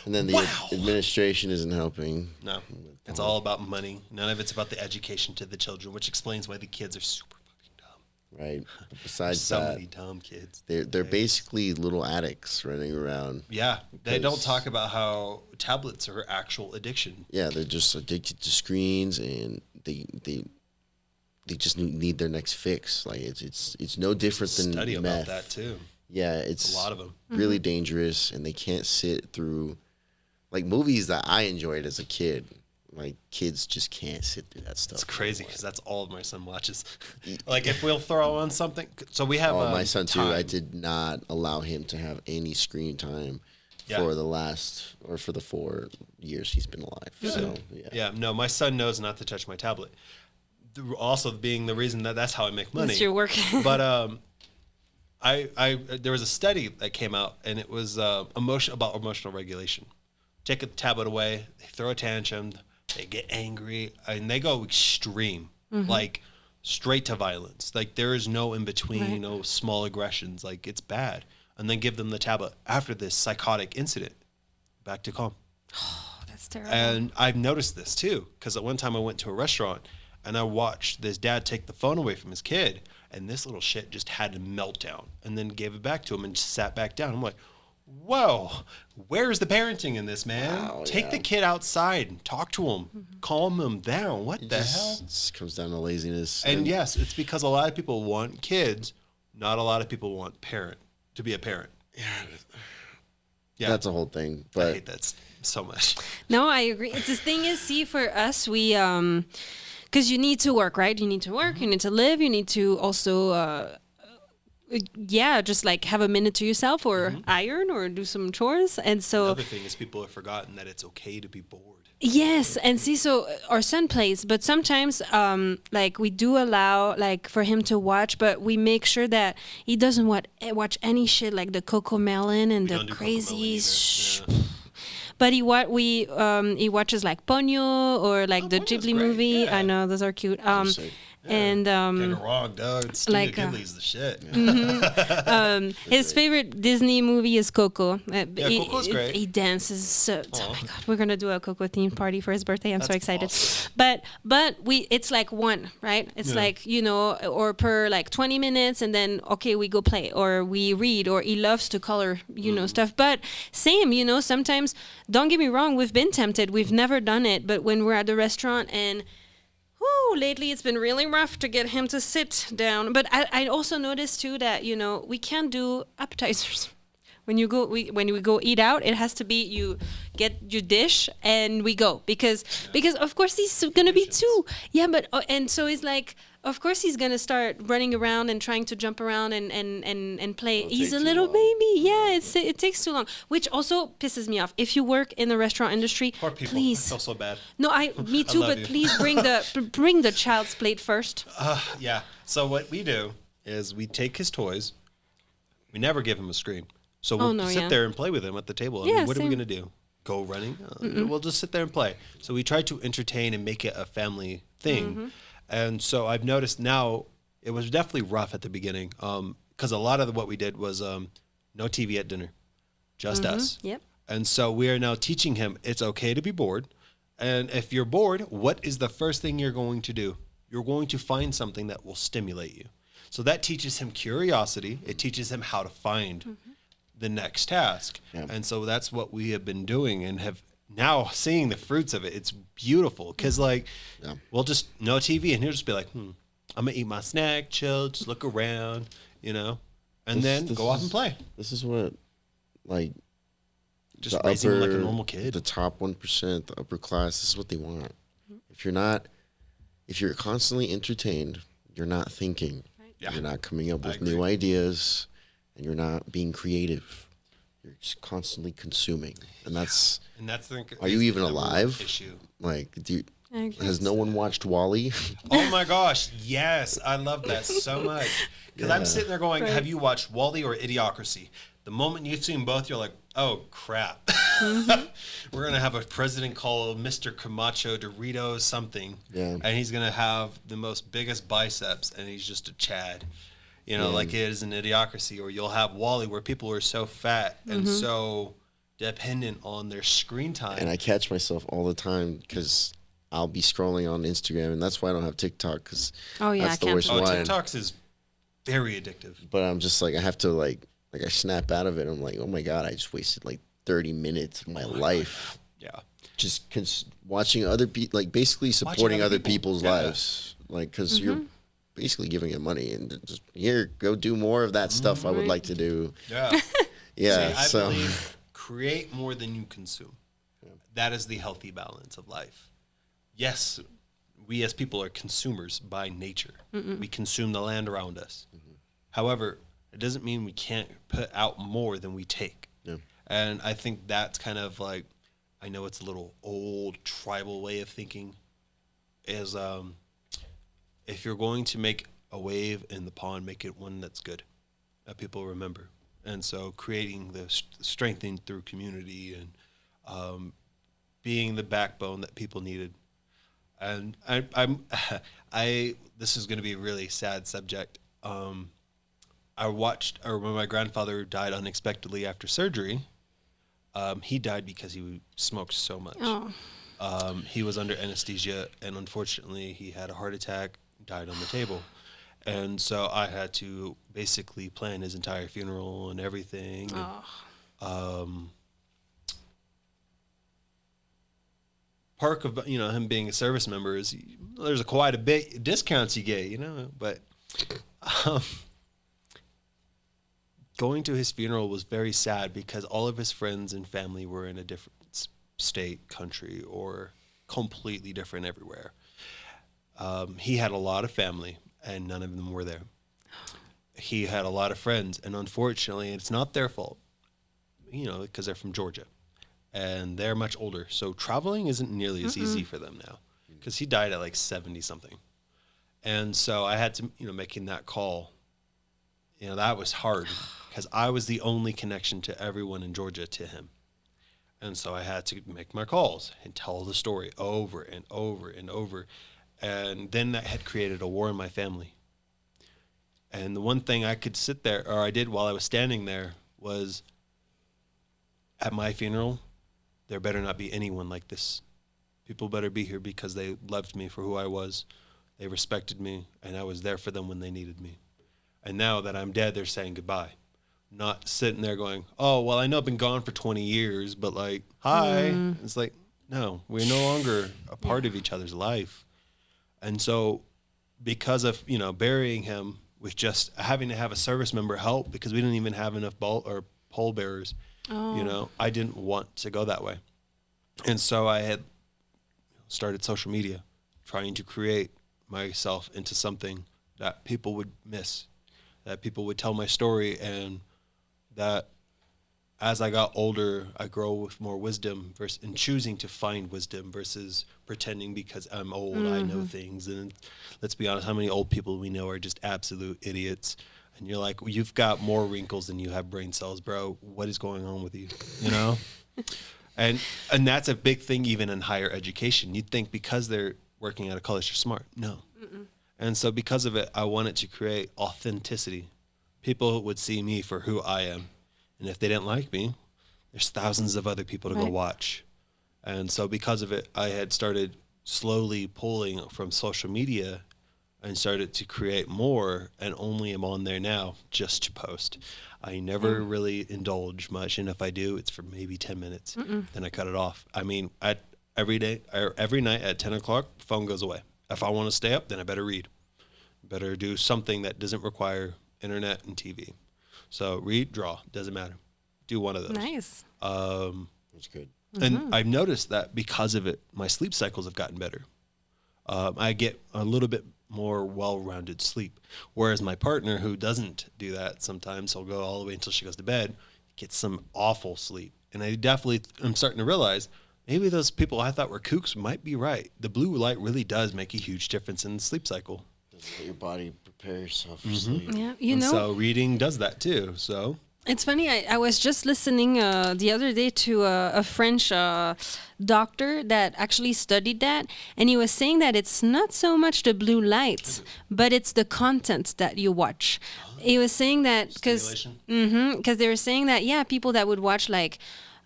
and then the administration isn't helping. No, it's all about money. None of it's about the education to the children, which explains why the kids are super fucking dumb. Right. But besides so that, many dumb kids. They're basically little addicts running around. Yeah, they don't talk about how tablets are actual addiction. Yeah, they're just addicted to screens, and they just need their next fix. Like it's no different than study meth. about that too. Yeah, it's a lot of them. Really dangerous, and they can't sit through like movies that I enjoyed as a kid. Like kids just can't sit through that stuff. It's crazy because that's all my son watches. Like if we'll throw on something, so we have. My son too. I did not allow him to have any screen time for the 4 years he's been alive. So no, my son knows not to touch my tablet. Also, being the reason that's how I make money. It's your work. But there was a study that came out, and it was about emotional regulation. Take a tablet away, they throw a tantrum, they get angry, and they go extreme, like straight to violence. Like there is no in between, no small aggressions. Like it's bad. And then give them the tablet after this psychotic incident, back to calm. Oh, that's terrible. And I've noticed this too, because at one time I went to a restaurant and I watched this dad take the phone away from his kid, and this little shit just had a meltdown and then gave it back to him and just sat back down. I'm like, whoa, where's the parenting in this, man? Wow, Take the kid outside and talk to him, calm him down. What the hell? It just comes down to laziness. And yes, it's because a lot of people want kids, not a lot of people want to be a parent. Yeah. That's a whole thing. But I hate that so much. No, I agree. It's the thing is, see, for us, we because you need to work, right? You need to work, you need to live, you need to also just like have a minute to yourself, or iron, or do some chores. And so Another thing is people have forgotten that it's okay to be bored. Yes, and see, so our son plays, but sometimes like we do allow like for him to watch, but we make sure that he doesn't watch any shit like the Coco Melon and the crazy But he watches like Ponyo or like the Ghibli movie. I know those are cute. And Get it wrong, dog. Studio like, Ghibli's the shit. his favorite Disney movie is Coco. Coco's great. He dances so. Oh my god, we're gonna do a Coco themed party for his birthday. I'm so excited. Awesome. But it's like one, right? It's like, you know, or per like 20 minutes, and then okay, we go play or we read, or he loves to color, you know, stuff. But same, you know, sometimes, don't get me wrong, we've been tempted. We've never done it, but when we're at the restaurant and lately it's been really rough to get him to sit down. But I also noticed too that, you know, we can't do appetizers. When we go eat out, it has to be you get your dish and we go because of course he's gonna be two. Yeah, but and so it's like, of course he's gonna start running around and trying to jump around and play. It'll He's take a too little long. baby. Yeah, it takes too long, which also pisses me off. If you work in the restaurant industry, Poor people. please. I feel so bad. No, me too. love But you. please bring the child's plate first. Yeah. So what we do is we take his toys. We never give him a screen. So we'll no, sit yeah. there and play with him at the table. I Yeah, mean, what are we same. going to do? Go running? We'll just sit there and play. So we try to entertain and make it a family thing. And so I've noticed now, it was definitely rough at the beginning because a lot of what we did was no TV at dinner, just us. Yep. And so we are now teaching him it's okay to be bored. And if you're bored, what is the first thing you're going to do? You're going to find something that will stimulate you. So that teaches him curiosity. It teaches him how to find the next task. Yeah. And so that's what we have been doing and have now seeing the fruits of it. It's beautiful because like we'll just no TV and he'll just be like, I'm gonna eat my snack, chill, just look around, you know, and then go off and play. This is what, like, Just the raising him like a upper- normal kid. The top 1%, the upper class, this is what they want. If you're constantly entertained, you're not thinking. Yeah. You're not coming up I with agree. new ideas, and you're not being creative. You're just constantly consuming. And that's, And that's the are you is the even number one alive? issue. Like, I agree. has no one watched Wall-E? Oh my gosh, yes, I love that so much. Because I'm sitting there going, have you watched Wall-E or Idiocracy? The moment you've seen both, you're like, oh crap. We're going to have a president called Mr. Camacho Doritos something. Yeah. And he's going to have the most biggest biceps and he's just a Chad. You know, like it is an Idiocracy. Or you'll have Wall-E where people are so fat and so dependent on their screen time. And I catch myself all the time because I'll be scrolling on Instagram, and that's why I don't have TikTok, because Oh, yeah, that's I the can't worst do Oh, one. TikToks is very addictive. But I'm just like, I have to like I snap out of it. I'm like, oh my God, I just wasted like 30 minutes of my life Yeah. just watching other people, like basically supporting other other people. people's Yeah. lives. Like, because you're basically giving them money and just, here, go do more of that stuff I would like to do. Yeah. Yeah. See, I So, believe create more than you consume. That is the healthy balance of life. Yes, we as people are consumers by nature. We consume the land around us. However, it doesn't mean we can't put out more than we take. Yeah. And I think that's kind of like, I know it's a little old tribal way of thinking, is if you're going to make a wave in the pond, make it one that's good, that people remember. And so creating the strengthening through community and being the backbone that people needed. And this is going to be a really sad subject. When my grandfather died unexpectedly after surgery, he died because he smoked so much. Oh. He was under anesthesia, and unfortunately, he had a heart attack, died on the table. And so I had to basically plan his entire funeral and everything. And, perk of him being a service member is there's quite a bit discounts you get, but going to his funeral was very sad because all of his friends and family were in a different state, country, or completely different everywhere. He had a lot of family and none of them were there. He had a lot of friends, and unfortunately it's not their fault, because they're from Georgia and they're much older, so traveling isn't nearly as easy for them now, because he died at like 70 something. And so I had to, making that call, that was hard because I was the only connection to everyone in Georgia to him. And so I had to make my calls and tell the story over and over and over. And then that had created a war in my family. And the one thing I could sit there, or I did while I was standing there, was at my funeral, there better not be anyone like this. People better be here because they loved me for who I was. They respected me, and I was there for them when they needed me. And now that I'm dead, they're saying goodbye. Not sitting there going, oh, well, I know I've been gone for 20 years, but like, hi. It's like, no, we're no longer a part of each other's life. And so because of, you know, burying him with just having to have a service member help because we didn't even have enough pole bearers, you know, I didn't want to go that way. And so I had started social media, trying to create myself into something that people would miss, that people would tell my story, and that as I got older, I grow with more wisdom in choosing to find wisdom versus pretending because I'm old, I know things. And let's be honest, how many old people we know are just absolute idiots? And you're like, well, you've got more wrinkles than you have brain cells, bro. What is going on with you? You know? and that's a big thing even in higher education. You'd think because they're working at a college, they're smart. No. And so because of it, I wanted to create authenticity. People would see me for who I am. And if they didn't like me, there's thousands of other people to go watch. And so because of it, I had started slowly pulling from social media and started to create more, and only am on there now just to post. I never really indulge much, and if I do, it's for maybe 10 minutes. Then I cut it off. I mean, every night at 10 o'clock, phone goes away. If I want to stay up, then I better read. Better do something that doesn't require internet and TV. So read, draw, doesn't matter. Do one of those. Nice. That's good. And I've noticed that because of it, my sleep cycles have gotten better. I get a little bit more well-rounded sleep. Whereas my partner, who doesn't do that sometimes, he'll go all the way until she goes to bed, gets some awful sleep. And I'm starting to realize maybe those people I thought were kooks might be right. The blue light really does make a huge difference in the sleep cycle. Let your body prepare yourself for sleep. Yeah, So reading does that too. So it's funny. I was just listening the other day to a French doctor that actually studied that, and he was saying that it's not so much the blue lights, but it's the content that you watch. He was saying that because they were saying that people that would watch like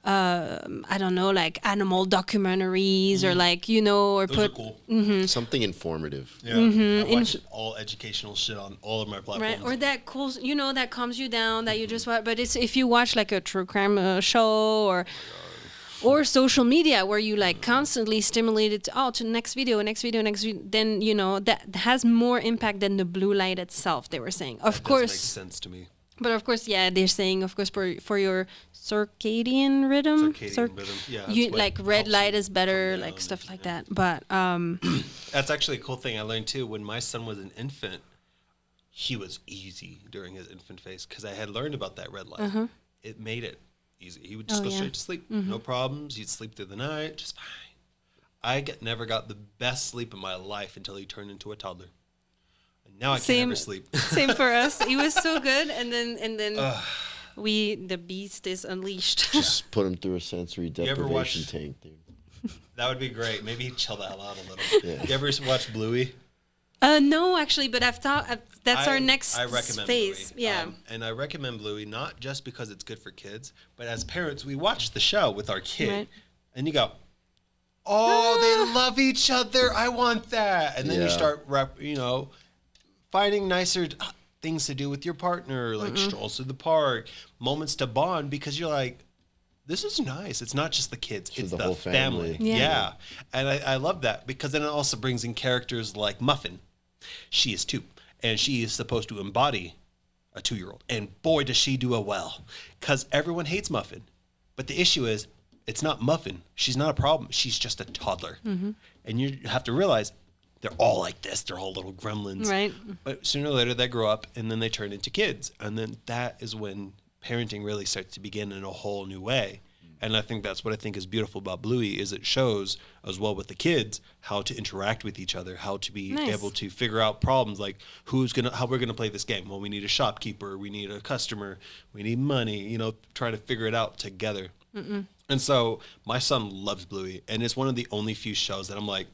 I don't know, like animal documentaries or like, you know, or those are cool. Something informative. Yeah, I watch all educational shit on all of my platforms. Right, or that cools, you know, that calms you down, that you just watch. But it's if you watch like a true crime show or social media where you like constantly stimulated to next video, then you know that has more impact than the blue light itself. They were saying, of course, makes sense to me. But of course, they're saying, of course, for your circadian rhythm, you like red light is better, like stuff like that. But that's actually a cool thing I learned too. When my son was an infant, he was easy during his infant phase because I had learned about that red light. It made it easy. He would just go straight to sleep, no problems. He'd sleep through the night, just fine. I never got the best sleep in my life until he turned into a toddler. Now I can't ever sleep. Same for us. He was so good, and then the beast is unleashed. Just put him through a sensory deprivation tank, dude. That would be great. Maybe he'd chill the hell out a little. Yeah. You ever watch Bluey? No, actually, but I've thought that's our next phase. Bluey. Yeah, and I recommend Bluey not just because it's good for kids, but as parents, we watch the show with our kid, and you go, "Oh, they love each other. I want that." And then you start, finding nicer things to do with your partner, like strolls to the park, moments to bond, because you're like, this is nice. It's not just the kids, it's the whole family. Yeah. And I love that because then it also brings in characters like Muffin. She is 2, and she is supposed to embody a 2-year-old. And boy, does she do it well, because everyone hates Muffin. But the issue is, it's not Muffin. She's not a problem. She's just a toddler. And you have to realize, they're all like this. They're all little gremlins. Right. But sooner or later, they grow up, and then they turn into kids. And then that is when parenting really starts to begin in a whole new way. And I think that's what I think is beautiful about Bluey, is it shows, as well with the kids, how to interact with each other, how to be able to figure out problems, like how we're going to play this game. Well, we need a shopkeeper. We need a customer. We need money, try to figure it out together. And so my son loves Bluey, and it's one of the only few shows that I'm like,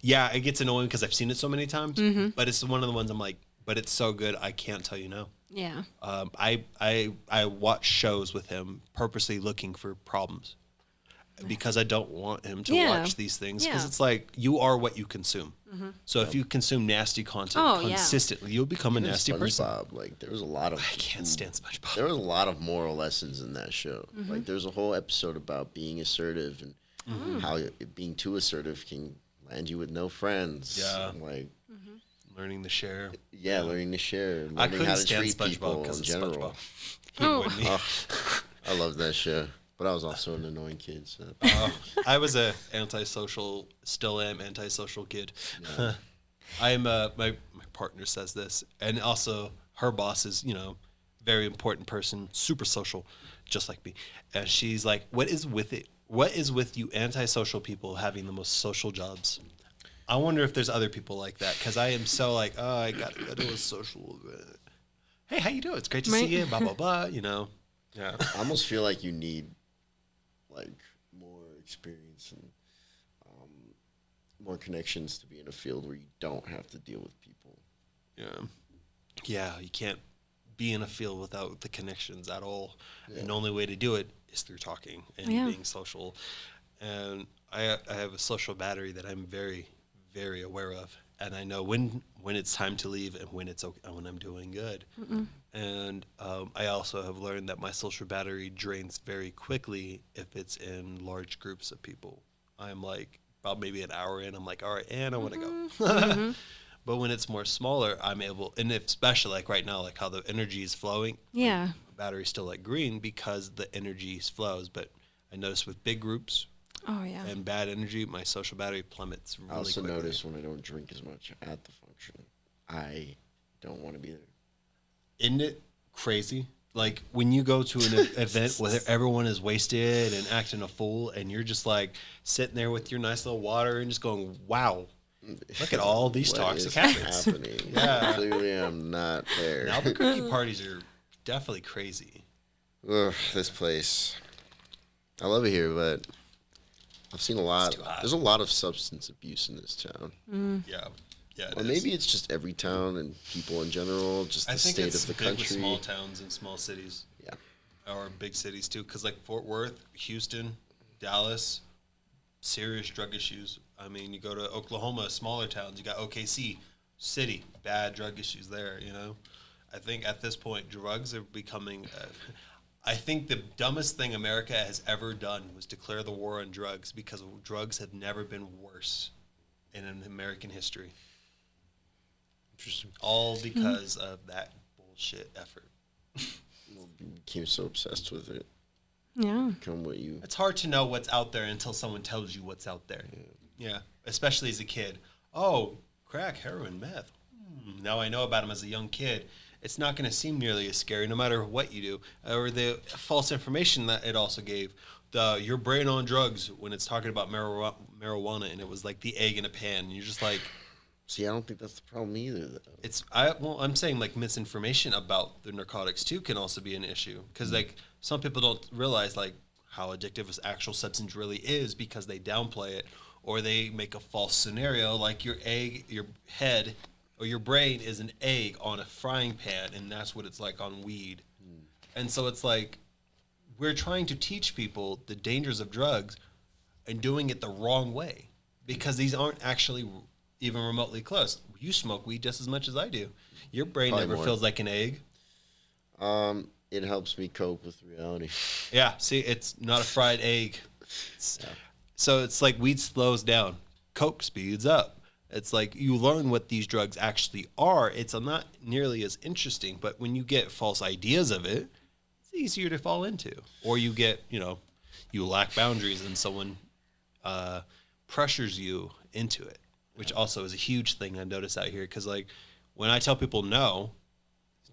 Yeah, it gets annoying because I've seen it so many times. But it's one of the ones I'm like, but it's so good, I can't tell you no. Yeah. I watch shows with him purposely looking for problems because I don't want him to watch these things because it's like you are what you consume. So if you consume nasty content consistently, you'll become a nasty person. Like there was a lot of I can't stand SpongeBob. There was a lot of moral lessons in that show. Like there's a whole episode about being assertive and how being too assertive can land you with no friends. Yeah, like learning to share. Yeah, learning to share. I Learning how to stand treat SpongeBob people because in of general. SpongeBob. I love that show, but I was also an annoying kid. So. I was a antisocial, still am antisocial kid. Yeah. I am my partner says this, and also her boss is very important person, super social, just like me, and she's like, "What is with it? What is with you antisocial people having the most social jobs?" I wonder if there's other people like that because I am so like, oh, I gotta go to a social event. Hey, how you doing? It's great to see you. Blah blah blah. Yeah. I almost feel like you need like more experience and more connections to be in a field where you don't have to deal with people. Yeah, you can't be in a field without the connections at all. Yeah. And the only way to do it is through talking and being social. And I have a social battery that I'm very, very aware of. And I know when it's time to leave and when it's okay, when I'm doing good. And I also have learned that my social battery drains very quickly if it's in large groups of people. I'm like, about maybe an hour in, I'm like, all right, and I want to go. But when it's more smaller, I'm able, and especially like right now, like how the energy is flowing. Yeah. Like, the battery's still like green because the energy flows. But I notice with big groups and bad energy, my social battery plummets really quickly. I also notice when I don't drink as much at the function, I don't want to be there. Isn't it crazy? Like when you go to an event where everyone is wasted and acting a fool and you're just like sitting there with your nice little water and just going, wow, look at all these toxic habits. Happening? Yeah. Clearly I'm not there. Albuquerque parties are definitely crazy. Ugh, this place. I love it here, but I've seen a lot. There's a lot of substance abuse in this town. Yeah. Yeah, or maybe it's just every town and people in general, just the state of the country. I think it's big with small towns and small cities. Yeah. Or big cities, too. Because, like, Fort Worth, Houston, Dallas, serious drug issues. I mean, you go to Oklahoma, smaller towns. You got OKC, city, bad drug issues there, I think at this point, drugs are becoming... I think the dumbest thing America has ever done was declare the war on drugs because drugs have never been worse in American history. Interesting. All because of that bullshit effort. You became so obsessed with it. Yeah. Become what you... It's hard to know what's out there until someone tells you what's out there. Yeah. Especially as a kid. Oh, crack, heroin, meth. Now I know about them as a young kid. It's not going to seem nearly as scary no matter what you do. Or the false information that it also gave. Your brain on drugs when it's talking about marijuana and it was like the egg in a pan. And you're just like... See, I don't think that's the problem either, though. I'm saying like misinformation about the narcotics too can also be an issue because like some people don't realize like how addictive this actual substance really is because they downplay it or they make a false scenario like your head or your brain is an egg on a frying pan and that's what it's like on weed. And so it's like we're trying to teach people the dangers of drugs and doing it the wrong way because these aren't actually even remotely close. You smoke weed just as much as I do. Your brain Probably never more. feels like an egg. It helps me cope with reality. Yeah, see, it's not a fried egg. So it's like weed slows down. Coke speeds up. It's like you learn what these drugs actually are. It's not nearly as interesting, but when you get false ideas of it, it's easier to fall into. Or you get, you lack boundaries and someone pressures you into it. Which also is a huge thing I notice out here because, like, when I tell people no,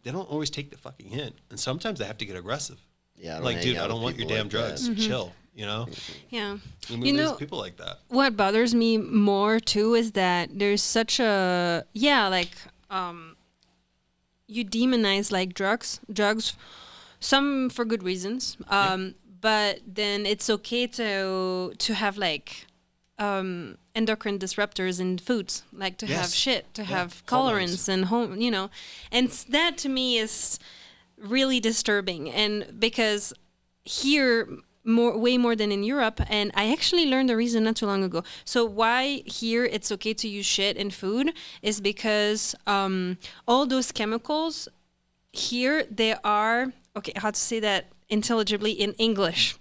they don't always take the fucking hint. And sometimes they have to get aggressive. Yeah, like, dude, I don't want your damn drugs. Chill, Yeah. There's people like that. What bothers me more, too, is that there's such a... Yeah, like, you demonize, like, drugs, some for good reasons. But then it's okay to have, like... endocrine disruptors in foods, like to have Yes. shit, to have Hormones. colorants and that to me is really disturbing. And because here way more than in Europe, and I actually learned the reason not too long ago. So why here it's okay to use shit in food is because all those chemicals here, they are how to say that intelligibly in English.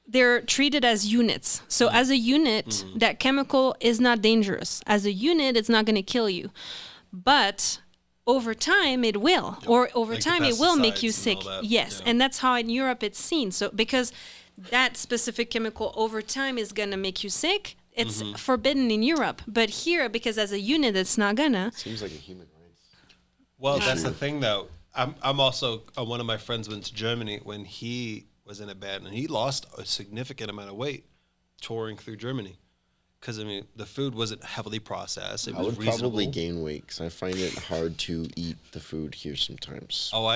They're treated as units. So as a unit, that chemical is not dangerous. As a unit, it's not going to kill you. But over time, it will. Or over Like time, the it will make you pesticides sick. and all that. Yes. Yeah. And that's how in Europe it's seen. So because that specific chemical over time is going to make you sick, it's forbidden in Europe. But here, because as a unit, it's not gonna. Seems like a human rights. Well, that's the thing, though. I'm also one of my friends went to Germany when he was in a band, and he lost a significant amount of weight touring through Germany. Because, I mean, the food wasn't heavily processed. It I was would reasonable. probably gain weight because I find it hard to eat the food here sometimes. Oh,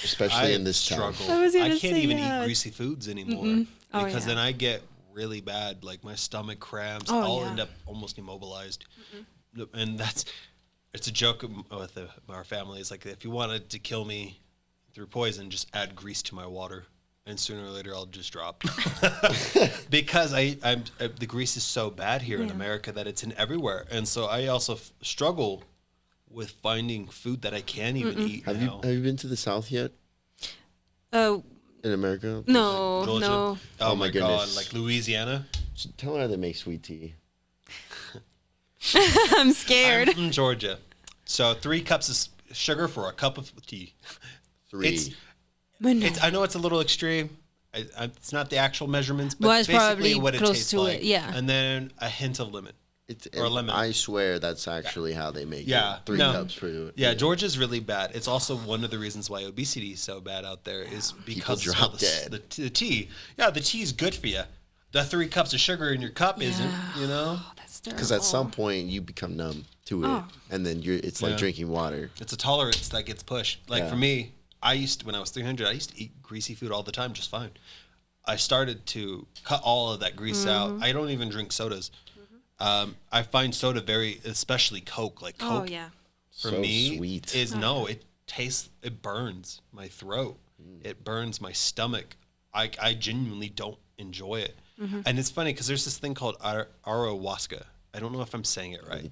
Especially I in this town. struggle. I was gonna can't say, even yeah. eat greasy foods anymore Oh, because yeah. then I get really bad. Like my stomach cramps. Oh, I'll yeah. end up almost immobilized. And it's a joke with our family. It's like if you wanted to kill me through poison, just add grease to my water. And sooner or later, I'll just drop because the grease is so bad here in Yeah. America that it's in everywhere, and so I also struggle with finding food that I can't even eat. Have now. you been to the South yet Oh, in America? no, Georgia? no. Oh, Oh my my god, goodness. like Louisiana. Tell her how they make sweet tea. I'm scared. I'm from Georgia, so 3 cups of sugar for a cup of tea. 3. But no. I know it's a little extreme. It's not the actual measurements, but Well, it's basically probably what it close tastes to like. it, yeah. And then a hint of lemon. Or lemon. I swear that's actually how they make Yeah, it. 3 no. cups for you. Yeah, Georgia's really bad. It's also one of the reasons why obesity is so bad out there is because of drop all dead. the tea. Yeah, the tea's good for you. The 3 cups of sugar in your cup isn't, you know? Oh, that's terrible. Because at some point you become numb to it, Oh. and then it's like Yeah. drinking water. It's a tolerance that gets pushed. Like Yeah. for me, when I was 300, I used to eat greasy food all the time just fine. I started to cut all of that grease out. I don't even drink sodas. I find soda especially Coke, like Coke Oh, yeah. for So me sweet. it burns my throat. It burns my stomach. I genuinely don't enjoy it. And it's funny because there's this thing called ayahuasca. I don't know if I'm saying it right.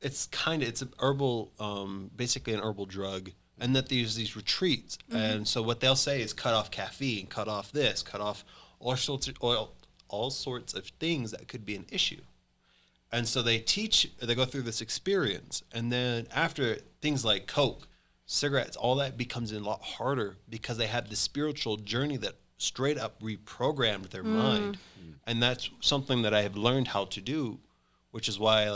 It's an herbal, basically an herbal drug. And that there's these retreats. And so what they'll say is cut off caffeine, cut off this, cut off all sorts of things that could be an issue. And so they go through this experience. And then after, things like Coke, cigarettes, all that becomes a lot harder because they have this spiritual journey that straight up reprogrammed their mind. And that's something that I have learned how to do, which is why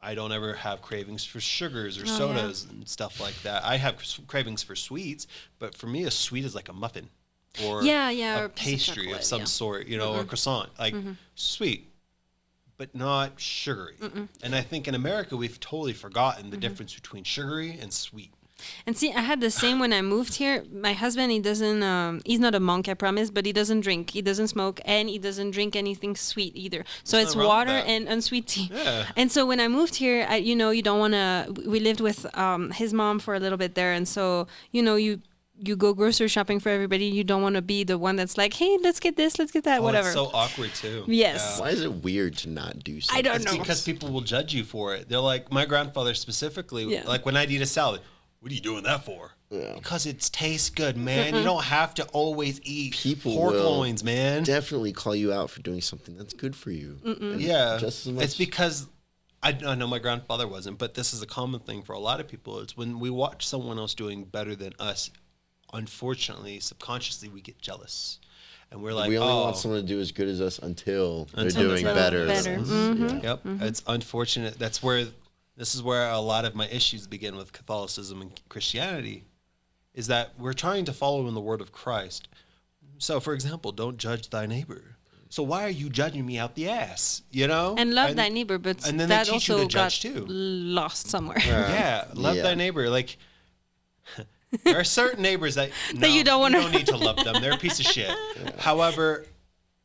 I don't ever have cravings for sugars or sodas and stuff like that. I have cravings for sweets, but for me, a sweet is like a muffin or or a a piece of pastry of chocolate, some yeah. sort, or a croissant, like sweet, but not sugary. And I think in America, we've totally forgotten the difference between sugary and sweet. And see, I had the same when I moved here. My husband, he doesn't, he's not a monk, I promise, but he doesn't drink, he doesn't smoke, and he doesn't drink anything sweet either. So There's it's nothing wrong with water that. and unsweet tea. Yeah. And so when I moved here, you don't want to, we lived with his mom for a little bit there. And so, you go grocery shopping for everybody. You don't want to be the one that's like, hey, let's get this, let's get that, whatever. It's so awkward too. Yes. Why is it weird to not do something? I don't It's know. because people will judge you for it. They're like, my grandfather specifically, Yeah. like when I'd eat a salad, what are you doing that for? Yeah. Because it tastes good, man. You don't have to always eat People pork will loins, man. Definitely call you out for doing something that's good for you. And Yeah. just as much. It's because I know my grandfather wasn't, but this is a common thing for a lot of people. It's when we watch someone else doing better than us, unfortunately, subconsciously, we get jealous. And we're like, we only oh, want someone to do as good as us until they're Until doing they're better. better. than us. Mhm. Yeah. yep, it's unfortunate. This is where a lot of my issues begin with Catholicism and Christianity, is that we're trying to follow in the word of Christ. So, for example, don't judge thy neighbor. So why are you judging me out the ass? And love thy neighbor, but and then they that teach you also to got judge too. lost somewhere. Yeah, love Yeah. thy neighbor. Like, there are certain neighbors that you don't wanna- you don't need to love them. They're a piece of shit. However,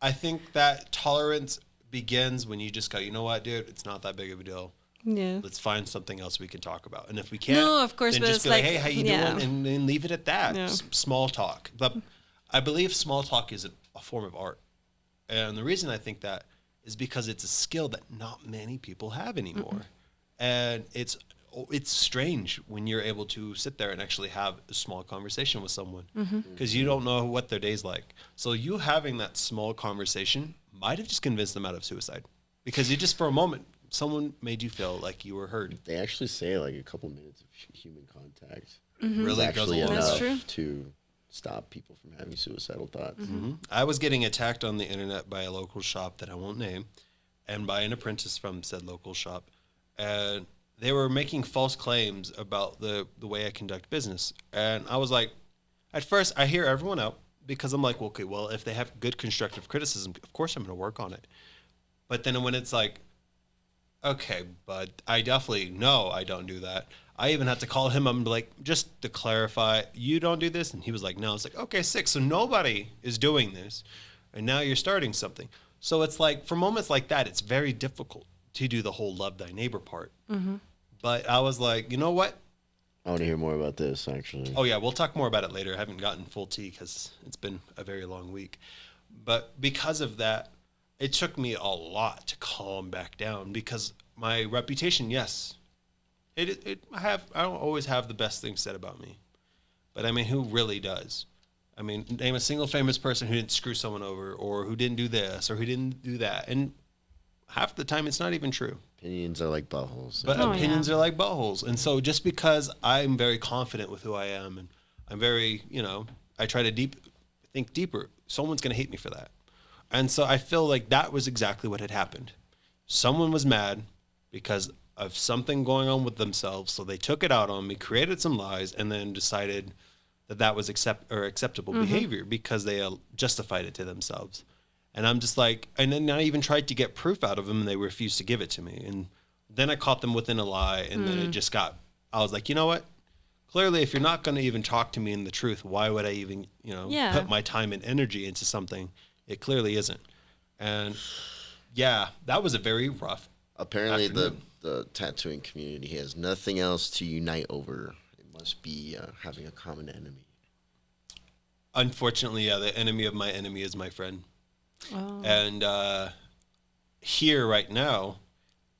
I think that tolerance begins when you just go, you know what, dude, it's not that big of a deal. Yeah. Let's find something else we can talk about. And if we can't, No, of course, then but just it's be like, like, hey, how you yeah. doing? And then leave it at that. Yeah. Small talk. But I believe small talk is a form of art. And the reason I think that is because it's a skill that not many people have anymore. And it's strange when you're able to sit there and actually have a small conversation with someone because you don't know what their day's like. So you having that small conversation might have just convinced them out of suicide because you just for a moment, someone made you feel like you were heard. They actually say like a couple minutes of human contact Really is actually goes a long That's enough true. to stop people from having suicidal thoughts. I was getting attacked on the internet by a local shop that I won't name and by an apprentice from said local shop. And they were making false claims about the way I conduct business. And I was like, at first I hear everyone out because I'm like, okay, well, if they have good constructive criticism, of course I'm going to work on it. But then when it's like, okay, but I definitely know I don't do that. I even had to call him up and be like, just to clarify, you don't do this? And he was like, no. It's like, okay, sick. So nobody is doing this. And now you're starting something. So it's like, for moments like that, it's very difficult to do the whole love thy neighbor part. But I was like, you know what? I want to hear more about this, actually. Oh, yeah, we'll talk more about it later. I haven't gotten full tea because it's been a very long week. But because of that, it took me a lot to calm back down because my reputation, yes, I don't always have the best things said about me. But, I mean, who really does? I mean, name a single famous person who didn't screw someone over or who didn't do this or who didn't do that. And half the time, it's not even true. Opinions are like buttholes. But opinions are like buttholes. And so just because I'm very confident with who I am and I'm very, I try to think deeper, someone's going to hate me for that. And so I feel like that was exactly what had happened. Someone was mad because of something going on with themselves. So they took it out on me, created some lies, and then decided that was acceptable behavior because they justified it to themselves. And I'm just like, and then I even tried to get proof out of them and they refused to give it to me. And then I caught them within a lie. And then it just I was like, you know what? Clearly, if you're not going to even talk to me in the truth, why would I even, put my time and energy into something? It clearly isn't. And yeah, that was a very rough. Apparently afternoon. the tattooing community has nothing else to unite over. It must be having a common enemy. Unfortunately, yeah, the enemy of my enemy is my friend. Oh. And here right now,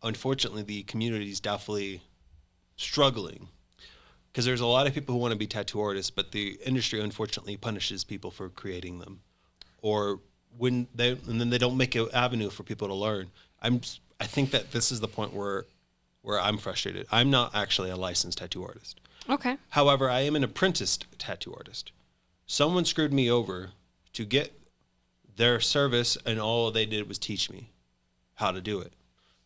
unfortunately, the community is definitely struggling because there's a lot of people who want to be tattoo artists, but the industry unfortunately punishes people for creating them, or and then they don't make an avenue for people to learn. I think that this is the point where I'm frustrated. I'm not actually a licensed tattoo artist. Okay. However, I am an apprenticed tattoo artist. Someone screwed me over to get their service, and all they did was teach me how to do it.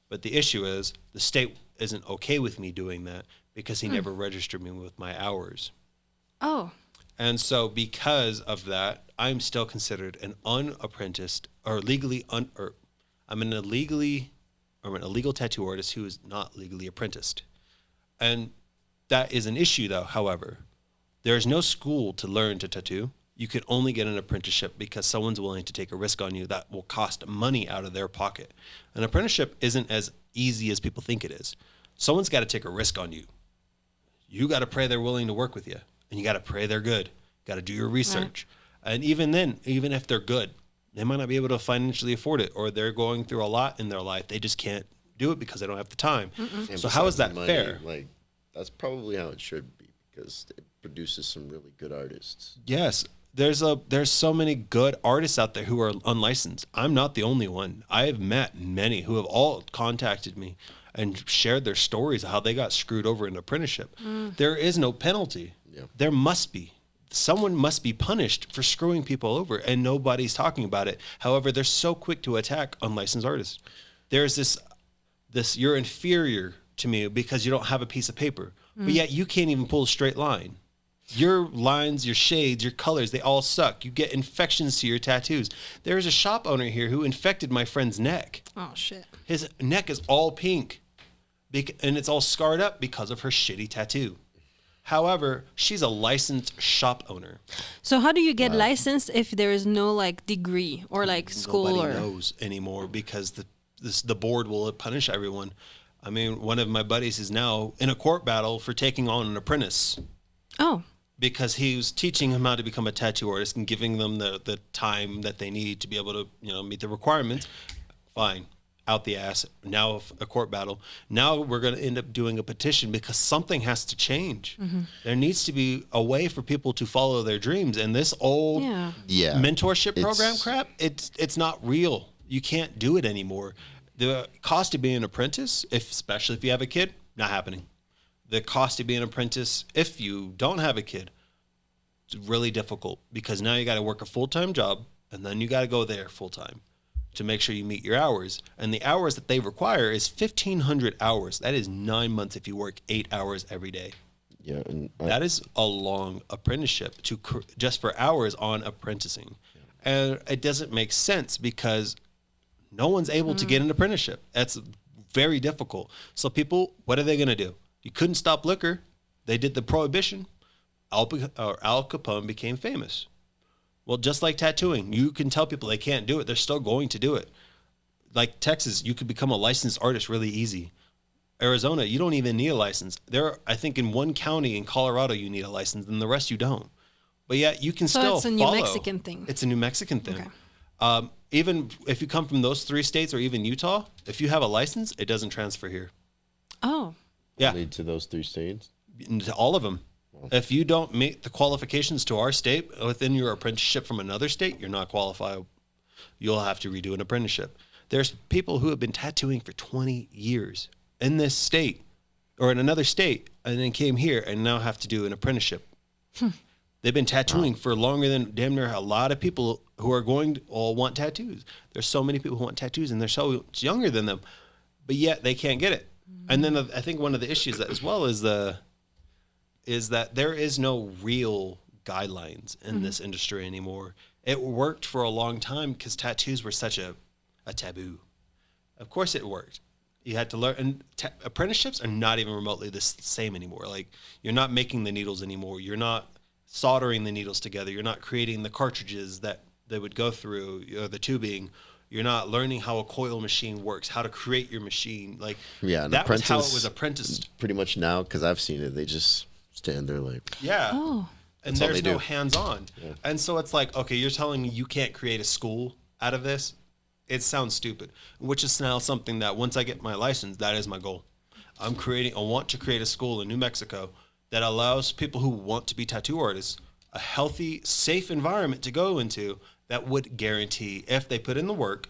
But the issue is the state isn't okay with me doing that because he never registered me with my hours. Oh. And so because of that, I'm still considered an unapprenticed or I'm an illegal tattoo artist who is not legally apprenticed. And that is an issue though. However, there is no school to learn to tattoo. You can only get an apprenticeship because someone's willing to take a risk on you that will cost money out of their pocket. An apprenticeship isn't as easy as people think it is. Someone's got to take a risk on you. You got to pray they're willing to work with you, and you got to pray they're good. Got to do your research. Right. And even then, even if they're good, they might not be able to financially afford it, or they're going through a lot in their life. They just can't do it because they don't have the time. So how is that fair? Like, that's probably how it should be because it produces some really good artists. Yes. There's so many good artists out there who are unlicensed. I'm not the only one. I have met many who have all contacted me and shared their stories of how they got screwed over in apprenticeship. There is no penalty. Yeah. There must be. Someone must be punished for screwing people over, and nobody's talking about it. However, they're so quick to attack unlicensed artists. There's this you're inferior to me because you don't have a piece of paper, but yet you can't even pull a straight line. Your lines, your shades, your colors, they all suck. You get infections to your tattoos. There's a shop owner here who infected my friend's neck. Oh, shit. His neck is all pink, and it's all scarred up because of her shitty tattoo. However, she's a licensed shop owner. So how do you get licensed if there is no like degree or like school? Nobody knows anymore because the board will punish everyone. I mean, one of my buddies is now in a court battle for taking on an apprentice. Oh. Because he was teaching him how to become a tattoo artist and giving them the time that they need to be able to, meet the requirements. Fine. Out the ass. Now a court battle. Now we're going to end up doing a petition because something has to change. There needs to be a way for people to follow their dreams. And this old mentorship program crap, it's not real. You can't do it anymore. The cost of being an apprentice, especially if you have a kid, not happening. The cost of being an apprentice, if you don't have a kid, it's really difficult because now you got to work a full-time job and then you got to go there full-time to make sure you meet your hours. And the hours that they require is 1,500 hours. That is 9 months if you work 8 hours every day. Yeah, and that is a long apprenticeship just for hours on apprenticing. Yeah. And it doesn't make sense because no one's able to get an apprenticeship. That's very difficult. So people, what are they going to do? You couldn't stop liquor. They did the prohibition. Al Capone became famous. Well, just like tattooing, you can tell people they can't do it. They're still going to do it. Like Texas, you could become a licensed artist really easy. Arizona, you don't even need a license. I think in one county in Colorado, you need a license, and the rest you don't. But yet you can still follow. So it's a New Mexican thing. It's a New Mexican thing. Okay. Even if you come from those 3 states or even Utah, if you have a license, it doesn't transfer here. Oh. Yeah. Lead to those 3 states? All of them. If you don't meet the qualifications to our state within your apprenticeship from another state, you're not qualified. You'll have to redo an apprenticeship. There's people who have been tattooing for 20 years in this state or in another state and then came here and now have to do an apprenticeship. They've been tattooing for longer than damn near a lot of people who are going to all want tattoos. There's so many people who want tattoos and they're so younger than them, but yet they can't get it. And then I think one of the issues that as well is that there is no real guidelines in this industry anymore. It worked for a long time because tattoos were such a taboo. Of course it worked. You had to learn, and apprenticeships are not even remotely the same anymore. Like, you're not making the needles anymore. You're not soldering the needles together. You're not creating the cartridges that they would go through, or the tubing. You're not learning how a coil machine works, how to create your machine. Like, that was how it was apprenticed. Pretty much now, because I've seen it, they just stand there like... Yeah. Oh. And there's no hands-on. Yeah. And so it's like, okay, you're telling me you can't create a school out of this? It sounds stupid, which is now something that once I get my license, that is my goal. I want to create a school in New Mexico that allows people who want to be tattoo artists a healthy, safe environment to go into that would guarantee, if they put in the work,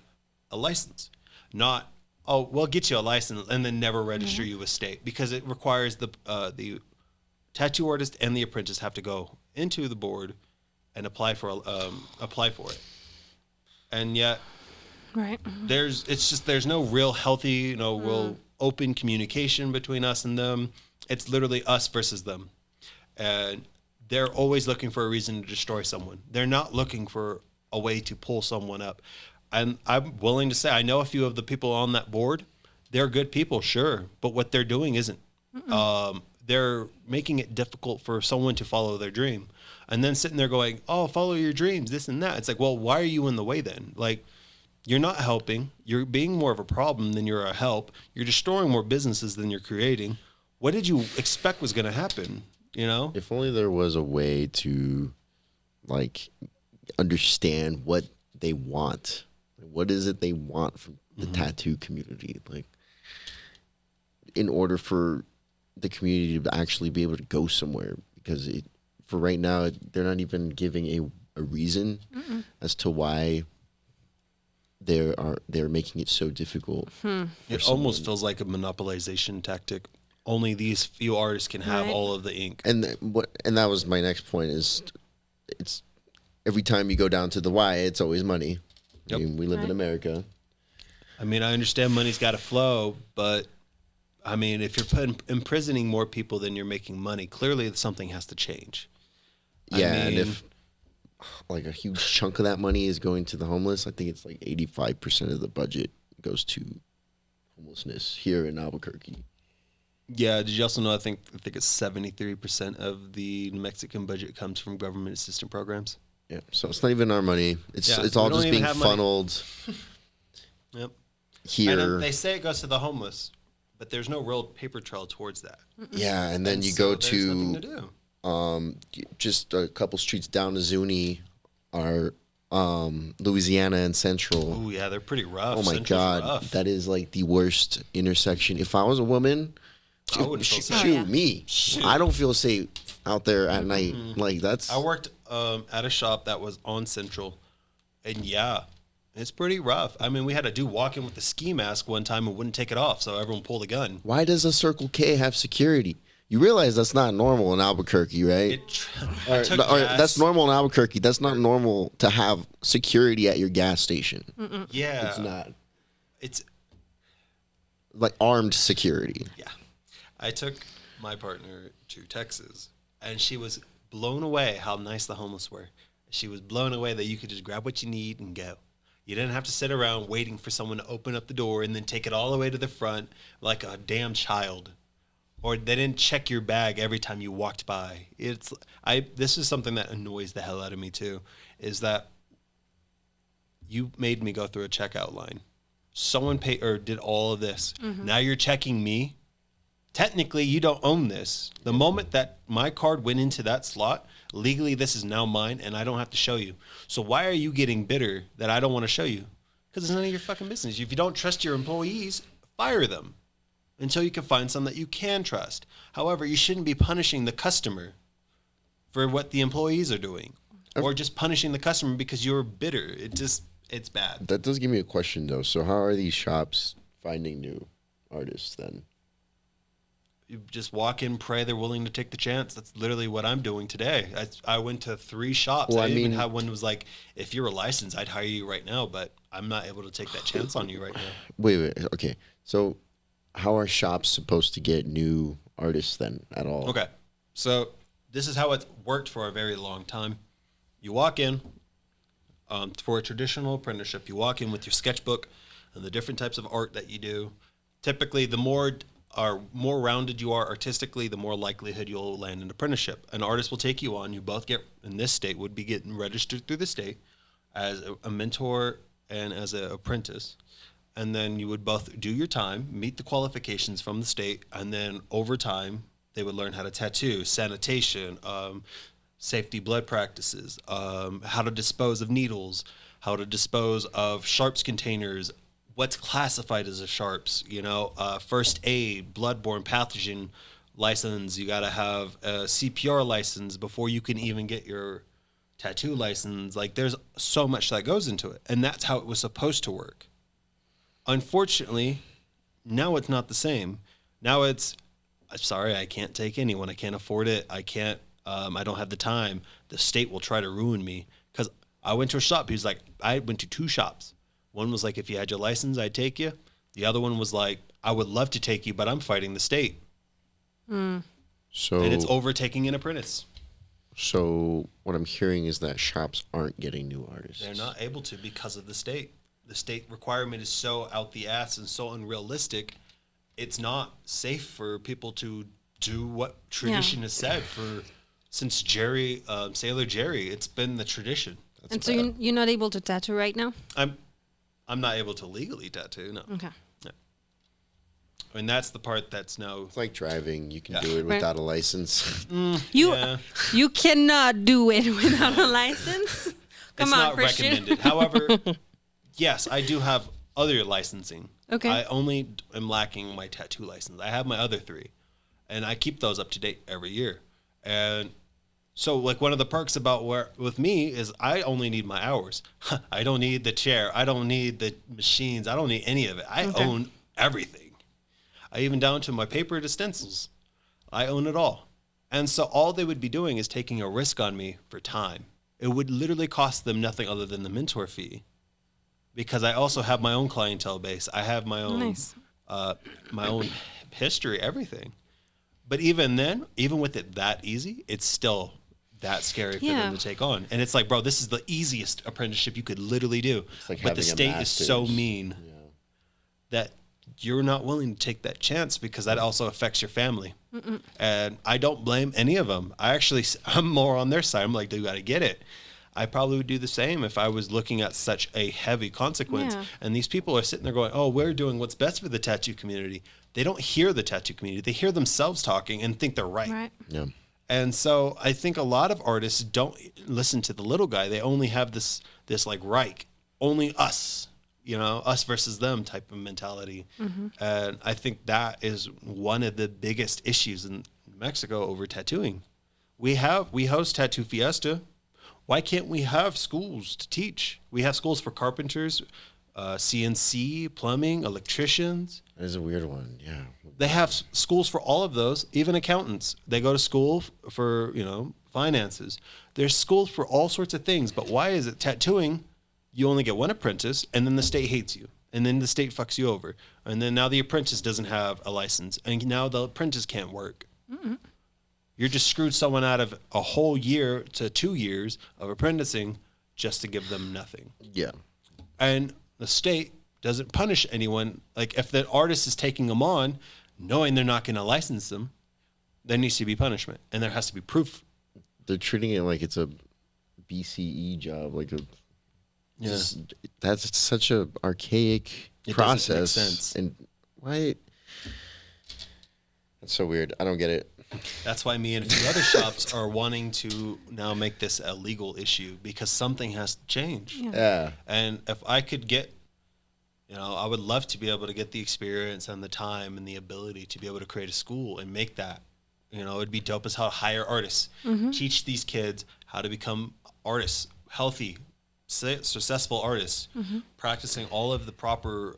a license. Not, oh, we'll get you a license and then never register you with state, because it requires the tattoo artist and the apprentice have to go into the board and apply for it. And yet, right, there's no real healthy, real open communication between us and them. It's literally us versus them. And they're always looking for a reason to destroy someone. They're not looking for a way to pull someone up. And I'm willing to say, I know a few of the people on that board. They're good people, sure, but what they're doing isn't. They're making it difficult for someone to follow their dream. And then sitting there going, oh, follow your dreams, this and that. It's like, well, why are you in the way then? Like, you're not helping. You're being more of a problem than you're a help. You're destroying more businesses than you're creating. What did you expect was going to happen? If only there was a way to, like, understand what they want. What is it they want from the tattoo community? Like, in order for the community to actually be able to go somewhere, because for right now, they're not even giving a reason as to why they're making it so difficult. It almost feels like a monopolization tactic. Only these few artists can have all of the ink. And that was my next point. It's every time you go down to the why, it's always money. Yep. I mean, we live in America. I mean, I understand money's got to flow, but I mean, if you're imprisoning more people than you're making money, clearly something has to change. Yeah, and if like a huge chunk of that money is going to the homeless, I think it's like 85% of the budget goes to homelessness here in Albuquerque. Yeah. Did you also know? I think it's 73% of the Mexican budget comes from government assistance programs. Yeah. So it's not even our money. It's Yeah, it's all we don't just even being have money. funneled Yep. here. And they say it goes to the homeless, but there's no real paper trail towards that. Yeah, and then And you so go there's nothing to to do. just a couple streets down to Zuni, are Louisiana and Central. Oh yeah, they're pretty rough. Oh my Central's God, rough. that is like the worst intersection. If I was a woman, I wouldn't feel safe. shoot yeah. me. Shoot. I don't feel safe out there at night. Like that's. I worked at a shop that was on Central, and yeah, it's pretty rough. I mean, we had to do walk-in with the ski mask one time and wouldn't take it off, so everyone pulled a gun. Why does a Circle K have security? You realize that's not normal in Albuquerque, right? I took Or gas. that's normal in Albuquerque. That's not normal to have security at your gas station. Yeah, It's not It's like armed security. yeah. I took my partner to Texas, and she was blown away how nice the homeless were. She was blown away that you could just grab what you need and go. You didn't have to sit around waiting for someone to open up the door and then take it all the way to the front like a damn child. Or they didn't check your bag every time you walked by. This is something that annoys the hell out of me too, is that you made me go through a checkout line. Someone paid or did all of this. Now you're checking me. Technically, you don't own this. The moment that my card went into that slot, legally this is now mine and I don't have to show you. So why are you getting bitter that I don't want to show you? Because it's none of your fucking business. If you don't trust your employees, fire them until you can find some that you can trust. However, you shouldn't be punishing the customer for what the employees are doing or just punishing the customer because you're bitter. It's bad. That does give me a question though. So how are these shops finding new artists then? You just walk in, pray they're willing to take the chance. That's literally what I'm doing today. I went to 3 shops. Well, I I even mean- had one that was like, if you're a license, I'd hire you right now, but I'm not able to take that chance on you right now. Wait. Okay. So how are shops supposed to get new artists then at all? Okay. So this is how it's worked for a very long time. You walk in for a traditional apprenticeship. You walk in with your sketchbook and the different types of art that you do. Typically, the more rounded you are artistically, the more likelihood you'll land an apprenticeship. An artist will take you on. You both get, in this state, would be getting registered through the state as a mentor and as an apprentice. And then you would both do your time, meet the qualifications from the state, and then over time, they would learn how to tattoo, sanitation, safety blood practices, how to dispose of needles, how to dispose of sharps containers, what's classified as a sharps, first aid, bloodborne pathogen license. You got to have a CPR license before you can even get your tattoo license. Like there's so much that goes into it. And that's how it was supposed to work. Unfortunately, now it's not the same. Now it's, I'm sorry, I can't take anyone. I can't afford it. I can't, I don't have the time. The state will try to ruin me. Because I went to a shop. He was like, I went to 2 shops. One was like, if you had your license, I'd take you. The other one was like, I would love to take you, but I'm fighting the state. So And it's overtaking an apprentice. So what I'm hearing is that shops aren't getting new artists. They're not able to because of the state. The state requirement is so out the ass and so unrealistic. It's not safe for people to do what tradition has said since Sailor Jerry. It's been the tradition. And so you're not able to tattoo right now? I'm not able to legally tattoo. No. Okay. No. And that's the part that's now. It's like driving. You can Yeah. do it without a license. Yeah. You cannot do it without a license. Come It's on, not Christian. recommended. However, yes, I do have other licensing. Okay. I only am lacking my tattoo license. I have my other 3, and I keep those up to date every year. And so, like, one of the perks about with me is I only need my hours. I don't need the chair. I don't need the machines. I don't need any of it. I own everything. I even down to my paper stencils. I own it all. And so all they would be doing is taking a risk on me for time. It would literally cost them nothing other than the mentor fee. Because I also have my own clientele base. I have my own Nice. my own history, everything. But even then, even with it that easy, it's still that scary for them to take on. And it's like, bro, this is the easiest apprenticeship you could literally do. like But the having a state is so master's. mean that you're not willing to take that chance because that also affects your family. And I don't blame any of them. I'm more on their side. I'm like, they got to get it. I probably would do the same if I was looking at such a heavy consequence. Yeah. And these people are sitting there going, oh, we're doing what's best for the tattoo community. They don't hear the tattoo community. They hear themselves talking and think they're right. Right. Yeah. And so I think a lot of artists don't listen to the little guy. They only have this like Reich, only us, us versus them type of mentality. And I think that is one of the biggest issues in Mexico over tattooing. We host Tattoo Fiesta. Why can't we have schools to teach? We have schools for carpenters, CNC, plumbing, electricians. That is a weird one. Yeah. They have schools for all of those, even accountants. They go to school for, finances. There's schools for all sorts of things. But why is it tattooing? You only get one apprentice, and then the state hates you. And then the state fucks you over. And then now the apprentice doesn't have a license. And now the apprentice can't work. You're just screwed someone out of a whole year to 2 years of apprenticing just to give them nothing. Yeah. And the state doesn't punish anyone. Like if the artist is taking them on, knowing they're not going to license them, there needs to be punishment. And there has to be proof. They're treating it like it's a BCE job, that's such a archaic process. Doesn't make sense. And why? That's so weird. I don't get it. That's why me and a few other shops are wanting to now make this a legal issue because something has to change. Yeah. And if I could get, I would love to be able to get the experience and the time and the ability to be able to create a school and make that. It'd be dope as how to hire artists, teach these kids how to become artists, healthy, successful artists, practicing all of the proper,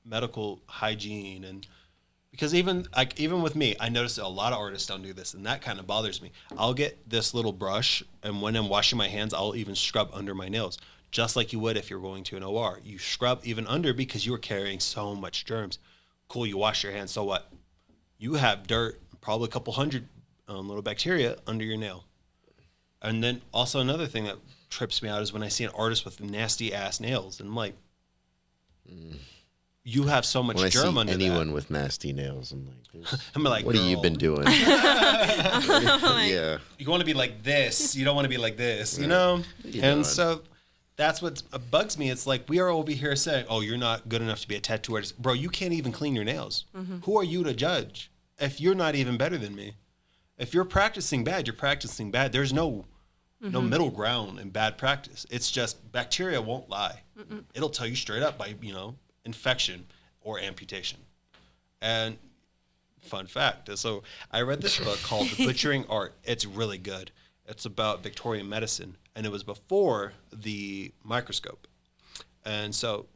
medical hygiene. And because even with me, I notice a lot of artists don't do this, and that kind of bothers me. I'll get this little brush, and when I'm washing my hands, I'll even scrub under my nails, just like you would if you're going to an OR. You scrub even under because you are carrying so much germs. Cool, you wash your hands, so what? You have dirt, probably a couple hundred little bacteria under your nail. And then also another thing that trips me out is when I see an artist with nasty ass nails, and I'm like, you have so much germ under anyone that. With nasty nails, I'm like, what have you been doing? Yeah. You want to be like this. You don't want to be like this, So that's what bugs me. It's like we are over here saying, oh, you're not good enough to be a tattoo artist. Bro, you can't even clean your nails. Who are you to judge if you're not even better than me? If you're practicing bad, you're practicing bad. There's no middle ground in bad practice. It's just bacteria won't lie. It'll tell you straight up by, infection or amputation. And fun fact. So I read this book called The Butchering Art. It's really good. It's about Victorian medicine. And it was before the microscope. And so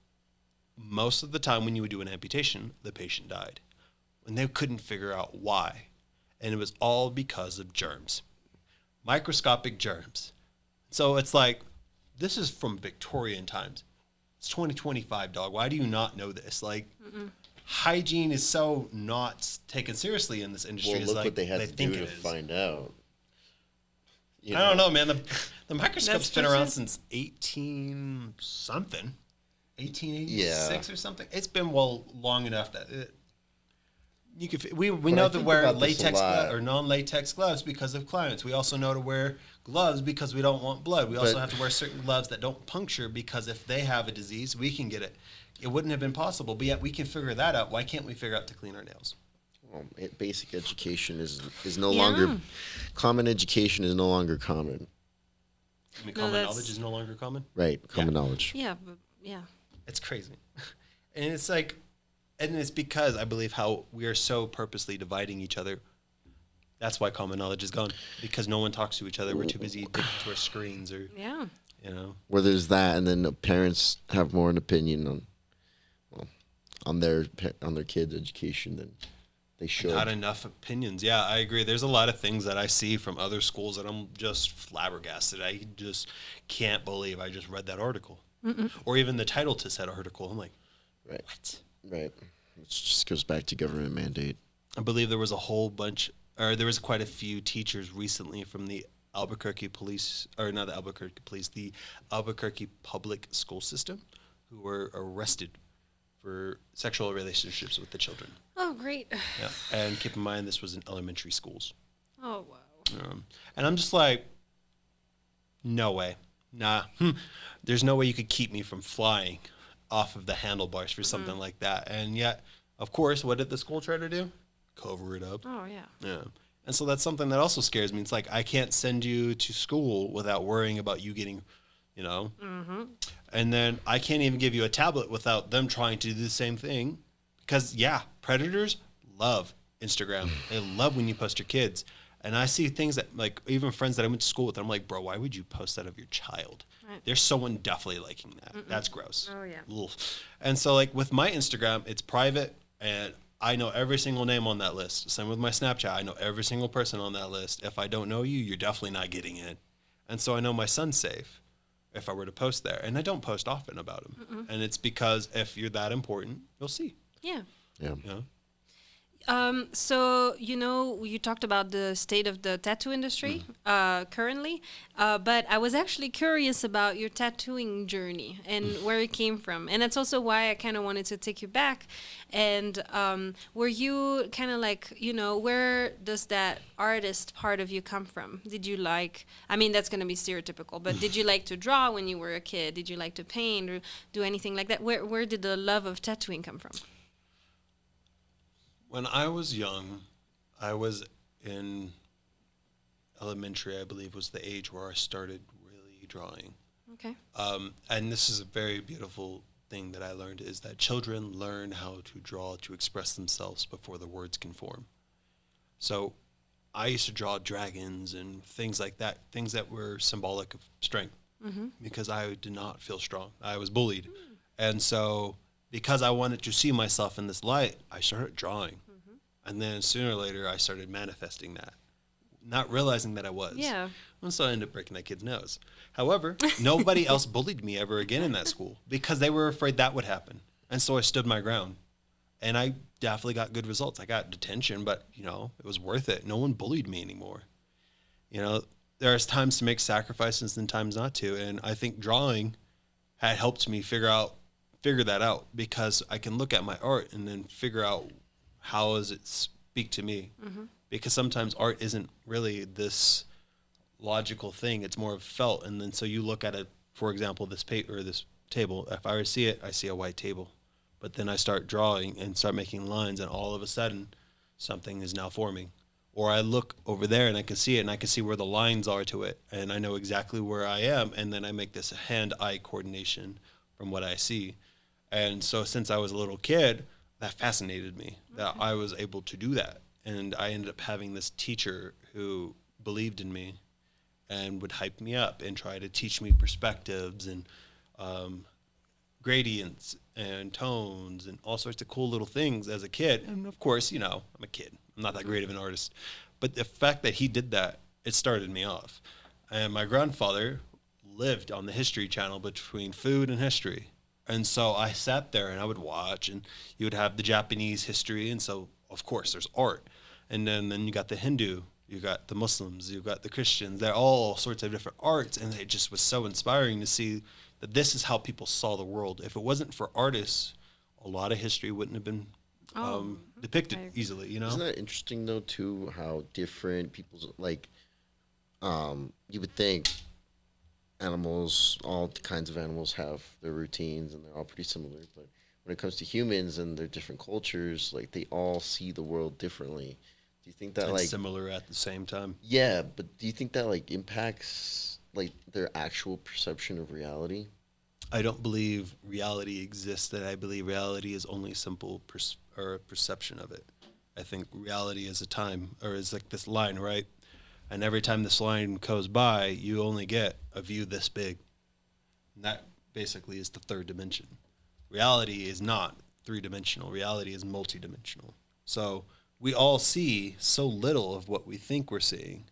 most of the time when you would do an amputation, the patient died. And they couldn't figure out why. And it was all because of germs. Microscopic germs. So it's like, this is from Victorian times. It's 2025, dog. Why do you not know this? Like, hygiene is so not taken seriously in this industry. Well, look what they had to do to find out. I don't know, man. The microscope's been around since 1886 or something. It's been long enough that we know to wear latex or non-latex gloves because of clients. We also know to wear gloves because we don't want blood. We also have to wear certain gloves that don't puncture because if they have a disease, we can get it. It wouldn't have been possible, but yet we can figure that out. Why can't we figure out to clean our nails? Well, basic education is no longer common. Education is no longer common. I mean, common knowledge is no longer common. Right, common knowledge. Yeah, but yeah, it's crazy, and it's like. And it's because I believe how we are so purposely dividing each other. That's why common knowledge is gone. Because no one talks to each other. We're too busy addicted to our screens or, Where there's that, and then the parents have more an opinion on their kids' education than they should. Not enough opinions. Yeah, I agree. There's a lot of things that I see from other schools that I'm just flabbergasted. I just can't believe I just read that article. Or even the title to said article. I'm like, what? Right. It just goes back to government mandate. I believe there was there was quite a few teachers recently from the Albuquerque police, or not the Albuquerque police, the Albuquerque public school system who were arrested for sexual relationships with the children. Oh, great. Yeah. And keep in mind, this was in elementary schools. Oh, wow. And I'm just like, no way. Nah. There's no way you could keep me from flying off of the handlebars for something like that. And yet, of course, what did the school try to do? Cover it up. Oh, yeah. Yeah. And so that's something that also scares me. It's like, I can't send you to school without worrying about you getting, you know. And then I can't even give you a tablet without them trying to do the same thing. Because, yeah, predators love Instagram. They love when you post your kids. And I see things that, like, even friends that I went to school with, I'm like, bro, why would you post that of your child? Right. There's someone definitely liking that. That's gross. Oh, yeah. Ugh. And so, like, with my Instagram, it's private, and I know every single name on that list. Same with my Snapchat. I know every single person on that list. If I don't know you, you're definitely not getting in. And so I know my son's safe if I were to post there. And I don't post often about him. And it's because if you're that important, you'll see. Yeah. Yeah. You know? So, you know, you talked about the state of the tattoo industry currently, but I was actually curious about your tattooing journey and where it came from. And that's also why I kind of wanted to take you back. And were you kind of like, you know, where does that artist part of you come from? Did you like, I mean, that's going to be stereotypical, but did you like to draw when you were a kid? Did you like to paint or do anything like that? Where did the love of tattooing come from? When I was young, I was in elementary, I believe, was the age where I started really drawing. Okay. And this is a very beautiful thing that I learned, is that children learn how to draw to express themselves before the words can form. So I used to draw dragons and things like that, things that were symbolic of strength, because I did not feel strong. I was bullied. And so because I wanted to see myself in this light, I started drawing. And then sooner or later, I started manifesting that, not realizing that I was. Yeah. And so I ended up breaking that kid's nose. However, nobody else bullied me ever again in that school because they were afraid that would happen. And so I stood my ground. And I definitely got good results. I got detention, but, you know, it was worth it. No one bullied me anymore. You know, there's times to make sacrifices and times not to. And I think drawing had helped me figure that out, because I can look at my art and then figure out how does it speak to me. Because sometimes art isn't really this logical thing. It's more of felt. And then so you look at it, for example, this paper or this table. If I were to see it, I see a white table. But then I start drawing and start making lines, and all of a sudden something is now forming. Or I look over there and I can see it, and I can see where the lines are to it, and I know exactly where I am, and then I make this hand-eye coordination from what I see. And so since I was a little kid, that fascinated me, that I was able to do that. And I ended up having this teacher who believed in me and would hype me up and try to teach me perspectives and gradients and tones and all sorts of cool little things as a kid. And of course, you know, I'm a kid. I'm not that great of an artist. But the fact that he did that, it started me off. And my grandfather lived on the History Channel between food and history. And so I sat there and I would watch, and you would have the Japanese history. And so, of course, there's art. And then you got the Hindu, you got the Muslims, you got the Christians. They're all sorts of different arts. And it just was so inspiring to see that this is how people saw the world. If it wasn't for artists, a lot of history wouldn't have been depicted easily, you know? Isn't that interesting, though, too, how different people's, like, you would think animals, all kinds of animals have their routines and they're all pretty similar, but when it comes to humans and their different cultures, like, they all see the world differently. Do you think that, and like, similar at the same time? Yeah, but do you think that, like, impacts, like, their actual perception of reality? I don't believe reality exists. That I believe reality is only simple perception of it. I think reality is a time, or is like this line, right? And every time this line goes by, you only get a view this big. And that basically is the third dimension. Reality is not three-dimensional. Reality is multidimensional. So we all see so little of what we think we're seeing.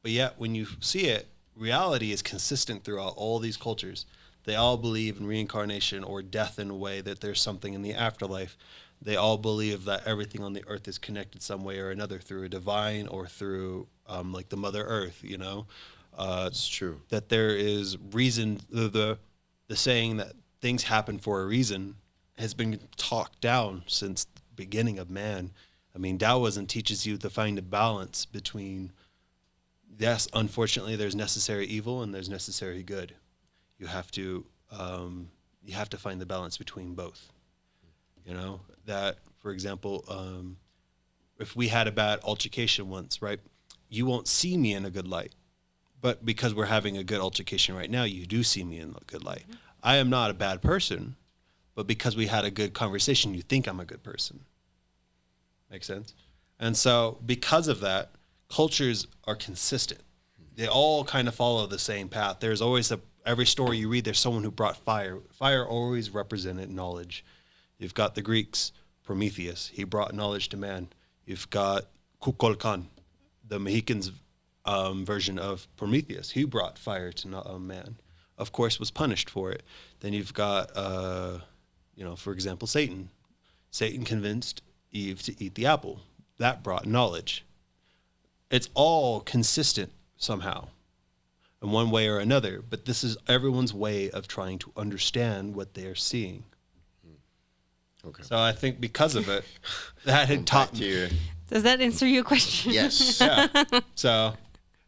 But yet when you see it, reality is consistent throughout all these cultures. They all believe in reincarnation or death in a way, that there's something in the afterlife. They all believe that everything on the earth is connected some way or another through a divine or through like the Mother Earth, you know? It's true. That there is reason, the saying that things happen for a reason, has been talked down since the beginning of man. I mean, Taoism teaches you to find a balance between, yes, unfortunately, there's necessary evil and there's necessary good. You have to find the balance between both. You know, that, for example, if we had a bad altercation once, right, you won't see me in a good light. But because we're having a good altercation right now, you do see me in a good light. I am not a bad person, but because we had a good conversation, you think I'm a good person. Make sense? And so because of that, cultures are consistent. They all kind of follow the same path. There's always every story you read, there's someone who brought fire. Fire always represented knowledge. You've got the Greeks, Prometheus. He brought knowledge to man. You've got Kukulkan, the Mexicans' version of Prometheus. He brought fire to man. Of course, was punished for it. Then you've got, for example, Satan. Satan convinced Eve to eat the apple. That brought knowledge. It's all consistent somehow in one way or another, but this is everyone's way of trying to understand what they are seeing. Okay. So I think because of it, that had taught me. Does that answer your question? Yes. Yeah. So,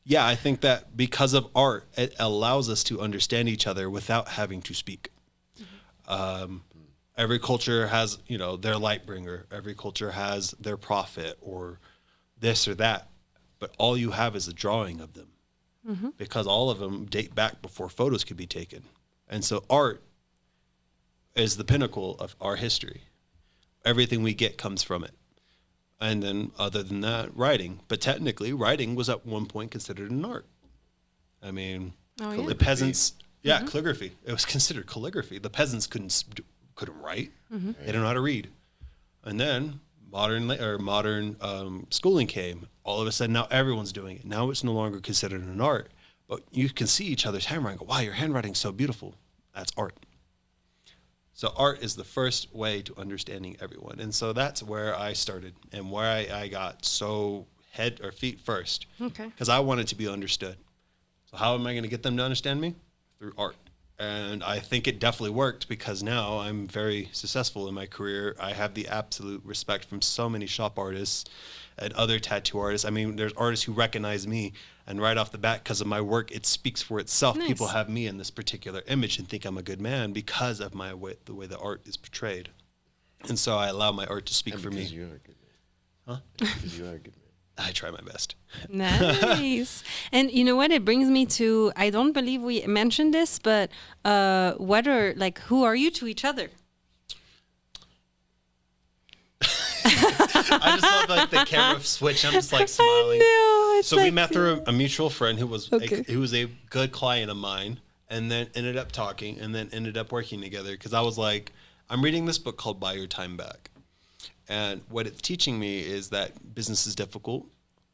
yeah, I think that because of art, it allows us to understand each other without having to speak. Every culture has, their light bringer. Every culture has their prophet or this or that. But all you have is a drawing of them because all of them date back before photos could be taken. And so art is the pinnacle of our history. Everything we get comes from it. And then other than that, writing. But technically, writing was at one point considered an art. I mean, the peasants, calligraphy. It was considered calligraphy. The peasants couldn't write. They didn't know how to read. And then modern schooling came. All of a sudden, now everyone's doing it. Now it's no longer considered an art. But you can see each other's handwriting. Go, wow, your handwriting's so beautiful. That's art. So art is the first way to understanding everyone. And so that's where I started and where I got so head or feet first. Okay. Because I wanted to be understood. So how am I going to get them to understand me? Through art. And I think it definitely worked because now I'm very successful in my career. I have the absolute respect from so many shop artists and other tattoo artists. I mean, there's artists who recognize me, and right off the bat, because of my work, it speaks for itself. Nice. People have me in this particular image and think I'm a good man because of the way the art is portrayed. And so I allow my art to speak for me. Because you are a good man. Huh? Because you are a good man. I try my best. Nice. And you know what? It brings me to, I don't believe we mentioned this, but who are you to each other? I just love the camera switch. I'm just smiling. So we met through a mutual friend who was a good client of mine, and then ended up talking, and then ended up working together. Because I was like, I'm reading this book called Buy Your Time Back, and what it's teaching me is that business is difficult.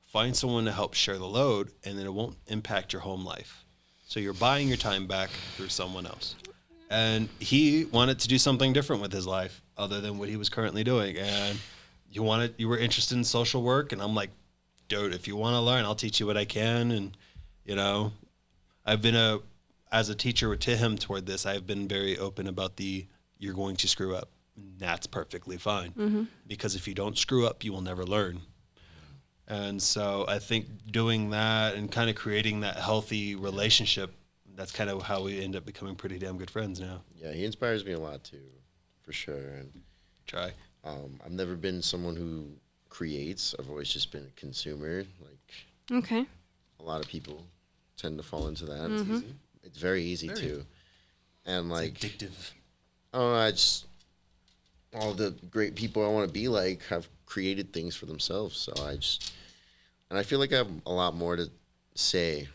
Find someone to help share the load, and then it won't impact your home life. So you're buying your time back through someone else. And he wanted to do something different with his life other than what he was currently doing. And you were interested in social work, and I'm like, dude, if you want to learn, I'll teach you what I can. And I've been as a teacher to him toward this, I've been very open about you're going to screw up. And that's perfectly fine, because if you don't screw up, you will never learn. And so I think doing that and kind of creating that healthy relationship, that's kind of how we end up becoming pretty damn good friends now. Yeah, he inspires me a lot too, for sure. And try. I've never been someone who creates. I've always just been a consumer. Okay. A lot of people tend to fall into that. It's very easy too. And it's addictive. All the great people I want to be like have created things for themselves. So I feel like I have a lot more to say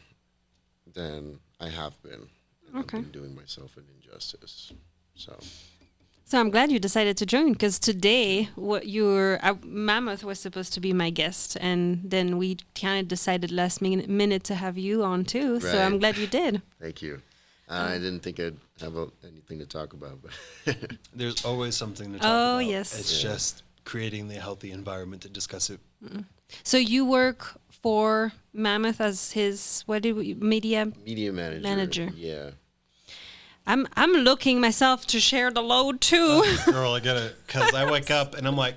than I have been. And I've been doing myself an injustice. So I'm glad you decided to join, because today Mammoth was supposed to be my guest, and then we kind of decided last minute to have you on too. Right. So I'm glad you did. Thank you. I didn't think I'd have anything to talk about, but there's always something to talk about. Oh, yes. It's just creating the healthy environment to discuss it. So you work for Mammoth as his media manager. Yeah. I'm looking myself to share the load too. Girl, I get it. Because I wake up and I'm like,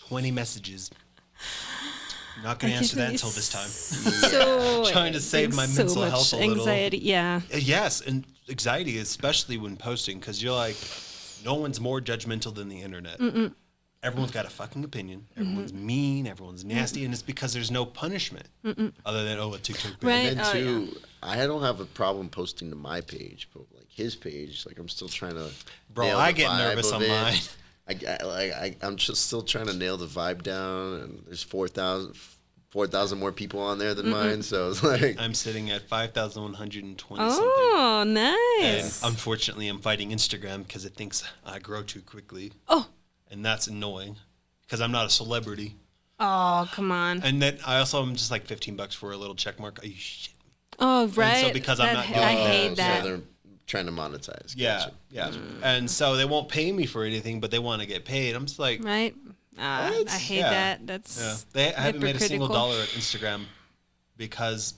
20 messages. Not going to answer that until this time. So Trying to save my so mental much health a little. anxiety. Yeah. Yes, and anxiety, especially when posting, because you're like, no one's more judgmental than the internet. Everyone's got a fucking opinion. Everyone's mean. Everyone's nasty, and it's because there's no punishment other than a TikTok. Right. And then too, I don't have a problem posting to my page, but like his page, like I'm still trying to. Bro, nail I the get vibe nervous of on it. mine. I'm just still trying to nail the vibe down, and there's 4,000 more people on there than mine, so it's like I'm sitting at 5,120 Oh, something. nice. And unfortunately, I'm fighting Instagram because it thinks I grow too quickly. Oh. And that's annoying because I'm not a celebrity. Oh, come on. And then I also am just like $15 for a little check mark. Are you shit? Oh, right. so because I'm not doing I that, hate that. So they're trying to monetize. Yeah, Gotcha. yeah. And so they won't pay me for anything, but they want to get paid. I'm just like, Right. I hate Yeah. that. That's They haven't made a single hypocritical. dollar at Instagram because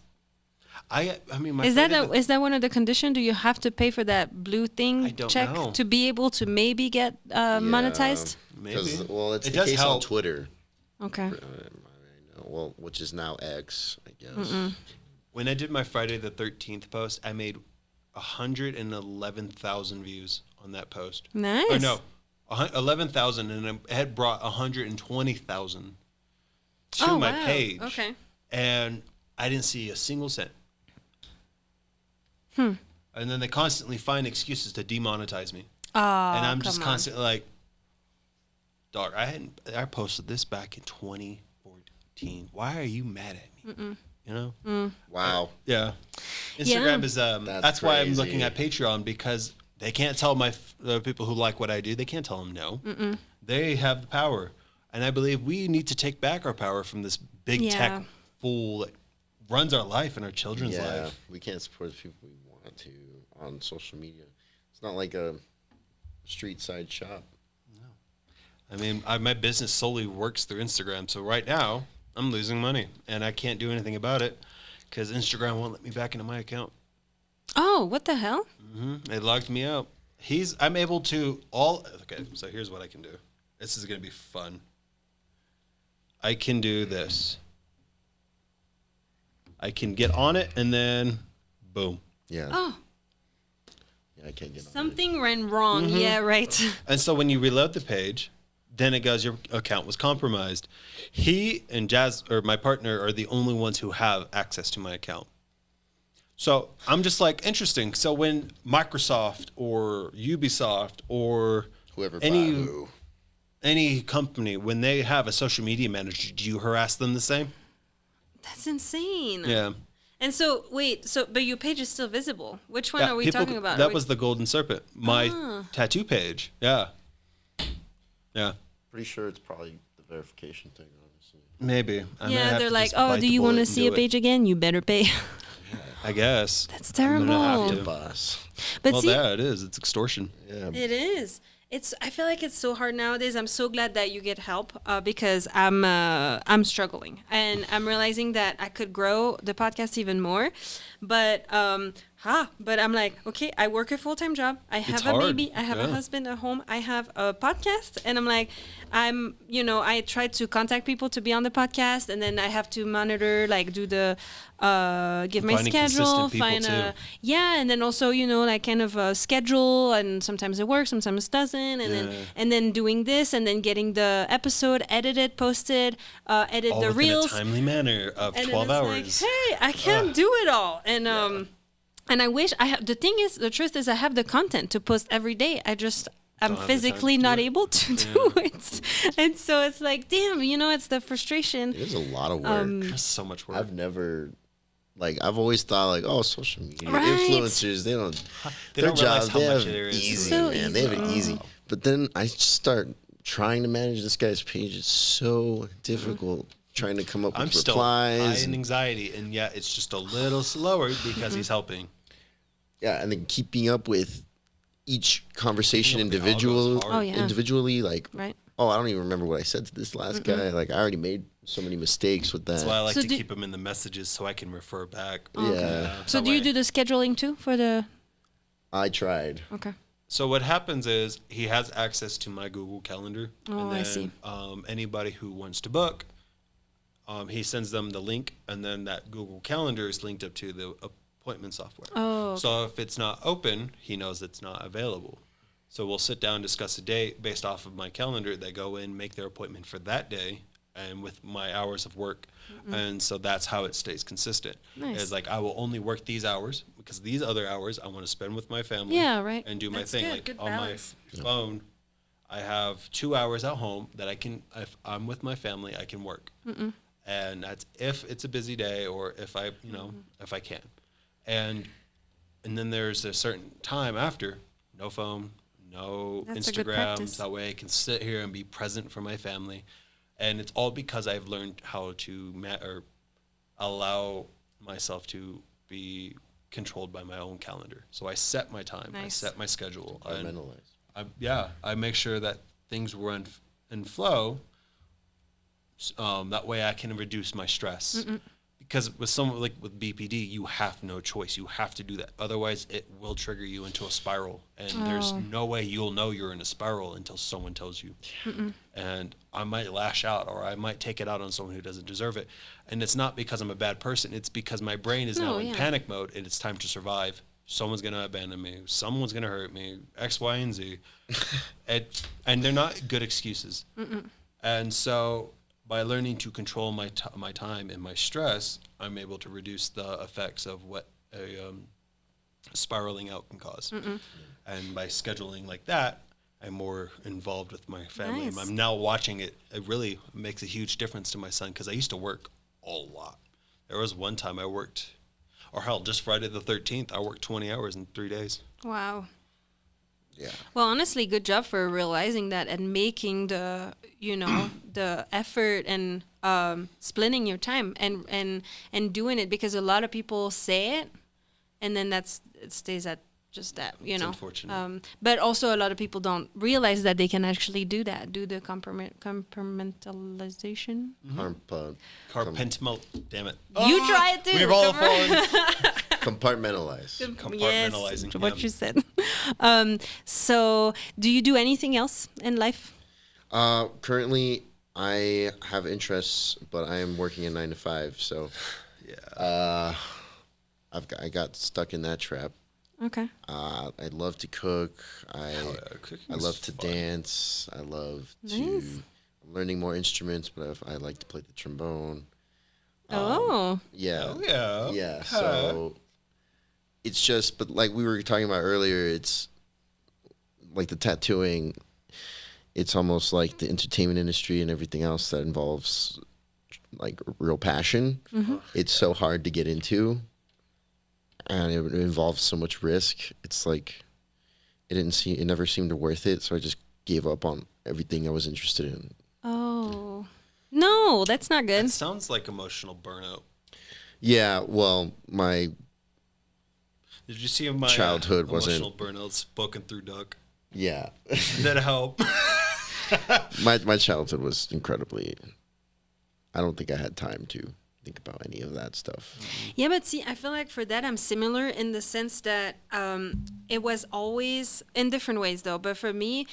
I mean, my Is friend that did is that one of the conditions? Do you have to pay for that blue thing I don't check know. to be able to maybe get monetized? Maybe. Well, it's It the does case on help. Twitter. Okay. Well, which is now X, I guess. When I did my Friday the 13th post, I made 111,000 views on that post. Nice. Or no, 11,000, and it had brought 120,000 to my page. Okay. And I didn't see a single cent. And then they constantly find excuses to demonetize me. Oh, And I'm just come on. constantly like, dog, I posted this back in 2014. Why are you mad at me? You know? Wow. Yeah. Instagram is that's why I'm looking crazy. at Patreon, because they can't tell the people who like what I do, they can't tell them no. They have the power. And I believe we need to take back our power from this big Yeah. tech fool that runs our life and our children's Yeah, life. we can't support the people we want to on social media. It's not like a street side shop. I mean, my business solely works through Instagram. So right now, I'm losing money, and I can't do anything about it because Instagram won't let me back into my account. Oh, what the hell? It locked me out. I'm able to okay, so here's what I can do. This is going to be fun. I can do this. I can get on it, and then boom. Yeah. Oh, Yeah, I can't get on it. something went wrong. Yeah, right. And so when you reload the page, then it goes, your account was compromised. He and Jazz, or my partner, are the only ones who have access to my account. So I'm just like, interesting. So when Microsoft or Ubisoft or Whoever any bought who. any company, when they have a social media manager, do you harass them the same? That's insane. Yeah. And so, wait, but your page is still visible. Which one are we talking about? That was the Golden Serpent, my tattoo page. Yeah. Yeah. Pretty sure it's probably the verification thing, honestly. Maybe. I may Yeah, have they're to like, just oh, bite do the you want to bullet and see do a it. page again? You better pay. I guess. That's gonna have terrible. to. The boss. But Well, see, yeah, it is. It's extortion. Yeah. it is. I feel like it's so hard nowadays. I'm so glad that you get help because I'm struggling and I'm realizing that I could grow the podcast even more, but I'm like, okay, I work a full-time job. I have a hard. baby. I have a Yeah. husband at home. I have a podcast, and I'm like, I try to contact people to be on the podcast, and then I have to monitor, like, do the give my Finding schedule, consistent people, find a too. yeah, and then also like kind of a schedule, and sometimes it works, sometimes it doesn't, and then doing this, and then getting the episode edited, posted, edit All the within reels, a timely manner of and 12 then hours. it's like, hey, I can't do it all, and I wish I have. The truth is, I have the content to post every day. I'm have the time physically to do not it. able to do it, and so it's like, damn, it's the frustration. It is a lot of work. There's so much work. I've always thought like, oh, social media Right. influencers, they don't They their don't realize job, how they much have it is. easy, So man. They have it easy. easy. But then I just start trying to manage this guy's page. It's so difficult trying to come up I'm with still high replies. in anxiety, and yet it's just a little slower because he's helping. Yeah, and then keeping up with each conversation Keeping up with the algos hard. Oh, yeah. individually, like, Right. oh, I don't even remember what I said to this last guy. Like, I already made so many mistakes with that. That's why I like So to do- keep them in the messages so I can refer back. Yeah. So That do you way- do the scheduling too for the? I tried. Okay. So what happens is he has access to my Google Calendar. Oh, and then, I see. Anybody who wants to book, he sends them the link, and then that Google Calendar is linked up to the appointment software. Oh, okay. So if it's not open, he knows it's not available. So we'll sit down, discuss a date based off of my calendar. They go in, make their appointment for that day, and with my hours of work. And so that's how it stays consistent. Nice. It's like I will only work these hours because these other hours I want to spend with my family. Yeah, right. And do my That's thing. good. Like Good on balance. my phone, I have 2 hours at home that I can, if I'm with my family, I can work. And that's if it's a busy day or if I, if I can. And then there's a certain time after, no phone, no That's a good Instagram. practice. That way I can sit here and be present for my family. And it's all because I've learned how to or allow myself to be controlled by my own calendar. So I set my time. I Nice. set my schedule. And Compartmentalize. I make sure that things run in flow. That way I can reduce my stress. Because with someone like with BPD, you have no choice. You have to do that. Otherwise, it will trigger you into a spiral. And there's no way you'll know you're in a spiral until someone tells you. And I might lash out or I might take it out on someone who doesn't deserve it. And it's not because I'm a bad person. It's because my brain is now in panic mode and it's time to survive. Someone's going to abandon me. Someone's going to hurt me. X, Y, and Z. And they're not good excuses. And so by learning to control my time and my stress, I'm able to reduce the effects of what a spiraling out can cause. And by scheduling like that, I'm more involved with my family. Nice. I'm now watching it. It really makes a huge difference to my son because I used to work a lot. There was one time I worked, or hell, just Friday the 13th, I worked 20 hours in 3 days. Wow. Yeah. Well, honestly, good job for realizing that and making the, the effort and splitting your time and doing it, because a lot of people say it and then it stays at just that, It's unfortunate. But also a lot of people don't realize that they can actually do that, do the compartmentalization. Carpentimal, damn it. You try it too. We've all fallen. Compartmentalize. Compartmentalizing. Yes, what you said. So do you do anything else in life? Currently, I have interests, but I am working a 9 to 5. So, Yeah. I got stuck in that trap. Okay. I love to cook. I love to dance. I love to. Nice. I'm learning more instruments, but I like to play the trombone. Yeah. Oh, yeah. Yeah. Okay. So it's just, but like we were talking about earlier, it's like the tattooing. It's almost like the entertainment industry and everything else that involves like real passion. It's so hard to get into, and it involves so much risk. It's like it never seemed worth it. So I just gave up on everything I was interested in. Oh. No, that's not good. That sounds like emotional burnout. Yeah. Well, my Did you see my childhood wasn't emotional burnout spoken through Duck? Yeah. Did that help? my childhood was incredibly. I don't think I had time to think about any of that stuff. Yeah, but see, I feel like for that I'm similar in the sense that it was always in different ways though. But for me,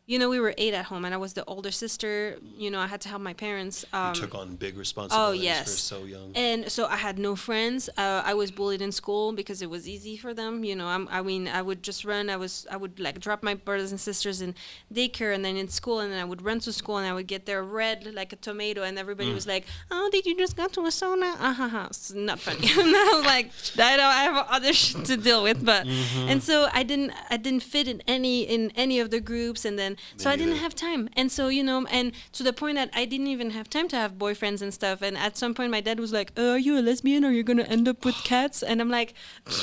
we were 8 at home and I was the older sister. I had to help my parents. You took on big responsibilities yes. for so young. And so I had no friends. I was bullied in school because it was easy for them. I would just run. I would like drop my brothers and sisters in daycare and then in school, and then I would run to school and I would get there red like a tomato, and everybody was like, "Oh, did you just go to a sauna?" It's not funny. And I was like, I have other shit to deal with, but and so I didn't fit in any of the groups, and then so I didn't have time, and so and to the point that I didn't even have time to have boyfriends and stuff. And at some point, my dad was like, "Are you a lesbian? Or you're gonna end up with cats?" And I'm like,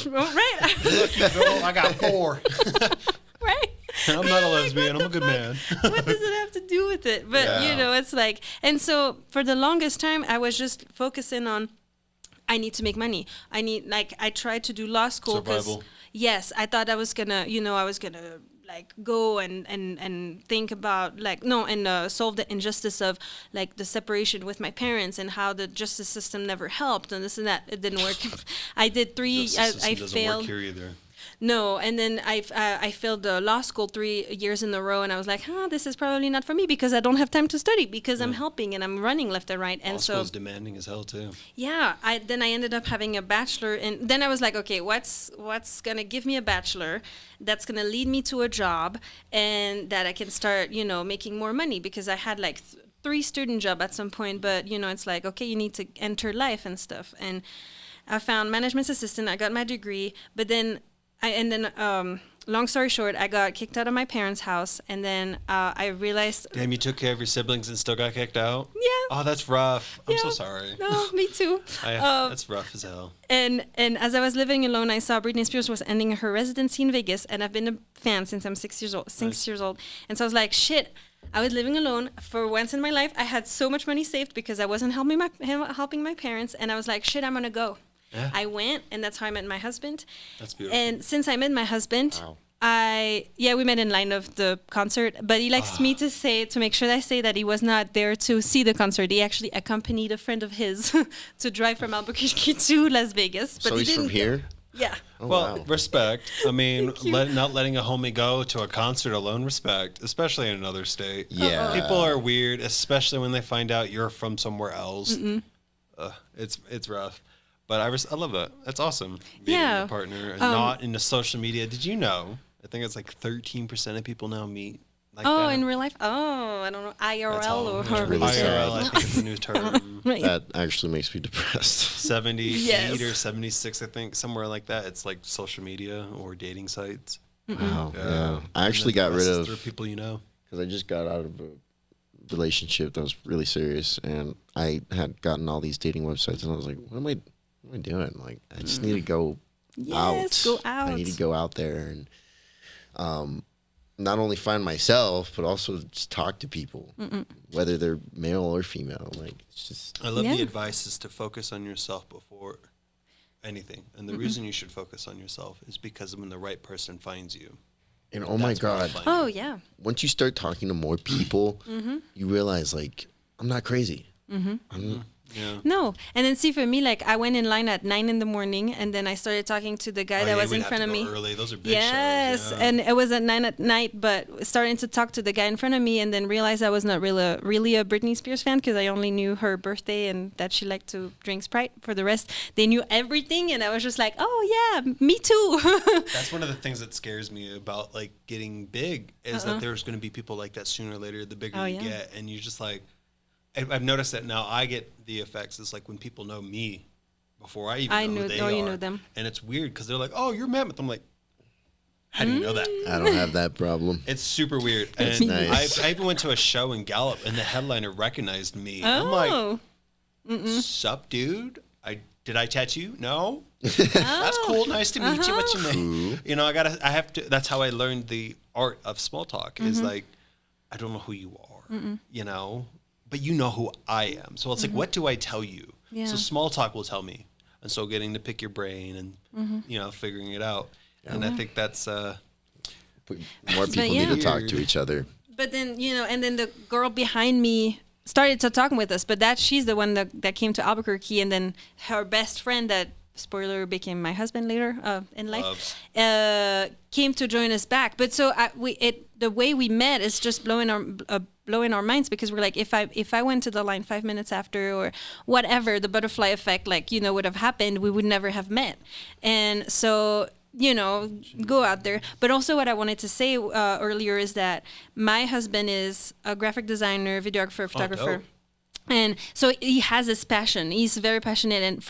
"Right." Look, you girl, I got 4. Right. I'm not a lesbian. I'm a good man. What does it have to do with it? But it's like, and so for the longest time, I was just focusing on, I need to make money. I tried to do law school because, yes, I thought I was gonna, like go and think about solve the injustice of like the separation with my parents and how the justice system never helped and this and that. It didn't work. I did 3. I failed. Work here either. No, and then I failed the law school 3 years in a row, and I was like, this is probably not for me because I don't have time to study because I'm helping and I'm running left and right. And law school's demanding as hell too. Yeah, then I ended up having a bachelor, and then I was like, okay, what's gonna give me a bachelor that's gonna lead me to a job, and that I can start, making more money, because I had like 3 student job at some point, but it's like, okay, you need to enter life and stuff, and I found management assistant. I got my degree, but then long story short, I got kicked out of my parents' house, and then I realized. Damn, you took care of your siblings and still got kicked out? Yeah. Oh, that's rough. I'm so sorry. No, me too. That's rough as hell. And as I was living alone, I saw Britney Spears was ending her residency in Vegas, and I've been a fan since I'm 6 years old. And so I was like, shit. I was living alone for once in my life. I had so much money saved because I wasn't helping my parents, and I was like, shit, I'm gonna go. Yeah. I went, and that's how I met my husband. That's beautiful. And since I met my husband, Wow. we met in line of the concert, but he likes me to make sure that I say that he was not there to see the concert. He actually accompanied a friend of his to drive from Albuquerque to Las Vegas. But So he's from here? Yeah. Oh, well, wow. respect. I mean, not letting a homie go to a concert alone, respect, especially in another state. Yeah. People are weird, especially when they find out you're from somewhere else. It's rough. But I love that. That's awesome. Meeting your partner and not in the social media. Did you know? I think it's like 13% of people now meet like that. Oh, in real life? Oh, I don't know. IRL or really however. sad. IRL, I think it's a new term. Right. That actually makes me depressed. 78 Yes. or 76, I think, somewhere like that. It's like social media or dating sites. Wow. Yeah. I actually got rid of, through people you know. because I just got out of a relationship that was really serious, and I had gotten all these dating websites, and I was like, what am I doing? Like, I just need to go Yes, go out. I need to go out there and not only find myself, but also just talk to people, whether they're male or female. Like, it's just. I love the advice is to focus on yourself before anything. And the reason you should focus on yourself is because when the right person finds you. And oh my God. Oh, yeah. Once you start talking to more people, you realize, like, I'm not crazy. Yeah. No. And then see, for me, like, I went in line at 9 in the morning, and then I started talking to the guy that was in front of me. Early. Those are big Yes. shows. Yeah. And it was at 9 at night, but starting to talk to the guy in front of me, and then realized I was not really a Britney Spears fan, because I only knew her birthday and that she liked to drink Sprite. For the rest, they knew everything, and I was just like, oh yeah, me too. That's one of the things that scares me about like getting big is that there's going to be people like that sooner or later, the bigger you get. And you're just like, I've noticed that now I get the effects. It's like when people know me before I even know who they are. You know them. And it's weird because they're like, oh, you're Mammoth. I'm like, how do you know that? I don't have that problem. It's super weird. And nice. I even went to a show in Gallup, and the headliner recognized me. I'm like, sup, dude? Did I tattoo? No. That's cool. Nice to meet you. What's your name? You know, I have to. That's how I learned the art of small talk. Is like, I don't know who you are. You know, but you know who I am. So it's like, what do I tell you? Yeah. So small talk will tell me. And so getting to pick your brain and you know, figuring it out. And I think that's More people need to talk to each other. But then, you know, and then the girl behind me started to talk with us, but she's the one that came to Albuquerque, and then her best friend that, spoiler, became my husband later in life, came to join us back. But so the way we met is just blowing our minds, because we're like, if I went to the line 5 minutes after or whatever, the butterfly effect, like, you know, would have happened, we would never have met. And so, you know, go out there. But also what I wanted to say earlier is that my husband is a graphic designer, videographer, photographer. dope. And so he has this passion. He's very passionate, and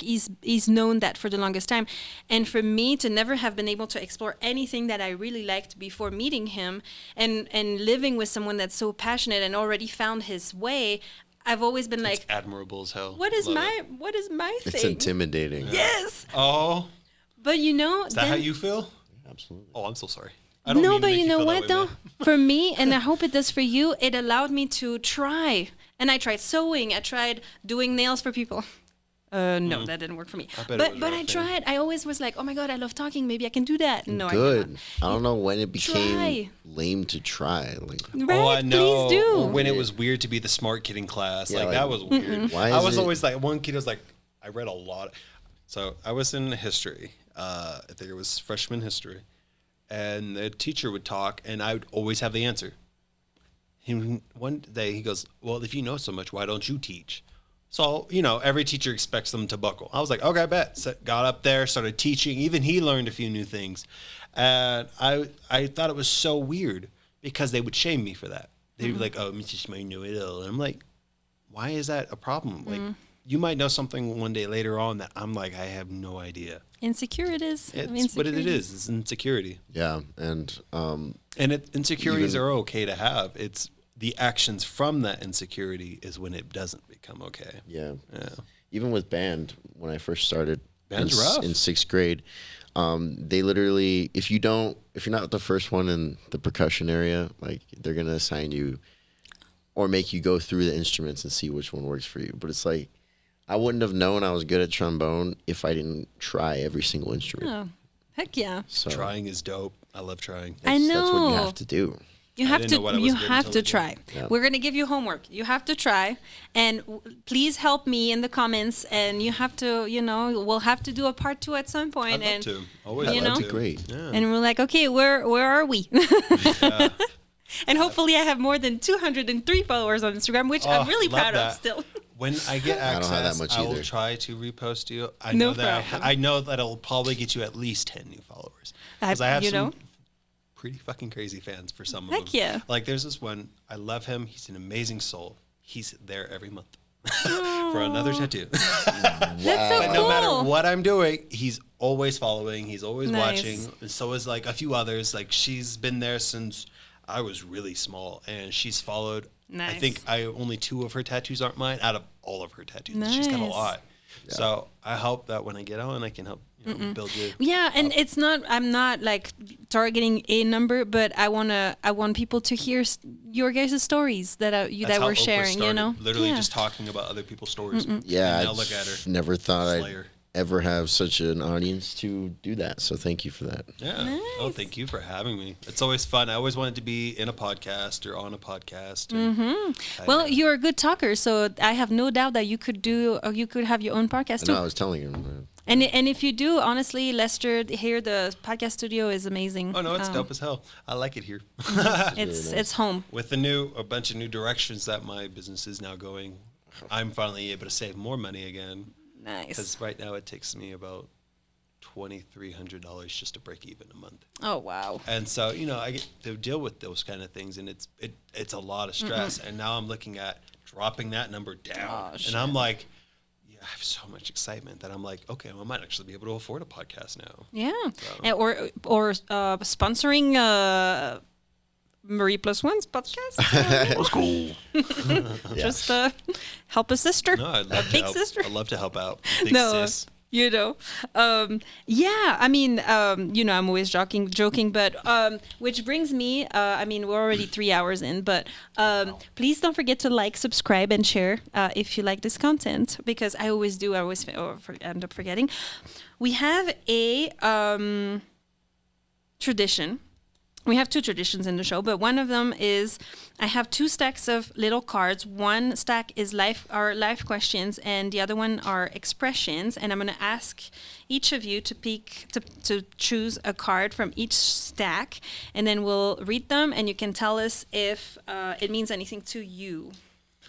he's known that for the longest time. And for me to never have been able to explore anything that I really liked before meeting him, and living with someone that's so passionate and already found his way, I've always been like, it's admirable as hell. what is Love my it. thing? It's intimidating. Yes. Oh, But you know, is that how you feel? Absolutely. Oh, I'm so sorry. I don't mean to but make you know feel that what way, though? man. For me, and I hope it does for you, it allowed me to try. And I tried sewing. I tried doing nails for people. No, that didn't work for me. But I tried. I always was like, oh my God, I love talking. Maybe I can do that. No, I Good. cannot. I don't know when it became Try. lame to try. Like, Right? Oh, I know. Please do. Or when it was weird to be the smart kid in class. Yeah, like, like, that was weird. why I is was it- always like, one kid was like, I read a lot. So I was in history. I think it was freshman history, and the teacher would talk, and I would always have the answer. One day he goes, well, if you know so much, why don't you teach? So, every teacher expects them to buckle. I was like, okay, I bet. So got up there, started teaching. Even he learned a few new things. And I thought it was so weird because they would shame me for that. They'd be like, oh, Mr. Smart, know it all. And I'm like, why is that a problem? Like, you might know something one day later on that I'm like, I have no idea. Insecurities. It's what it is. It's insecurity. Yeah, and insecurities are okay to have. It's the actions from that insecurity is when it doesn't become okay. Yeah. Even with band, when I first started Band's rough. in 6th grade, they literally, if you're not the first one in the percussion area, like they're gonna assign you or make you go through the instruments and see which one works for you. But it's like, I wouldn't have known I was good at trombone if I didn't try every single instrument. Oh, heck yeah. So Trying is dope. I love trying. I know. That's what you have to do. You have to try. Yeah. We're going to give you homework. You have to try. And please help me in the comments. And you have to, we'll have to do a part 2 at some point. I'd love to. Always you love know? to. That'd be great. Yeah. And we're like, okay, where are we? Yeah. And hopefully I have more than 203 followers on Instagram, which I'm really love proud that. of still. When I get I don't access, have that much I will either. try to repost you. I No know that problem. I know that it'll probably get you at least 10 new followers. Because I have some pretty fucking crazy fans for some of them. Heck yeah. Like there's this one, I love him. He's an amazing soul. He's there every month for another tattoo. That's so But cool. no matter what I'm doing, he's always following. He's always Nice. watching. And so is like a few others. Like she's been there since I was really small, and she's followed. Nice. I think only 2 of her tattoos aren't mine out of all of her tattoos. She's got a Nice. lot. Yeah. So I hope that when I get on, I can help build you. Yeah, and I'm not like targeting a number, but I want people to hear your guys' stories that That's that how we're Oprah sharing. started, literally Yeah. just talking about other people's stories. Yeah, And I now look at her. never thought Slayer. I'd ever have such an audience to do that. So thank you for that. Yeah. Oh, thank you for having me. It's always fun. I always wanted to be in a podcast or on a podcast. Well, you're a good talker, so I have no doubt that you could have your own podcast I too. know I was telling him. And if you do, honestly, Lester, here the podcast studio is amazing. Oh no, it's dope as hell. I like it here. It's home. With a bunch of new directions that my business is now going, I'm finally able to save more money again. Nice. Because right now it takes me about $2,300 just to break even a month. Oh wow. And so I get to deal with those kind of things, and it's a lot of stress. And now I'm looking at dropping that number down, and I'm like, I have so much excitement that I'm like, okay, well, I might actually be able to afford a podcast now. Yeah. And or sponsoring Marie+One's podcast. That was cool. Just help a sister. No, I'd a love to big help. sister. I'd love to help out. Big No, sis. Yeah, I mean, I'm always joking, but which brings me, we're already 3 hours in, but please don't forget to like, subscribe, and share if you like this content, because I always do. I always end up forgetting. We have a tradition. We have 2 traditions in the show, but one of them is I have 2 stacks of little cards. One stack is life questions, and the other one are expressions. And I'm going to ask each of you to choose a card from each stack, and then we'll read them, and you can tell us if it means anything to you.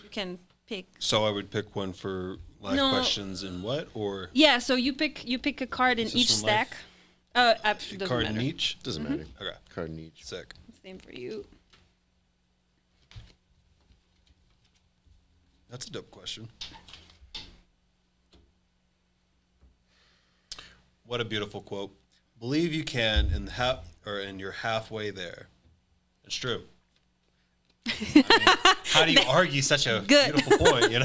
You can pick. So I would pick one for live questions and what, or Yeah. So you pick a card in Is this each from life? stack. a Doesn't card matter. in each? Doesn't matter. Okay. Card in each. Sick. Same for you. That's a dope question. What a beautiful quote. Believe you can, and you're halfway there. It's true. How do you argue such a beautiful point, Your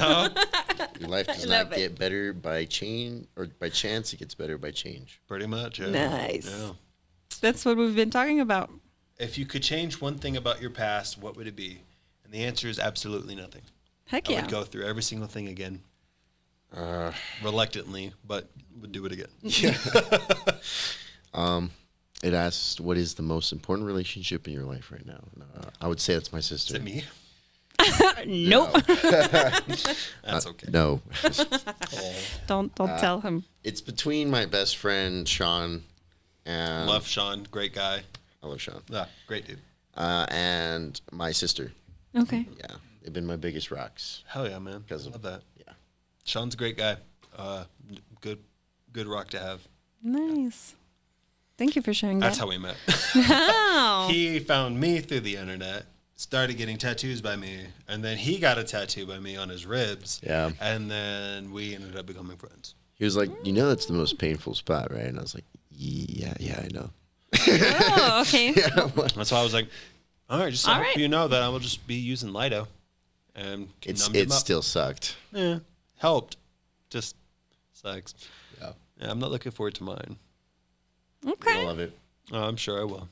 life does love not get better by chance. It gets better by change. Pretty much, yeah. Nice. Yeah. That's what we've been talking about. If you could change one thing about your past, what would it be? And the answer is absolutely nothing. Heck I yeah. would go through every single thing again. Reluctantly, but would do it again. It asks, what is the most important relationship in your life right now? I would say that's my sister. Is it me? Nope. That's okay. No. Don't tell him. It's between my best friend, Sean, and... Love Sean. Great guy. I love Sean. Yeah, great dude. And my sister. Okay. Yeah. They've been my biggest rocks. Hell yeah, man. Because of Love that. Yeah. Sean's a great guy. Good rock to have. Nice. Thank you for sharing That's that. how we met. Wow. He found me through the internet, started getting tattoos by me, and then he got a tattoo by me on his ribs. Yeah. And then we ended up becoming friends. He was like, you know, that's the most painful spot, right? And I was like, yeah, I know. Oh, okay. That's why I was like, all right, just so All right. you know that I will just be using Lido. And numbed him It up. still sucked. Yeah, helped. Just sucks. Yeah. Yeah, I'm not looking forward to mine. Okay. I love it. Oh, I'm sure I will.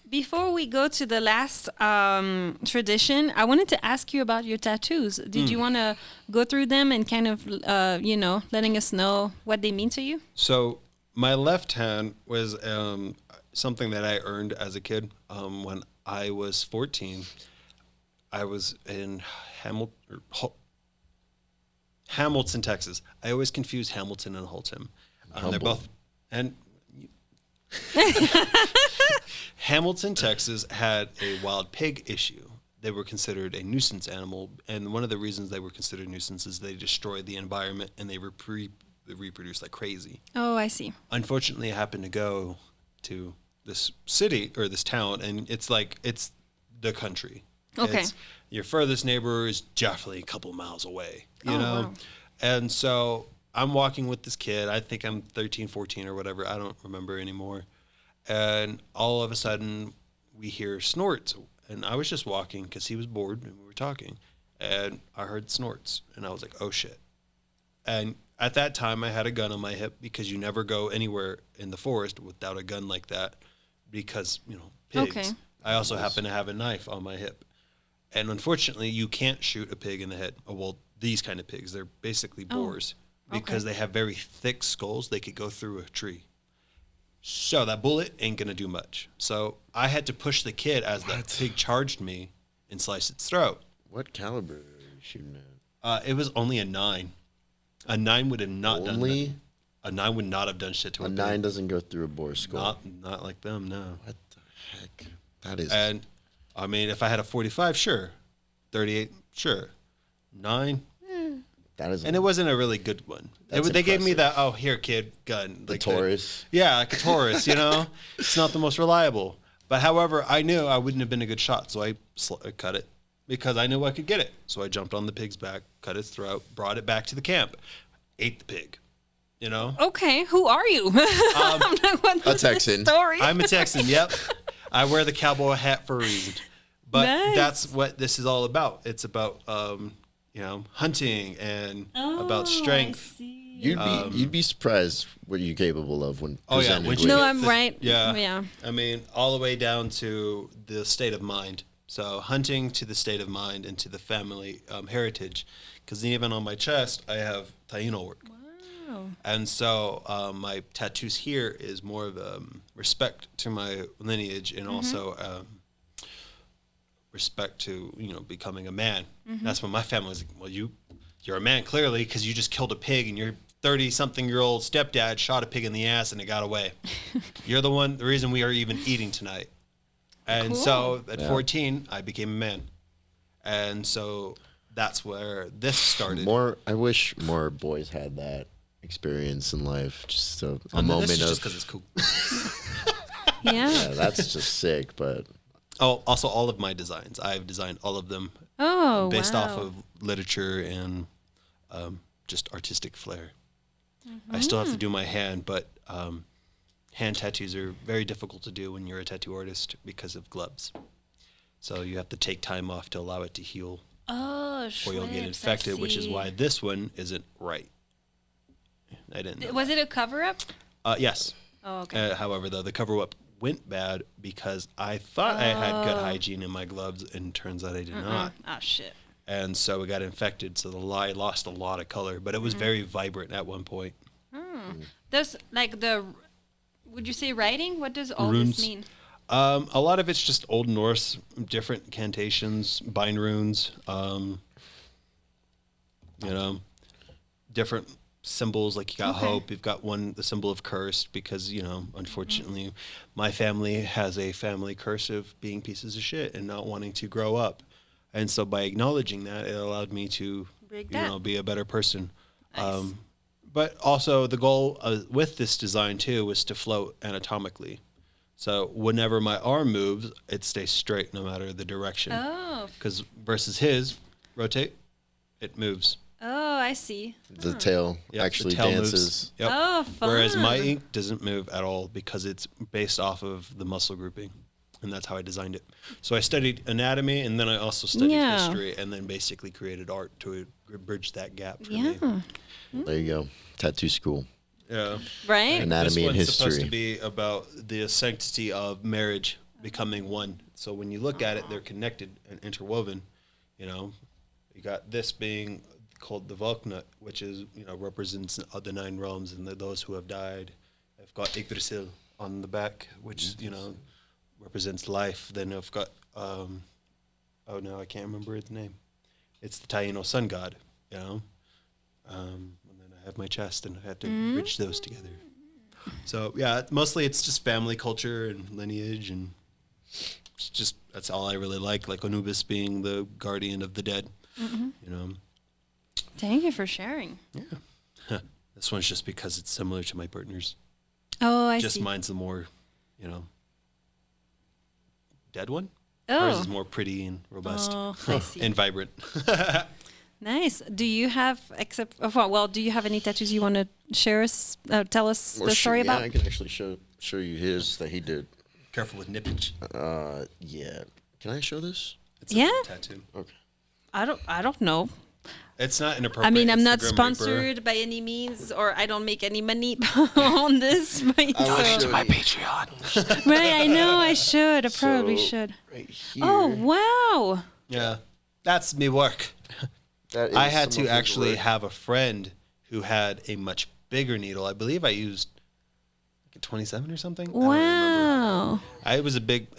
Before we go to the last tradition, I wanted to ask you about your tattoos. Did you want to go through them and kind of, letting us know what they mean to you? So my left hand was something that I earned as a kid. When I was 14, I was in Hamilton, Texas. I always confuse Hamilton and Holton. They're both... And Hamilton, Texas had a wild pig issue. They were considered a nuisance animal, and one of the reasons they were considered nuisance is they destroyed the environment and they reproduced like crazy. Oh, I see. Unfortunately, I happened to go to this city or this town, and it's the country. Okay. Your furthest neighbor is definitely a couple miles away, you Oh, know? wow. And so I'm walking with this kid. I think I'm 13, 14 or whatever. I don't remember anymore. And all of a sudden we hear snorts. And I was just walking because he was bored and we were talking. And I heard snorts. And I was like, oh, shit. And at that time I had a gun on my hip because you never go anywhere in the forest without a gun like that because, pigs. Okay. I also happen to have a knife on my hip. And unfortunately, you can't shoot a pig in the head. Oh, well, these kind of pigs, they're basically boars because they have very thick skulls. They could go through a tree. So that bullet ain't going to do much. So I had to push the kid as that pig charged me and slice its throat. What caliber are you shooting at? It was only a 9. A 9 would have not done Only? that. A 9 would not have done shit to a A pig. 9 doesn't go through a boar's skull. Not like them, no. What the heck? That is... And, I mean, if I had a 45, sure. 38, sure. 9, that is... and it wasn't a really good one. They gave me that, oh, here, kid, gun. The Taurus. Yeah, like a Taurus, It's not the most reliable. But however, I knew I wouldn't have been a good shot, so I cut it because I knew I could get it. So I jumped on the pig's back, cut its throat, brought it back to the camp, ate the pig, Okay, who are you? I'm not one A Texan. Story. I'm a Texan, yep. I wear the cowboy hat for a reason. But Nice. that's what this is all about. It's about, hunting and about strength. You'd be surprised what you're capable of when Oh, yeah, presented when with you No, get I'm right. Yeah. Yeah. I mean, all the way down to the state of mind. So hunting to the state of mind and to the family heritage. Because even on my chest, I have Taino work. Wow. And so my tattoos here is more of respect to my lineage and also respect to, becoming a man. That's when my family was like, well, you're a man clearly because you just killed a pig and your 30-something-year-old stepdad shot a pig in the ass and it got away. You're the reason we are even eating tonight. And so at 14, I became a man. And so that's where this started. I wish more boys had that experience in life. Just a This moment is of... just because it's cool. Yeah. Yeah, that's just sick, but... Oh, also all of my designs. I've designed all of them Oh, based wow. off of literature and just artistic flair. I still have to do my hand, but hand tattoos are very difficult to do when you're a tattoo artist because of gloves. So you have to take time off to allow it to heal, Oh, or you'll get shrips, I infected, which is see. why this one isn't right. I didn't know. Was it a cover-up? Yes. Oh, okay. However, though, the cover-up went bad because I thought I had good hygiene in my gloves, and turns out I did not. Oh, shit. And so it got infected, so the lie lost a lot of color, but it was very vibrant at one point. There's like would you say writing? What does all Runes. this mean? A lot of it's just Old Norse, different cantations, bind runes, different symbols. Like you got hope, you've got the symbol of cursed, because, unfortunately, my family has a family curse of being pieces of shit and not wanting to grow up. And so by acknowledging that, it allowed me to, be a better person. Nice. But also the goal with this design too was to float anatomically. So whenever my arm moves, it stays straight no matter the direction. Oh. Because versus his, rotate, it moves. Oh, I see. The tail actually dances. Moves. Yep. Oh, fun. Whereas my ink doesn't move at all because it's based off of the muscle grouping. And that's how I designed it. So I studied anatomy, and then I also studied history, and then basically created art to bridge that gap for me. There you go. Tattoo school. Yeah. Right? Anatomy and This one's supposed history. to be about the sanctity of marriage becoming one. So when you look at it, they're connected and interwoven. You got this being called the Valknut, which is, represents the 9 realms and those who have died. I've got Yggdrasil on the back, which, represents life. Then I've got, I can't remember its name. It's the Taino sun god, And then I have my chest, and I had to bridge those together. So, mostly it's just family culture and lineage, and it's just, that's all I really like Anubis being the guardian of the dead, Thank you for sharing. Yeah. This one's just because it's similar to my partner's. Oh, I just see. mine's the more, dead one. Oh. Hers is more pretty and robust I see. and vibrant. Nice. Do you have, do you have any tattoos you want to share us, tell us the story about? Yeah, I can actually show you his that he did. Careful with nippage. Yeah. Can I show this? It's Yeah. a tattoo. Okay. I don't know. It's not inappropriate. I mean, I'm It's the not Grim sponsored Reaper. by any means, or I don't make any money on this. Right? Donate to my Patreon. Right, I know I should. I probably So, should. Right here. Oh, wow. Yeah, that's me work. That is I had some to of his actually work. have a friend who had a much bigger needle. I believe I used like a 27 or something. I don't remember. Wow. I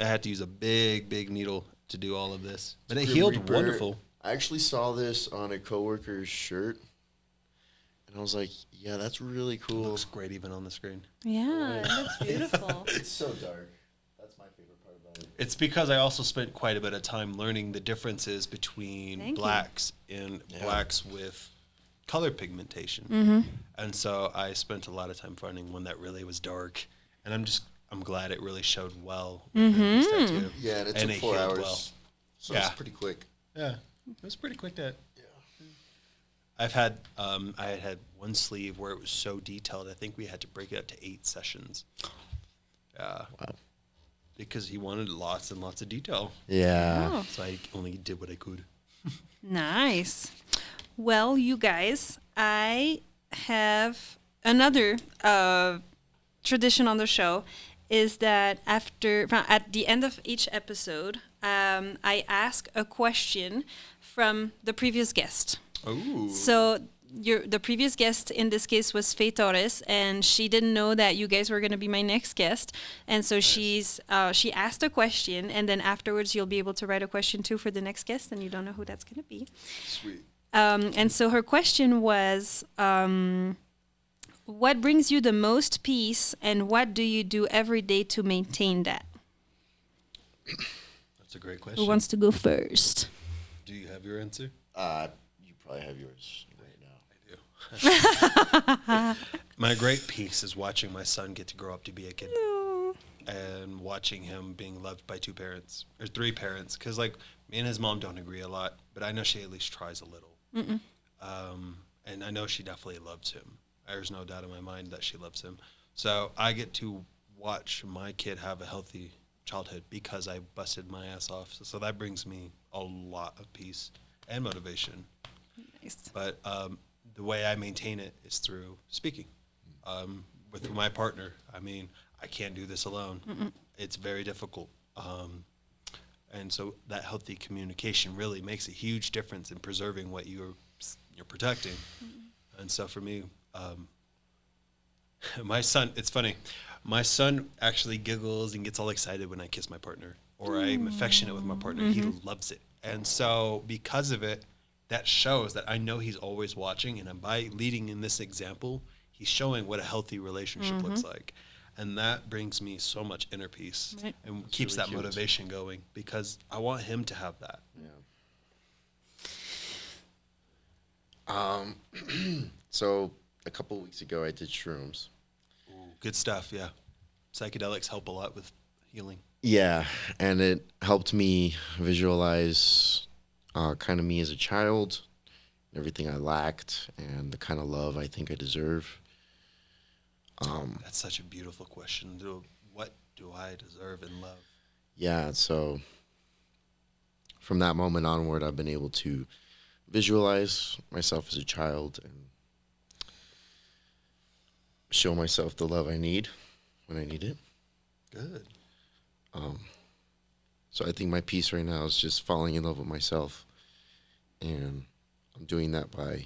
had to use a big needle to do all of this, but it Grim healed Reaper. wonderful. I actually saw this on a coworker's shirt, and I was like, "Yeah, that's really cool." Looks great even on the screen. Yeah, it looks beautiful. It's so dark. That's my favorite part about it. It's because I also spent quite a bit of time learning the differences between Thank you. blacks and blacks with color pigmentation. Mm-hmm. And so I spent a lot of time finding one that really was dark. And I'm glad it really showed well within this tattoo. Yeah, and it And took it 4 healed hours, well. so Yeah. it's pretty quick. Yeah, it was pretty quick. I had one sleeve where it was so detailed. I think we had to break it up to 8 sessions. Yeah. Wow. Because he wanted lots and lots of detail. Yeah. Oh, So I only did what I could. nice. Well, you guys, I have another tradition on the show is that at the end of each episode, I ask a question from the previous guest. Oh. So the previous guest in this case was Faye Torres, and she didn't know that you guys were going to be my next guest, and so she asked a question, and then afterwards you'll be able to write a question too for the next guest, and you don't know who that's going to be. Sweet. And so her question was, what brings you the most peace, and what do you do every day to maintain that? That's a great question. Who wants to go first? Do you have your answer? You probably have yours right now. My great peace is watching my son get to grow up to be a kid. And watching him being loved by 2 parents or 3 parents, because like me and his mom don't agree a lot, but I know she at least tries a little. And I know she definitely loves him. There's no doubt in my mind that she loves him. So I get to watch my kid have a healthy childhood because I busted my ass off. So that brings me a lot of peace and motivation. Nice. But the way I maintain it is through speaking with my partner. I mean, I can't do this alone. It's very difficult. And so that healthy communication really makes a huge difference in preserving what you're protecting. And so for me, my son, it's funny. My son actually giggles and gets all excited when I kiss my partner or I'm affectionate with my partner. He loves it. And so because of it, that shows that I know he's always watching. And by leading in this example, he's showing what a healthy relationship looks like. And that brings me so much inner peace and keeps really that motivation going because I want him to have that. Yeah. So a couple weeks ago, I did shrooms. Ooh, good stuff. Yeah. Psychedelics help a lot with healing. Yeah. And it helped me visualize kind of me as a child, everything I lacked, and the kind of love I think I deserve. That's such a beautiful question. What do I deserve in love? Yeah, so from that moment onward, I've been able to visualize myself as a child and show myself the love I need when I need it. Good. So I think my peace right now is just falling in love with myself, and I'm doing that by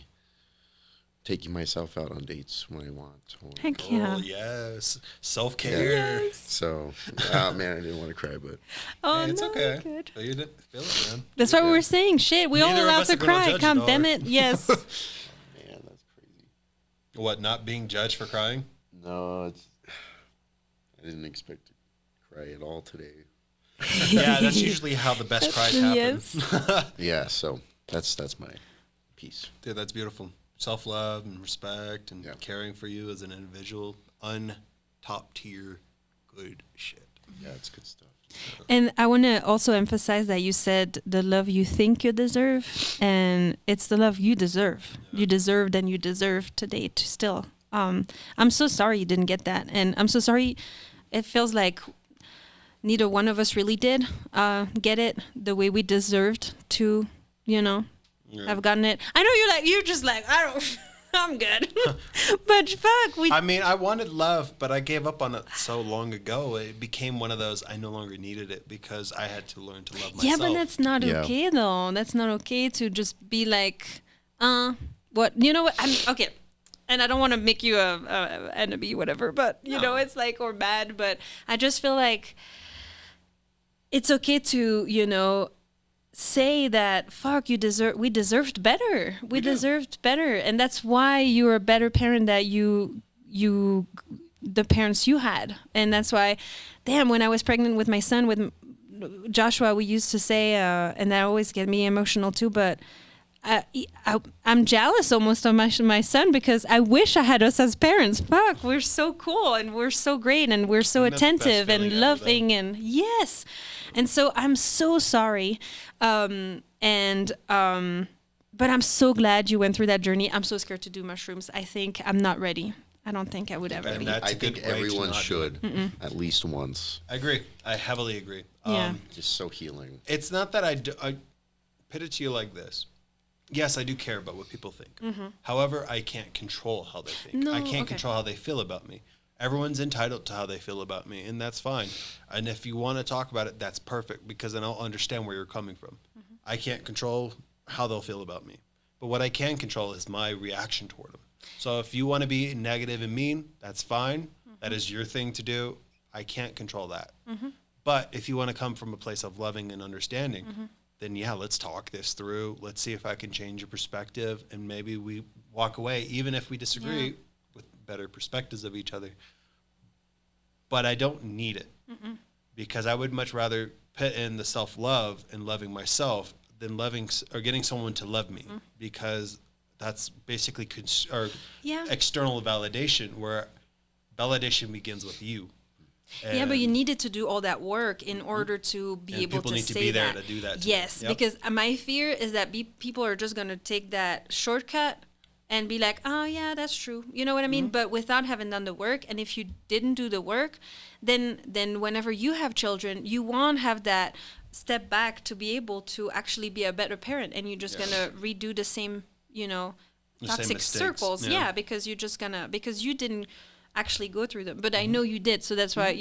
taking myself out on dates when I want. Heck yeah. Oh, yes. Self-care. Yes. So, oh man, I didn't want to cry, but Oh, Hey, it's no, okay. good. So you didn't feel it, man. That's You're why we good. were saying, shit, we all Neither of allowed us to are gonna cry. judge God you, damn dog. it. Yes. man, that's crazy. What, not being judged for crying? No, I didn't expect to cry at all today. Yeah, that's usually how the best cries happen. Yes. Yeah, so that's my piece. Dude, that's beautiful. Self-love and respect and Yeah. caring for you as an individual. Top tier good shit. Yeah, it's good stuff. And I want to also emphasize that you said the love you think you deserve, and it's the love you deserve. You deserved and you deserve to date still. I'm so sorry you didn't get that. And I'm so sorry. It feels like neither one of us really did get it the way we deserved to, have gotten it. I know you're just like, I'm good. But fuck, I mean, I wanted love, but I gave up on it so long ago. It became one of those, I no longer needed it because I had to learn to love myself. Yeah, but that's not Yeah. okay though. That's not okay to just be like, what? You know what? Okay. And I don't want to make you a enemy, whatever. But it's like or bad. But I just feel like it's okay to say that we deserved better. We deserved better, and that's why you're a better parent that the parents you had, and that's why. Damn, when I was pregnant with my son with Joshua, we used to say, and that always get me emotional too. But I'm jealous almost of my son because I wish I had us as parents. Fuck, we're so cool and we're so great and we're so And that's the best attentive feeling and ever, loving and yes. And so I'm so sorry. But I'm so glad you went through that journey. I'm so scared to do mushrooms. I think I'm not ready. I don't think I would ever And be. that's I a good think way to everyone not do should it. at least once. I agree. I heavily agree. Yeah. Just so healing. It's not that I put it to you like this. Yes, I do care about what people think. However, I can't control how they think. No, I can't okay. control how they feel about me. Everyone's entitled to how they feel about me, and that's fine. And if you want to talk about it, that's perfect because then I'll understand where you're coming from. I can't control how they'll feel about me. But what I can control is my reaction toward them. So if you want to be negative and mean, that's fine. That is your thing to do. I can't control that. But if you want to come from a place of loving and understanding, then yeah, let's talk this through. Let's see if I can change your perspective, and maybe we walk away, even if we disagree, with better perspectives of each other. But I don't need it because I would much rather put in the self-love and loving myself than loving or getting someone to love me because that's basically external validation, where validation begins with you. Yeah, but you needed to do all that work in order to be and able people to need say to be there that. to do that too. Yes, Yep. because my fear is that people are just going to take that shortcut and be like, oh, yeah, that's true. You know what I mean? But without having done the work. And if you didn't do the work, then whenever you have children, you won't have that step back to be able to actually be a better parent. And you're just going to redo the same, The same toxic mistakes. circles. Yeah, because you're just going to, because you didn't actually go through them. But I know you did. So that's why,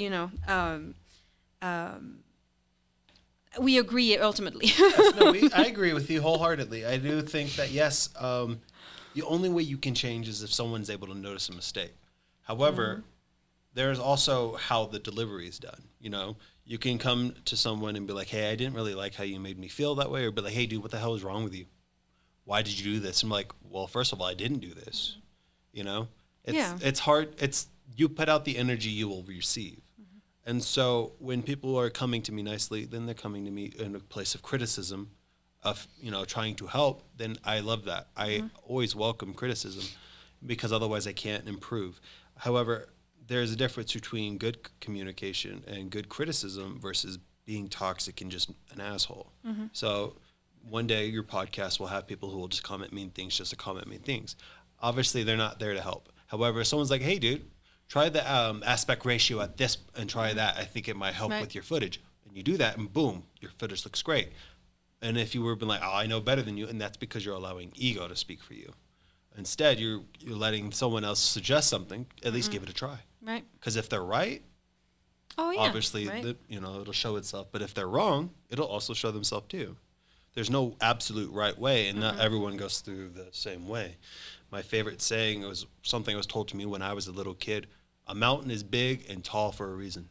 we agree ultimately. No, I agree with you wholeheartedly. I do think that, yes, the only way you can change is if someone's able to notice a mistake. However, there's also how the delivery is done. You know, you can come to someone and be like, hey, I didn't really like how you made me feel that way. Or be like, hey, dude, what the hell is wrong with you? Why did you do this? I'm like, well, first of all, I didn't do this. You know, it's hard. You put out the energy you will receive. And so when people are coming to me nicely, then they're coming to me in a place of criticism, of, you know, trying to help, then I love that. I always welcome criticism, because otherwise I can't improve. However, there's a difference between good communication and good criticism versus being toxic and just an asshole. So one day your podcast will have people who will just comment mean things just to comment mean things. Obviously, they're not there to help. However, if someone's like, hey, dude, try the aspect ratio at this and try that. I think it might help with your footage. And you do that, and boom, your footage looks great. And if you were been like, oh, I know better than you, and that's because you're allowing ego to speak for you. Instead, you're letting someone else suggest something. At least give it a try. Right. Because if they're right, obviously, you know, it'll show itself. But if they're wrong, it'll also show themselves too. There's no absolute right way, and not everyone goes through the same way. My favorite saying was something that was told to me when I was a little kid. A mountain is big and tall for a reason.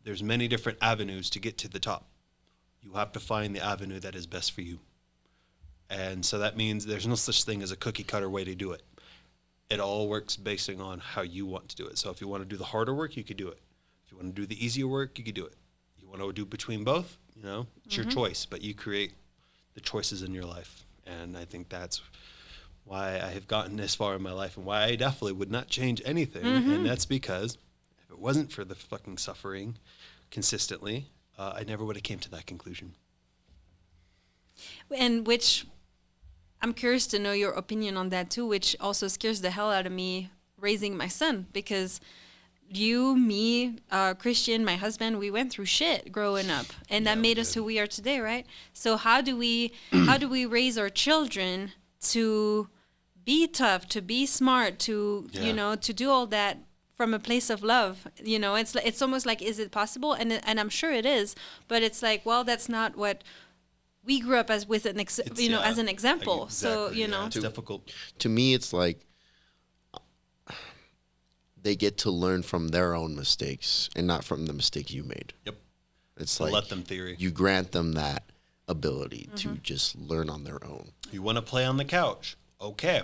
There's many different avenues to get to the top. You have to find the avenue that is best for you. And so that means there's no such thing as a cookie cutter way to do it. It all works based on how you want to do it. So if you want to do the harder work, you could do it. If you want to do the easier work, you could do it. You want to do between both, you know, it's your choice, but you create the choices in your life. And I think that's why I have gotten this far in my life, and why I definitely would not change anything. And that's because if it wasn't for the fucking suffering consistently, I never would have came to that conclusion. And which, I'm curious to know your opinion on that too, which also scares the hell out of me raising my son, because you, me, Christian, my husband, we went through shit growing up, and that made us who we are today, right? So how do we raise our children to be tough, to be smart, to you know, to do all that from a place of love? You know, it's almost like, is it possible? And I'm sure it is, but it's like, well, that's not what we grew up as with you know, as an example. Exactly, so you know, it's difficult. To me, it's like they get to learn from their own mistakes and not from the mistake you made. Yep. It's like let them theory. You grant them that ability to just learn on their own. You want to play on the couch? Okay.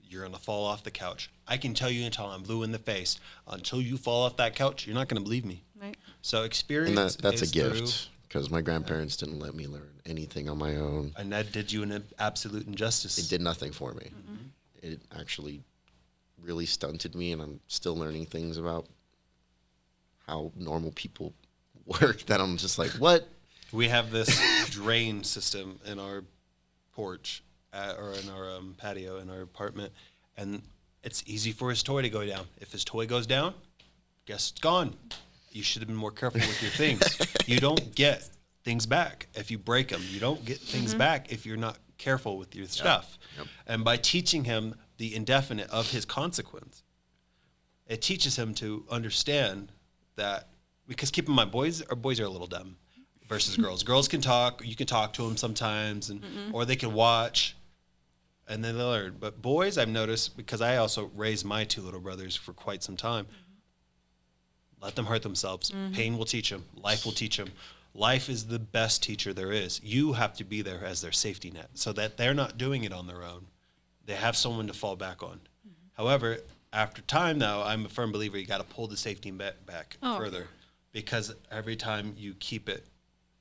You're going to fall off the couch. I can tell you until I'm blue in the face. Until you fall off that couch, you're not going to believe me. Right. So experience, and that's a gift, because my grandparents didn't let me learn anything on my own. And that did you an absolute injustice. It did nothing for me. It actually really stunted me, and I'm still learning things about how normal people work that I'm just like, what? We have this drain system in our porch or in our patio in our apartment, and it's easy for his toy to go down. If his toy goes down, guess it's gone. You should have been more careful with your things. You don't get things back if you break them. You don't get things back if you're not careful with your stuff. Yep. And by teaching him the indefinite of his consequence, it teaches him to understand that, because keep in mind, boys are a little dumb versus girls. Girls can talk. You can talk to them sometimes, and or they can watch, and then they learn. But boys, I've noticed, because I also raised my two little brothers for quite some time, let them hurt themselves. Pain will teach them. Life will teach them. Life is the best teacher there is. You have to be there as their safety net so that they're not doing it on their own. They have someone to fall back on. However, after time, though, I'm a firm believer you got to pull the safety net back further, because every time you keep it,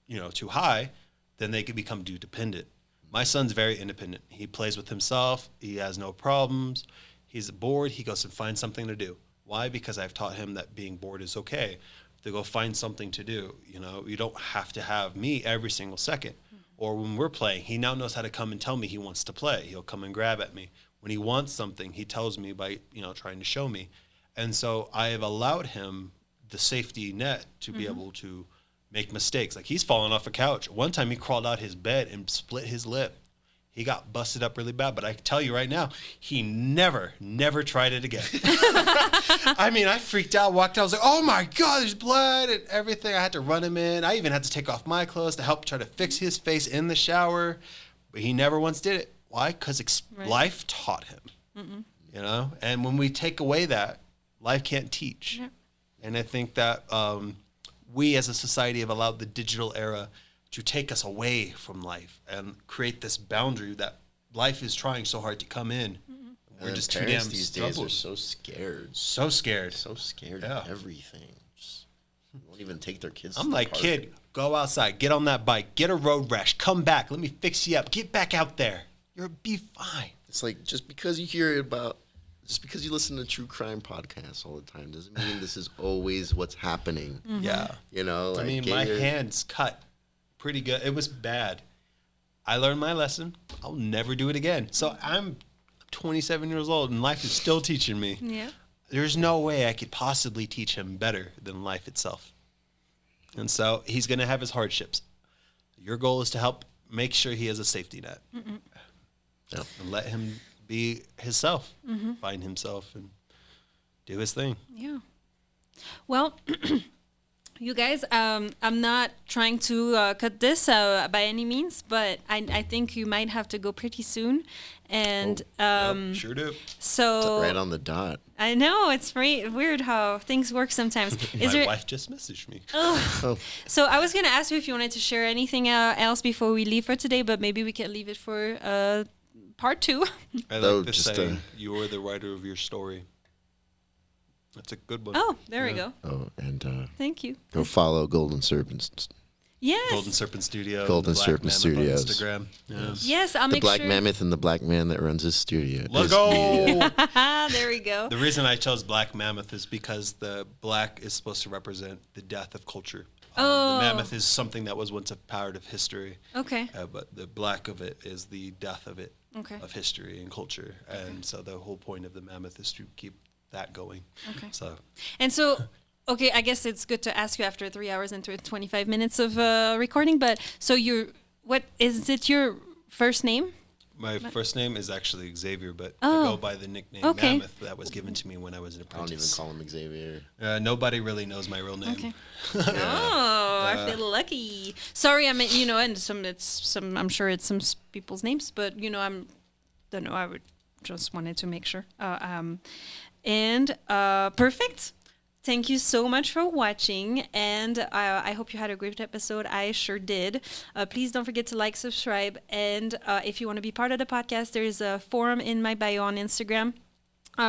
you know, too high, then they can become too dependent. My son's very independent. He plays with himself. He has no problems. He's bored. He goes and finds something to do. Why? Because I've taught him that being bored is okay. To go find something to do. You know, you don't have to have me every single second. Or when we're playing, he now knows how to come and tell me he wants to play. He'll come and grab at me. When he wants something, he tells me by, you know, trying to show me. And so I have allowed him the safety net to be able to make mistakes. Like, he's fallen off a couch. One time he crawled out his bed and split his lip. He got busted up really bad, but I can tell you right now, he never tried it again. I mean, I freaked out, walked out, I was like, oh my God, there's blood and everything. I had to run him in. I even had to take off my clothes to help try to fix his face in the shower, but he never once did it. Why? Because life taught him, you know? And when we take away that, life can't teach. Yeah. And I think that we as a society have allowed the digital era to take us away from life and create this boundary that life is trying so hard to come in. We're And just too damn these days are so scared. So scared. So scared Yeah. of everything. Just won't even take their kids. I'm to the like, park. kid, go outside, get on that bike, get a road rash, come back, let me fix you up, get back out there. You'll be fine. It's like just because you listen to true crime podcasts all the time doesn't mean this is always what's happening. Yeah. You know, like I mean, my hand's cut pretty good. It was bad. I learned my lesson. I'll never do it again. So I'm 27 years old and life is still teaching me. Yeah. There's no way I could possibly teach him better than life itself. And so he's going to have his hardships. Your goal is to help make sure he has a safety net. Yeah. And let him be himself, find himself and do his thing. Yeah. Well, you guys, I'm not trying to cut this by any means, but I think you might have to go pretty soon. And Yep, sure do. so Right on the dot. I know it's very weird how things work sometimes. My wife just messaged me. Oh, So I was going to ask you if you wanted to share anything else before we leave for today, but maybe we can leave it for part 2. I No, like the just, saying, you're the writer of your story. That's a good one. Oh, there we go. oh, and Thank you. go follow Golden Serpents. Yes. Golden Serpent Studio. Golden the Black Serpent Mammoth Studios. On Instagram. Yes. Yes, I'll The make Black sure. Mammoth and the Black Man that runs his studio. Let's his go. media. There we go. The reason I chose Black Mammoth is because the black is supposed to represent the death of culture. Oh. The mammoth is something that was once a part of history, Okay. but the black of it is the death of it, Okay. of history and culture. And so the whole point of the mammoth is to keep that going. Okay. So And so, okay, I guess it's good to ask you after 3 hours and 25 minutes of recording, but so what is it your first name? my first name is actually Xavier, but Oh. I go by the nickname Okay. Mammoth that was given to me when I was an I don't even apprentice. call him Xavier. Nobody really knows my real name. Okay. Oh, I feel lucky. Sorry, I mean, and I'm sure it's some people's names, but don't know. I would just wanted to make sure. Perfect. Thank you so much for watching, and I hope you had a great episode. I sure did. Please don't forget to like, subscribe, and if you want to be part of the podcast, there's a forum in my bio on Instagram.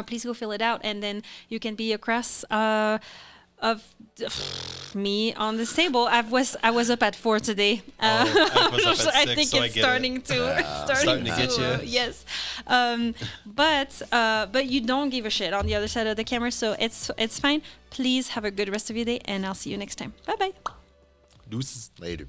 Please go fill it out, and then you can be across of me on this table. I was up at 4 today. I was up at I 6, think so I it's get starting it. to Starting to get you. yes. But you don't give a shit on the other side of the camera, so it's fine. Please have a good rest of your day, and I'll see you next time. Bye bye. Deuces. Later.